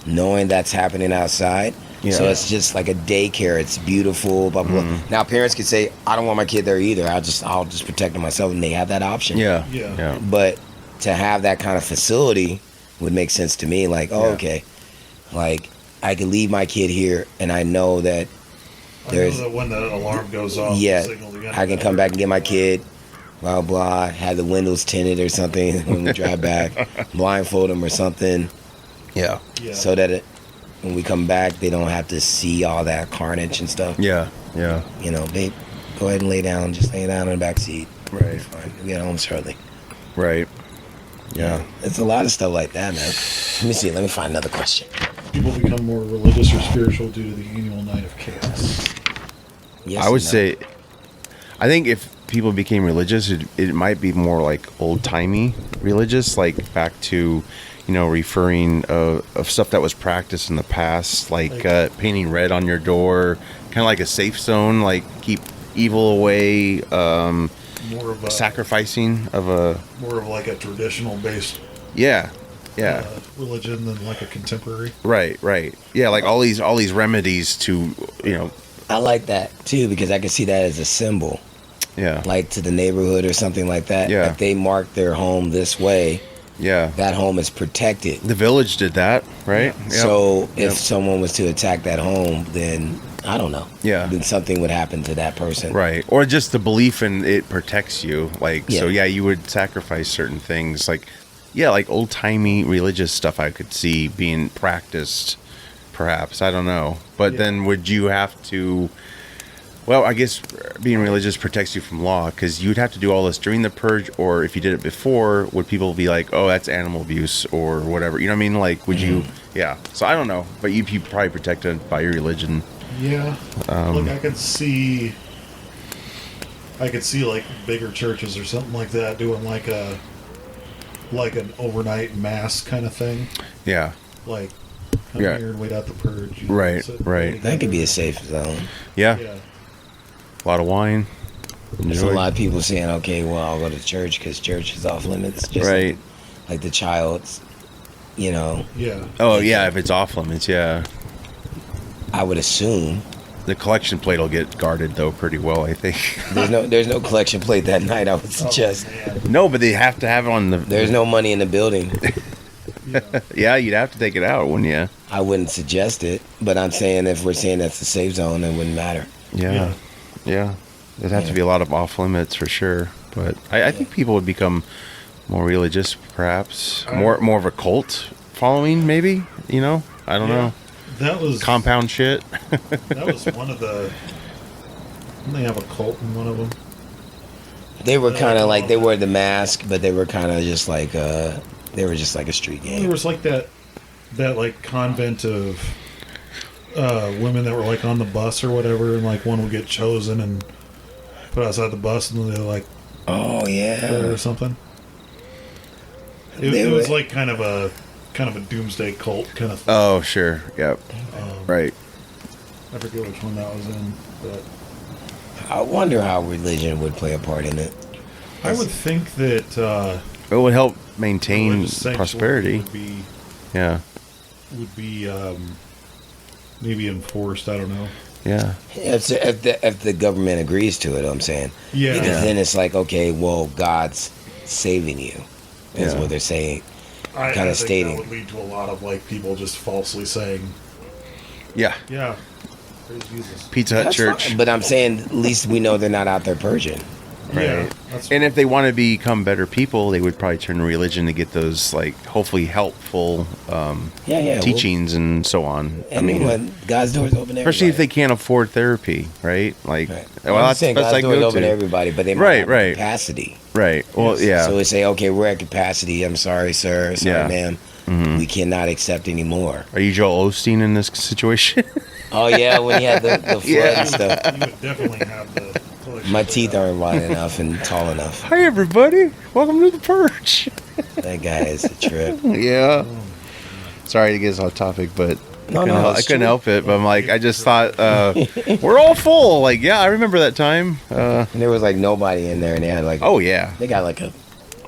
knowing that's happening outside. Yeah. So it's just like a daycare. It's beautiful, blah blah. Blah. Now parents could say, I don't want my kid there either. I'll just protect them myself, and they have that option. Yeah. Yeah. Yeah. But to have that kind of facility would make sense to me. Like, oh, Yeah. okay, like I can leave my kid here, and I know that I know there's that when the alarm goes off, yeah, the signal again, I can come back and get my kid. Blah blah. Have the windows tinted or something when we drive back. Blindfold them or something, Yeah. Yeah. so that when we come back, they don't have to see all that carnage and stuff. Yeah. Yeah. Babe, go ahead and lay down. Just lay down in the back seat. Right. Fine. We get home shortly. Right. Yeah. It's a lot of stuff like that, man. Let me see. Let me find another question. People become more religious or spiritual due to the annual night of chaos. Yes I would and no. say, I think if people became religious, it might be more like old timey religious, like back to, referring of stuff that was practiced in the past, like painting red on your door, kind of like a safe zone, like keep evil away, More of a sacrificing of a more of like a traditional based yeah. religion than like a contemporary. Right. Yeah, like all these remedies to, I like that too because I can see that as a symbol, yeah. like to the neighborhood or something like that. Yeah. If they mark their home this way, Yeah. that home is protected. The village did that, right? Yep. So if Yep. someone was to attack that home, then I don't know. Yeah. Then something would happen to that person. Right. Or just the belief in it protects you. Like, so Yeah. you would sacrifice certain things. Like old timey religious stuff I could see being practiced, perhaps. I don't know. But Yeah. then would you have to, well, I guess being religious protects you from law because you'd have to do all this during the purge, or if you did it before, would people be like, oh, that's animal abuse or whatever? You know what I mean? Like, would you, yeah. So I don't know. But you'd be probably protected by your religion. Yeah. Look, I could see I could see like bigger churches or something like that doing like an overnight mass kind of thing. Yeah. Like come here and wait out the purge. Right. That could be a safe zone. Yeah. Yeah. A lot of wine. There's a lot of people saying, okay, well, I'll go to church because church is off limits. Just Right. like the child's, you know. Yeah. Oh yeah, if it's off limits, yeah. I would assume. The collection plate will get guarded though pretty well, I think. There's no collection plate that night, I would suggest. No, but they have to have it on the. There's no money in the building. Yeah, you'd have to take it out, wouldn't you? I wouldn't suggest it, but I'm saying if we're saying that's a safe zone, it wouldn't matter. Yeah. There'd have to be a lot of off limits for sure. But I think people would become more religious, perhaps. More of a cult following, maybe. You know, I don't know. That was Compound shit. That was one of the. Didn't they have a cult in one of them? They were kind of like they wore the mask, but they were kind of just like they were just like a street There gang. was like that like convent of women that were like on the bus or whatever, and like one would get chosen and put outside the bus, and then they like Oh yeah, or something. It was like kind of a doomsday cult kind of thing. Oh, sure. Yep. Right. I forget which one that was in, but I wonder how religion would play a part in it. I would think that It would help maintain religious sanctuary prosperity. would be Yeah. maybe enforced. I don't know. Yeah. If the government agrees to it, I'm saying. Yeah. Because then it's like, okay, well, God's saving you, is Yeah. what they're saying. I Kinda think stating. that would lead to a lot of like people just falsely saying, Yeah. "Yeah, praise Jesus." Pizza Hut That's Church. fine, but I'm saying at least we know they're not out there purging. Yeah, Right. that's And if they want to become better people, they would probably turn to religion to get those, like, hopefully helpful teachings and so on. I mean, what, God's doors open to especially if they everybody. can't afford therapy, right? Like, Right. well, I'm that's saying God's like doors go open to to. everybody, but they might Right, have right. capacity. Right. Well, Yes. yeah. So we say, okay, we're at capacity. I'm sorry, sir. Sorry, Yeah. ma'am. We cannot accept anymore. Are you Joel Osteen in this situation? Oh yeah, when he had the flood Yeah. and stuff. you would definitely have the. My teeth aren't wide enough and tall enough. Hi, everybody. Welcome to the Purge. That guy is a trip. Yeah. Sorry to get us off topic, but No, I couldn't help it. But I'm like, I just thought we're all full. Like, yeah, I remember that time. And there was like nobody in there, and they had like Oh yeah, they got like a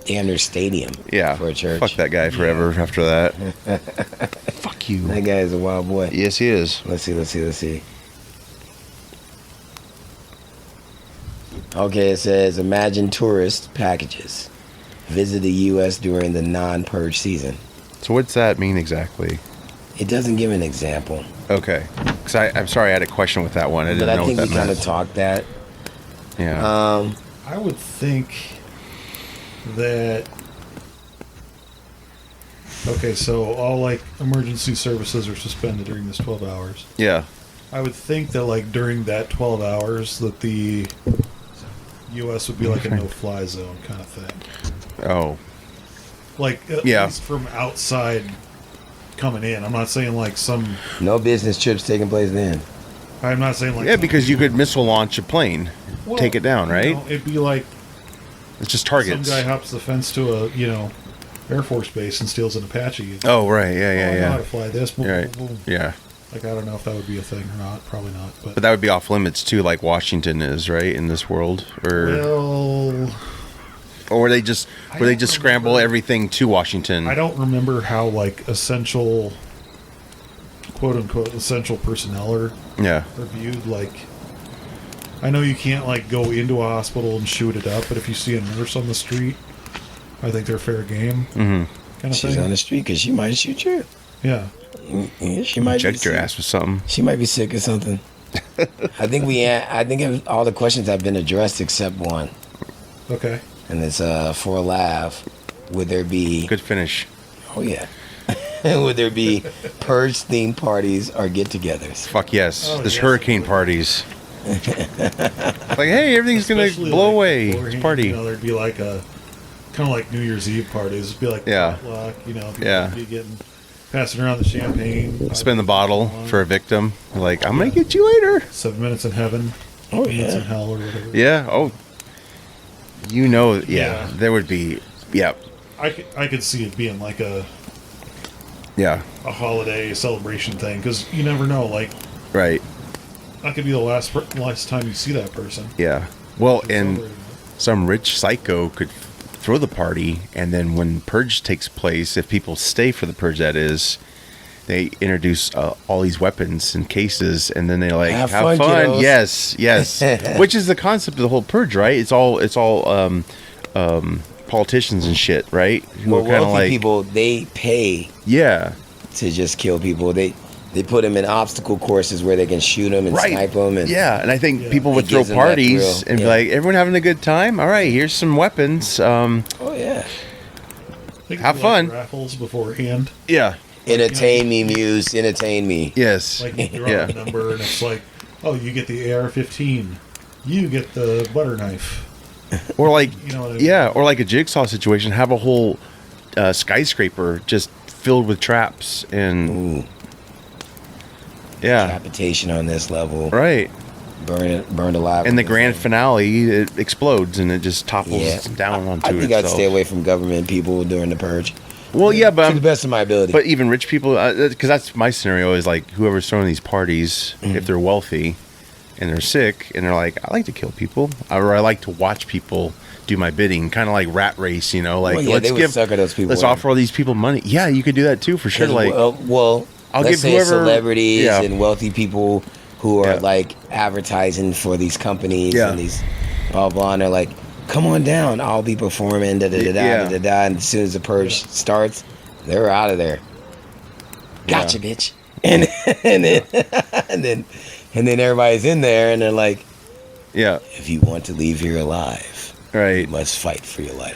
damn near stadium. yeah. For a church. Fuck that guy forever after that. Fuck you. That guy is a wild boy. Yes, he is. Let's see. Okay, it says imagine tourist packages visit the U.S. during the non-purge season. So what's that mean exactly? It doesn't give an example, Okay, because I'm sorry, I had a question with that one. I didn't but I know think what we that kind meant. of talked that. Yeah. I would think that. Okay, so all like emergency services are suspended during this 12 hours. Yeah. I would think that like during that 12 hours that the U.S. would be like a no-fly zone kind of thing. Oh. Like at Yeah. least from outside coming in. I'm not saying like some. No business trips taking place then. I'm not saying like. Yeah, because you could missile launch a plane, Well, take it down, right? You know, it'd be like It's just targets. some guy hops the fence to a Air Force base and steals an Apache. Oh right, yeah, I know yeah, how to fly this. Boom, yeah. Right. boom, boom. Yeah. Like I don't know if that would be a thing or not. Probably not. But that would be off limits too, like Washington is, right, in this world, or Well, they just scramble everything to Washington. I don't remember how like essential, quote unquote, essential personnel are Yeah. viewed. Like, I know you can't like go into a hospital and shoot it up, but if you see a nurse on the street, I think they're fair game. Mm-hmm. Kind of She's thing. on the street because she might shoot you. Yeah. Yeah, she might Inject be your sick. ass with something. She might be sick or something. I think all the questions have been addressed except one, Okay. and it's for a laugh. Would there be? Good finish. Oh yeah. Would there be purge themed parties or get-togethers? Fuck yes. Oh, There's yes. hurricane parties. Like, hey, everything's gonna Especially, blow like, away. beforehand, It's party. there'd be like a kind of like New Year's Eve parties. It'd be like Yeah. potluck, people Yeah. would be passing around the champagne. Spin the bottle for a victim. Like, I'm gonna get you later. 7 minutes in heaven. Oh 7 minutes in yeah. hell or whatever. Yeah. Oh, Yeah. there would be, I could see it being like a holiday celebration thing, because you never know. Like, right. that could be the last time you see that person. Yeah. Well, It's and over. some rich psycho could throw the party, and then when Purge takes place, if people stay for the Purge, that is, they introduce all these weapons and cases, and then they like have fun. kiddos. Yes. Which is the concept of the whole Purge, right? It's all politicians and shit, right? Who Well, are kind of wealthy like people, they pay yeah, to just kill people. They put them in obstacle courses where they can shoot them and snipe them. And yeah. And I think Yeah. people would It throw gives them that parties thrill. and be Yeah. like, everyone having a good time. All right, here's some weapons. oh yeah, I think have it'd be like fun. raffles beforehand. Yeah. entertain me, Muse, entertain me. Yes. Like, you draw Yeah. a number, and it's like, oh, you get the AR-15, you get the butter knife. Or like, You know what I mean? yeah, or like a jigsaw situation. Have a whole skyscraper just filled with traps and Ooh, yeah, capitation on this level. right. Burned alive. And the on this grand thing. finale, it explodes and it just topples Yeah. down onto I think itself. I'd stay away from government people during the purge. Well, yeah, but To the best of my ability. but even rich people, because that's my scenario, is like whoever's throwing these parties, Mm-hmm. if they're wealthy and they're sick and they're like, I like to kill people, or I like to watch people do my bidding, kind of like rat race, you know, like Well, yeah, let's they would give, sucker those people let's in. offer all these people money. Yeah, you could do that too for sure. Like, well, I'll let's give say whoever- celebrities yeah. and wealthy people who are Yeah. like advertising for these companies Yeah. and these blah blah, and they're like, "Come on down, I'll be performing." Da da da da Yeah. da da. Da. And as soon as the purge starts, they're out of there. Gotcha, bitch. And and then and then everybody's in there, and they're like, yeah, "If you want to leave here alive, right. you must fight for your life."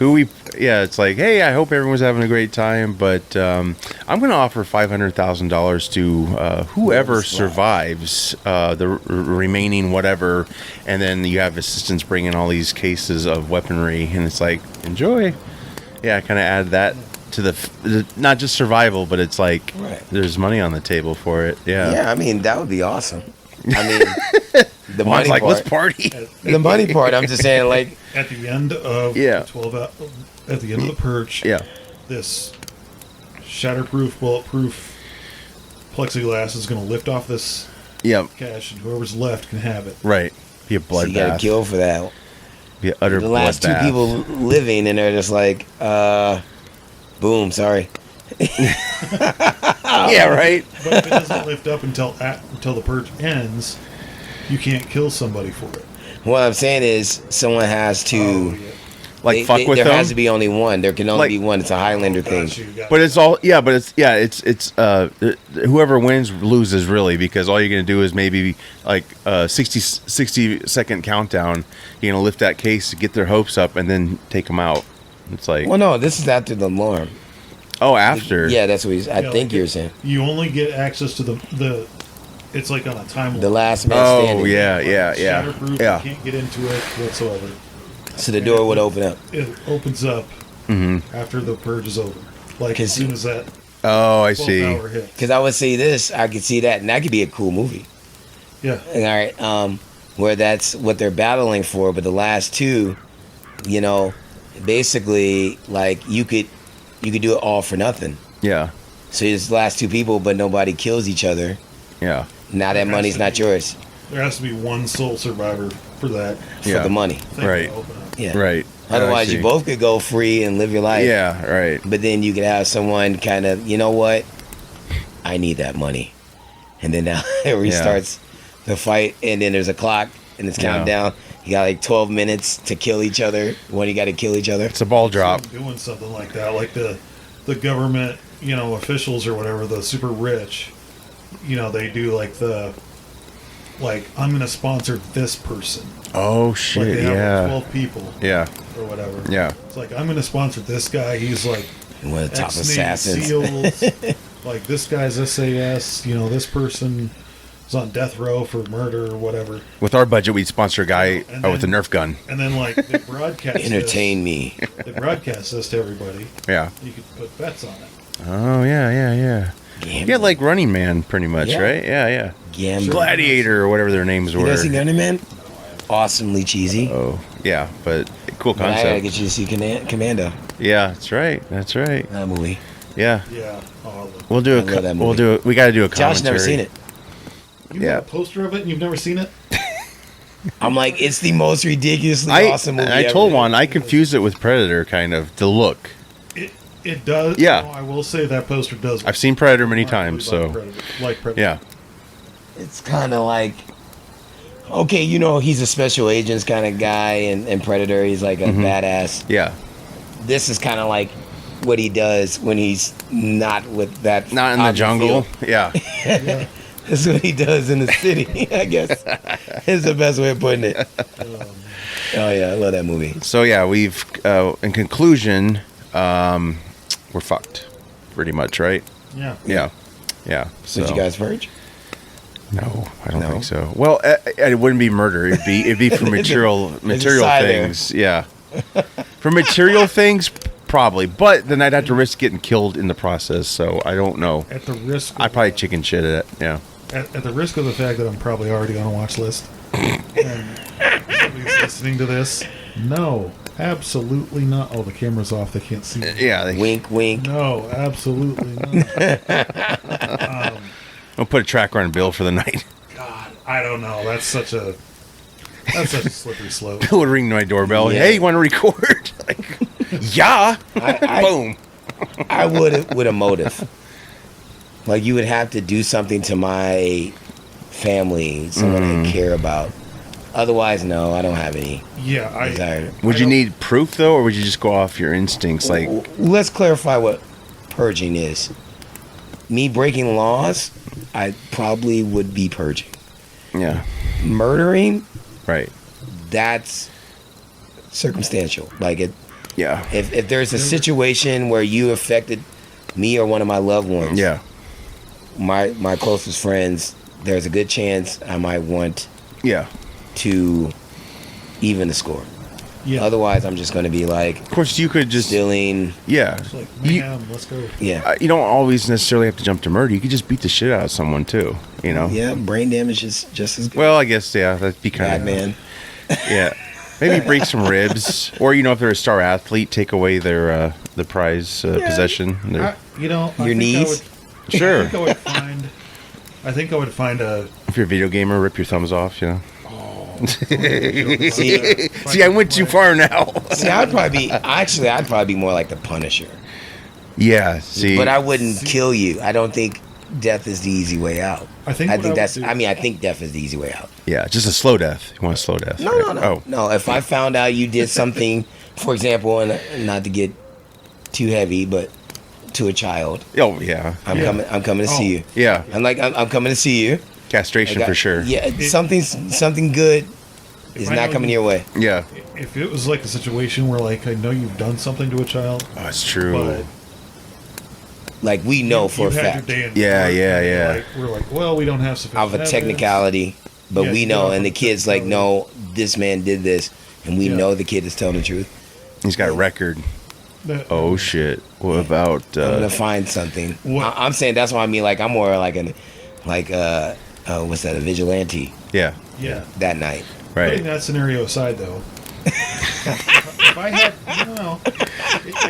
It's like, hey, I hope everyone's having a great time, but I'm going to offer $500,000 to whoever survives the remaining whatever, and then you have assistants bringing all these cases of weaponry, and it's like, enjoy. Yeah, kind of add that to the not just survival, but it's like Right. there's money on the table for it. Yeah, Yeah, I mean that would be awesome. I mean, the Juan's money like, part. let's party. The money part. I'm just saying, like, At the end of Yeah. 12 at the end of the purge, Yeah, this shatterproof, bulletproof plexiglass is going to lift off this yeah, cash, and whoever's left can have it. right. Be a so you gotta bloodbath. kill for that. Be an utter The last two bloodbath. people living, and they're just like, boom, sorry. Yeah, right. But if it doesn't lift up until the purge ends, you can't kill somebody for it. What I'm saying is, someone has to. Oh, yeah. Like fuck with there them. has to be only one. There can only Like- be one. It's a Highlander thing. Got you, got But you. it's all it's whoever wins loses really, because all you're gonna do is maybe like 60-second countdown. You're gonna lift that case, get their hopes up, and then take them out. It's like Well, no, this is after the alarm. after Yeah, that's what he's. I Yeah, think like you're it- saying. You only get access to the it's like on a timeline. The last man oh standing. yeah Shatterproof, yeah You can't get into it whatsoever. So the door would open up. It opens up after the purge is over. Like as soon as that oh I 12 see hour hits. Because I would say this, I could see that, and that could be a cool movie. Yeah. All right, where that's what they're battling for, but the last two, you know, basically like you could do it all for nothing. yeah So it's the last two people, but nobody kills each other. yeah Now that money's not yours There has to be one sole survivor for that for Yeah. the money. thing Right. to open up. Yeah. right. Otherwise, I you see. both could go free and live your life. yeah right But then you could have someone kind of, you know what? I need that money, and then now it restarts the fight, and then there's a clock and it's counting Yeah. down. You got like 12 minutes to kill each other. When you got to kill each other. it's a ball drop. Doing something like that, like the government, officials or whatever, the super rich, they do like I'm going to sponsor this person. Oh Like shit they have yeah 12 people yeah or whatever. yeah It's like I'm going to sponsor this guy. He's like One of the top ex-Navy assassins. SEALs. Like this guy's SAS. This person is on death row for murder or whatever. with our budget we'd sponsor a guy And with a then- Nerf gun. And then like they broadcast Entertain me. this, they broadcast this to everybody. Yeah. You could put bets on it. Oh yeah Gambling. yeah like Running Man pretty much. Yeah. Right yeah Gambling. Gladiator or whatever their names You were. never seen Gunning Man? Awesomely cheesy. Oh yeah, but Cool But I gotta concept. get you to see Commando. Yeah, that's right. That's right. That movie. Yeah. Yeah. Oh, look. We'll do I love that movie. We'll do it. We got to do a commentary. Josh never seen it. You Yeah. got a poster of it and you've never seen it? I'm like, it's the most ridiculously awesome movie. I ever. told Juan I confused it with Predator, kind of the look. It does. Yeah. No, I will say that poster does. I've seen Predator many remarkably times, so like Predator. yeah. It's kind of like, okay, you know, he's a special agents kind of guy, and Predator, he's like a badass. Yeah. This is kind of like what he does when he's not with that. Not in the jungle. Yeah. Yeah. This is what he does in the city, I guess. Is the best way of putting it. Oh yeah, I love that movie. So yeah, we've in conclusion, we're fucked, pretty much, right? Yeah. Yeah. Yeah. So Did you guys purge? No, I don't No? think so. Well, it wouldn't be murder. It'd be for material side there. things. Yeah. For material things, probably. But then I'd have to risk getting killed in the process. So I don't know. At the risk. I'd probably chicken shit at it. Yeah. At the risk of the fact that I'm probably already on a watch list, and somebody's listening to this, no, absolutely not. Oh, the camera's off. They can't see me. Yeah. Wink, wink. No, absolutely not. I'll put a tracker on Bill for the night. God, I don't know. That's such a slippery slope. Bill would ring my doorbell. Yeah. Hey, you want to record? Like, yeah. Boom. I would with a motive. Like, you would have to do something to my family, someone I care about. Otherwise, no, I don't have any Yeah, desire. Would you need proof though, or would you just go off your instincts? Like, Let's clarify what purging is. Me breaking laws, I probably would be purging. yeah, Murdering, right. that's circumstantial. Like, Yeah. if there's a situation where you affected me or one of my loved ones, Yeah. my closest friends, there's a good chance I might want Yeah. to even the score. Yeah. Otherwise, I'm just going to be like Of course, you could just stealing. yeah. It's like, You, man, let's go. Yeah, you don't always necessarily have to jump to murder. You could just beat the shit out of someone too. You know. yeah. Brain damage is just as good. Well, I guess that'd be kind Bad of man. Yeah. Maybe break some ribs, or if they're a star athlete, take away their the prize possession. I Your think knees? Sure. I think I would find a. If you're a video gamer, rip your thumbs off. See, See, I went too far now. see, I'd probably be more like the Punisher. Yeah. See. But I wouldn't kill you. I don't think death is the easy way out. I think what I would that's. do- I mean, I think death is the easy way out. Yeah, just a slow death. You want a slow death? No, right? no, no, Oh. no. If I found out you did something, for example, and not to get too heavy, but to a child, Oh yeah. I'm coming to see you. Yeah. I'm coming to see you. Castration for sure. Yeah, something good is I not know coming you- your way. Yeah. If it was like a situation where, like, I know you've done something to a child, Oh, it's true. but Like, we know for a you've had fact your day in Yeah, court, yeah, and yeah. we're like, well, we don't have sufficient of a evidence. technicality, but Yeah, we you know, know, and the kid's like, no, this man did this, and we Yeah. know the kid is telling the truth. He's got a record. That- Oh shit. What about I'm gonna find something. What- I'm saying that's why I mean, like, I'm more like what's that, a vigilante yeah. yeah. that night. Putting Right. that scenario aside, though, if I had,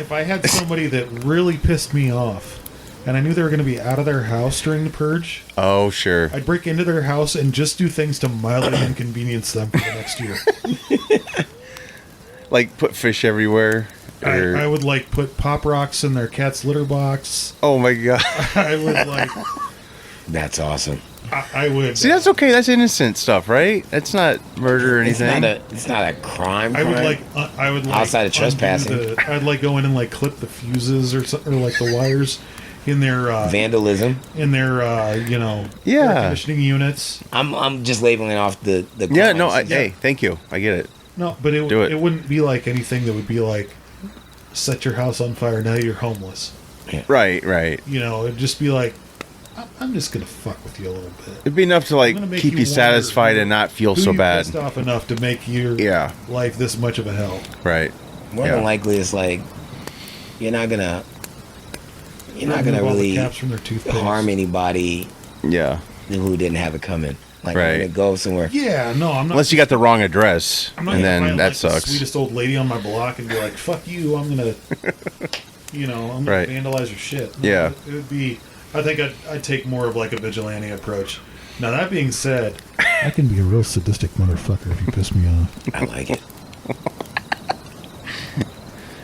if I had somebody that really pissed me off, and I knew they were going to be out of their house during the purge, Oh sure. I'd break into their house and just do things to mildly inconvenience them for the next year. Like put fish everywhere. Or, I would like put pop rocks in their cat's litter box. oh my god. I would like, That's awesome. I would. See, that's okay. That's innocent stuff, right? That's not murder or anything. It's not a crime. I would crime. I would like Outside of undo trespassing. I'd like go in and like clip the fuses or something, or like the wires in their vandalism. air Yeah. conditioning units. I'm just labeling off the Yeah. No. crimes. Hey, thank you. I get it. No, but Do it. it wouldn't be like anything that would be like set your house on fire, now you're homeless. Right. Right. It'd just be like, I'm just gonna fuck with you a little bit. It'd be enough to I'm gonna like make keep you wonder satisfied and not feel who so you bad. pissed off enough to make your Yeah. life this much of a hell. Right. More Yeah. than likely, it's like you're not gonna Remove all the really caps from their toothpaste. harm anybody Yeah. who didn't have it coming. Like Right. I'm gonna go somewhere. Yeah, no, I'm not. Unless you got the wrong address, I'm not and gonna then find, that like, the sucks. sweetest old lady on my block and be like, "Fuck you!" I'm gonna, I'm gonna Right. vandalize your shit. No, Yeah. it would be. I think I'd take more of like a vigilante approach. Now that being said, I can be a real sadistic motherfucker if you piss me off. I like it.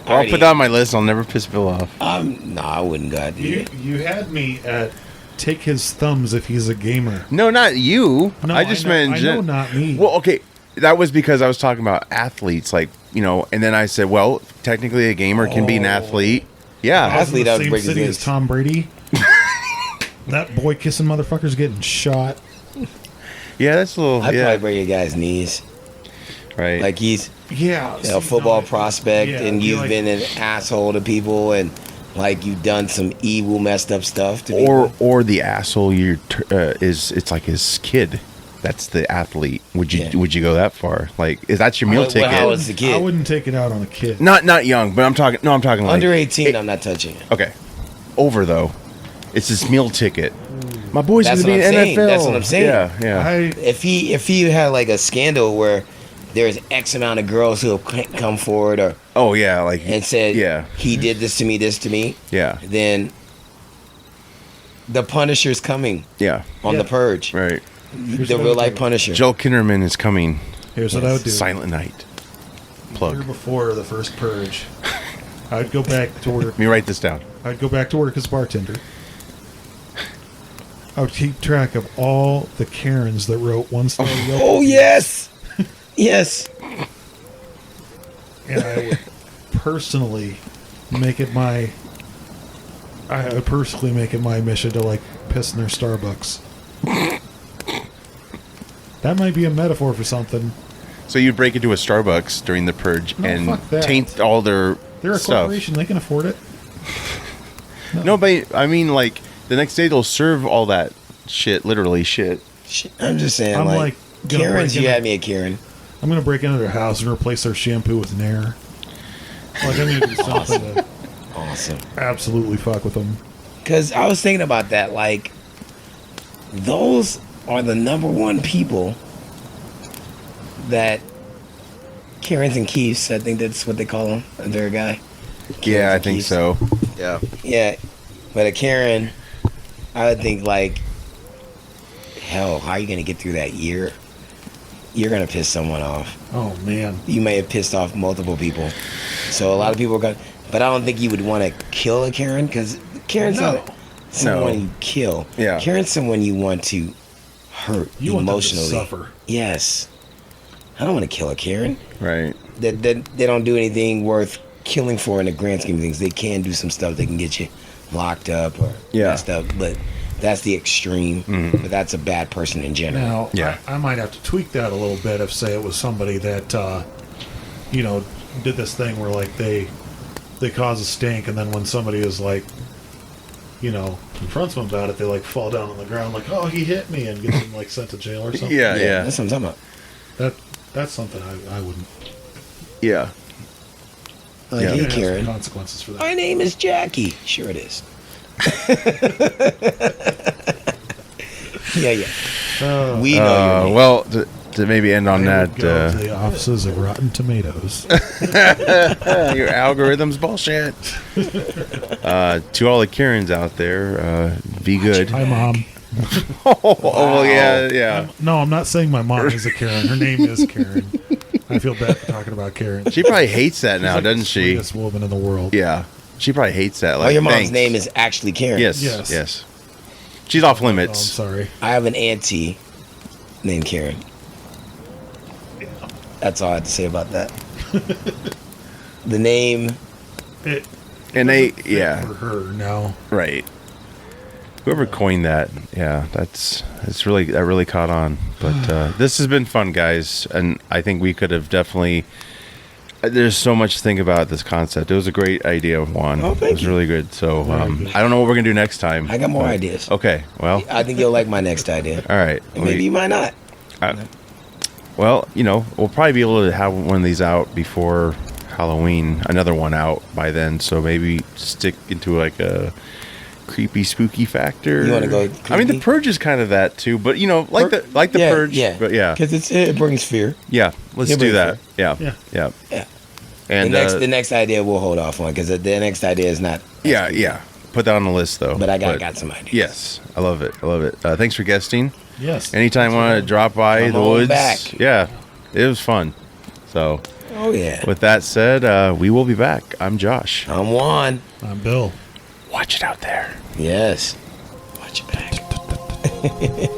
I'll put that on my list. I'll never piss Bill off. No, I wouldn't go out you there. you had me at take his thumbs if he's a gamer. No, not you. No, I just know, meant. I know, not me. Well, okay, that was because I was talking about athletes, like and then I said, well, technically a gamer can be an athlete. Yeah, I was in athlete, the I would same break his city as legs. Tom Brady. That boy kissing motherfucker's getting shot. yeah, that's a little. I'd yeah, probably break a guy's knees. right. Like he's Yeah, a football no, prospect, yeah, and be you've like- been an asshole to people, and like you've done some evil, messed up stuff to people. or the asshole it's like his kid. That's the athlete. Would you go that far? Like, is that your meal Well, ticket? how is the kid? I wouldn't take it out on a kid. Not young, but I'm talking. No, I'm talking like Under 18, I'm not touching it. Okay, over though. It's his meal ticket. My boy's That's gonna be what in I'm saying. NFL. That's what I'm saying. Yeah. If he had like a scandal where there's X amount of girls who have come forward and said, yeah, he did this to me, yeah, then the Punisher's coming yeah. on the Purge. Right. The real life Punisher. Joel Kinnaman is coming. Here's what I would do. Silent Night. Year Plug. before the first purge, I'd go back to work. Let me write this down. I'd go back to work as a bartender. I would keep track of all the Karens that wrote one-star Yelp Oh reviews, yes, yes. and I would personally make it my. I would personally make it my mission to like piss in their Starbucks. That might be a metaphor for something. So you'd break into a Starbucks during the purge No, and fuck that. taint all their They're a stuff. corporation; they can afford it. No, but I mean, like the next day they'll serve all that shit. Literally shit. I'm just saying, I'm like like gonna Karen's. break You in- had me a Karen. I'm gonna break into their house and replace their shampoo with Nair. Like I'm gonna do something to Awesome. absolutely fuck with them. Because I was thinking about that. Like, those are the number one people that Karens and Keefs, I think that's what they call them. They're a guy. Yeah, I and think Keefs. so. Yeah. Yeah. But a Karen, I would think, like, hell, how are you going to get through that year? You're going to piss someone off. Oh man. You may have pissed off multiple people. So a lot of people are going to. But I don't think you would want to kill a Karen, because Karen's not someone No. you kill. Yeah. Karen's someone you want to hurt You want them to emotionally. suffer. Yes. I don't want to kill a Karen. Right. That they don't do anything worth killing for in the grand scheme of things. They can do some stuff that can get you locked up or messed up, but that's the extreme. But that's a bad person in general. Now, Yeah. I might have to tweak that a little bit if, say, it was somebody that, did this thing where, like, they cause a stink, and then when somebody is, like, confronts them about it, they, like, fall down on the ground, like, oh, he hit me, and gets them, like, sent to jail or something. Yeah, yeah, That's what I'm talking about. That's something I wouldn't. yeah. Like, Yeah. hey, It has some Karen. consequences for that. My name is Jackie. Sure it is. Yeah. We know your name. Well, to maybe end on I would that, go to the offices of Rotten Tomatoes. your algorithm's bullshit. To all the Karens out there, be good. Hi, Mom. Oh, yeah. No, I'm not saying my mom is a Karen. Her name is Karen. I feel bad for talking about Karen. She probably hates that now, She's like doesn't the she? sweetest woman in the world. Yeah. She probably hates that. Like, Oh, your mom's thanks. name is actually Karen. Yes. Yes. Yes. She's off Oh, I'm limits. sorry. I have an auntie named Karen. That's all I have to say about that. The name. It And they, fit yeah, for her now. right. Whoever coined that, yeah, that really caught on. But this has been fun, guys, and I think we could have definitely. There's so much to think about this concept. It was a great idea, Juan. Oh, thank it was you. really good. So good. I don't know what we're gonna do next time. I got more but- ideas. Okay, well, I think you'll like my next idea. all right. And maybe you might not. Well, we'll probably be able to have one of these out before Halloween. Another one out by then. So maybe stick into like a creepy, spooky factor. You wanna go I mean, the creepy? Purge is kind of that too, but you know, like the Purge. Yeah, But yeah, because it brings fear. yeah. Let's It do brings that. fear. Yeah, Yeah. yeah, Yeah. And The next idea we'll hold off on because the next idea is not. yeah. Put that on the list though. But I got some ideas. Yes, I love it. I love it. Thanks for guesting. Yes. Anytime you want to drop by Come the on woods, back. yeah, it was fun. So, Oh yeah. with that said, we will be back. I'm Josh. I'm Juan. I'm Bill. Watch it out there. Yes. Watch your back.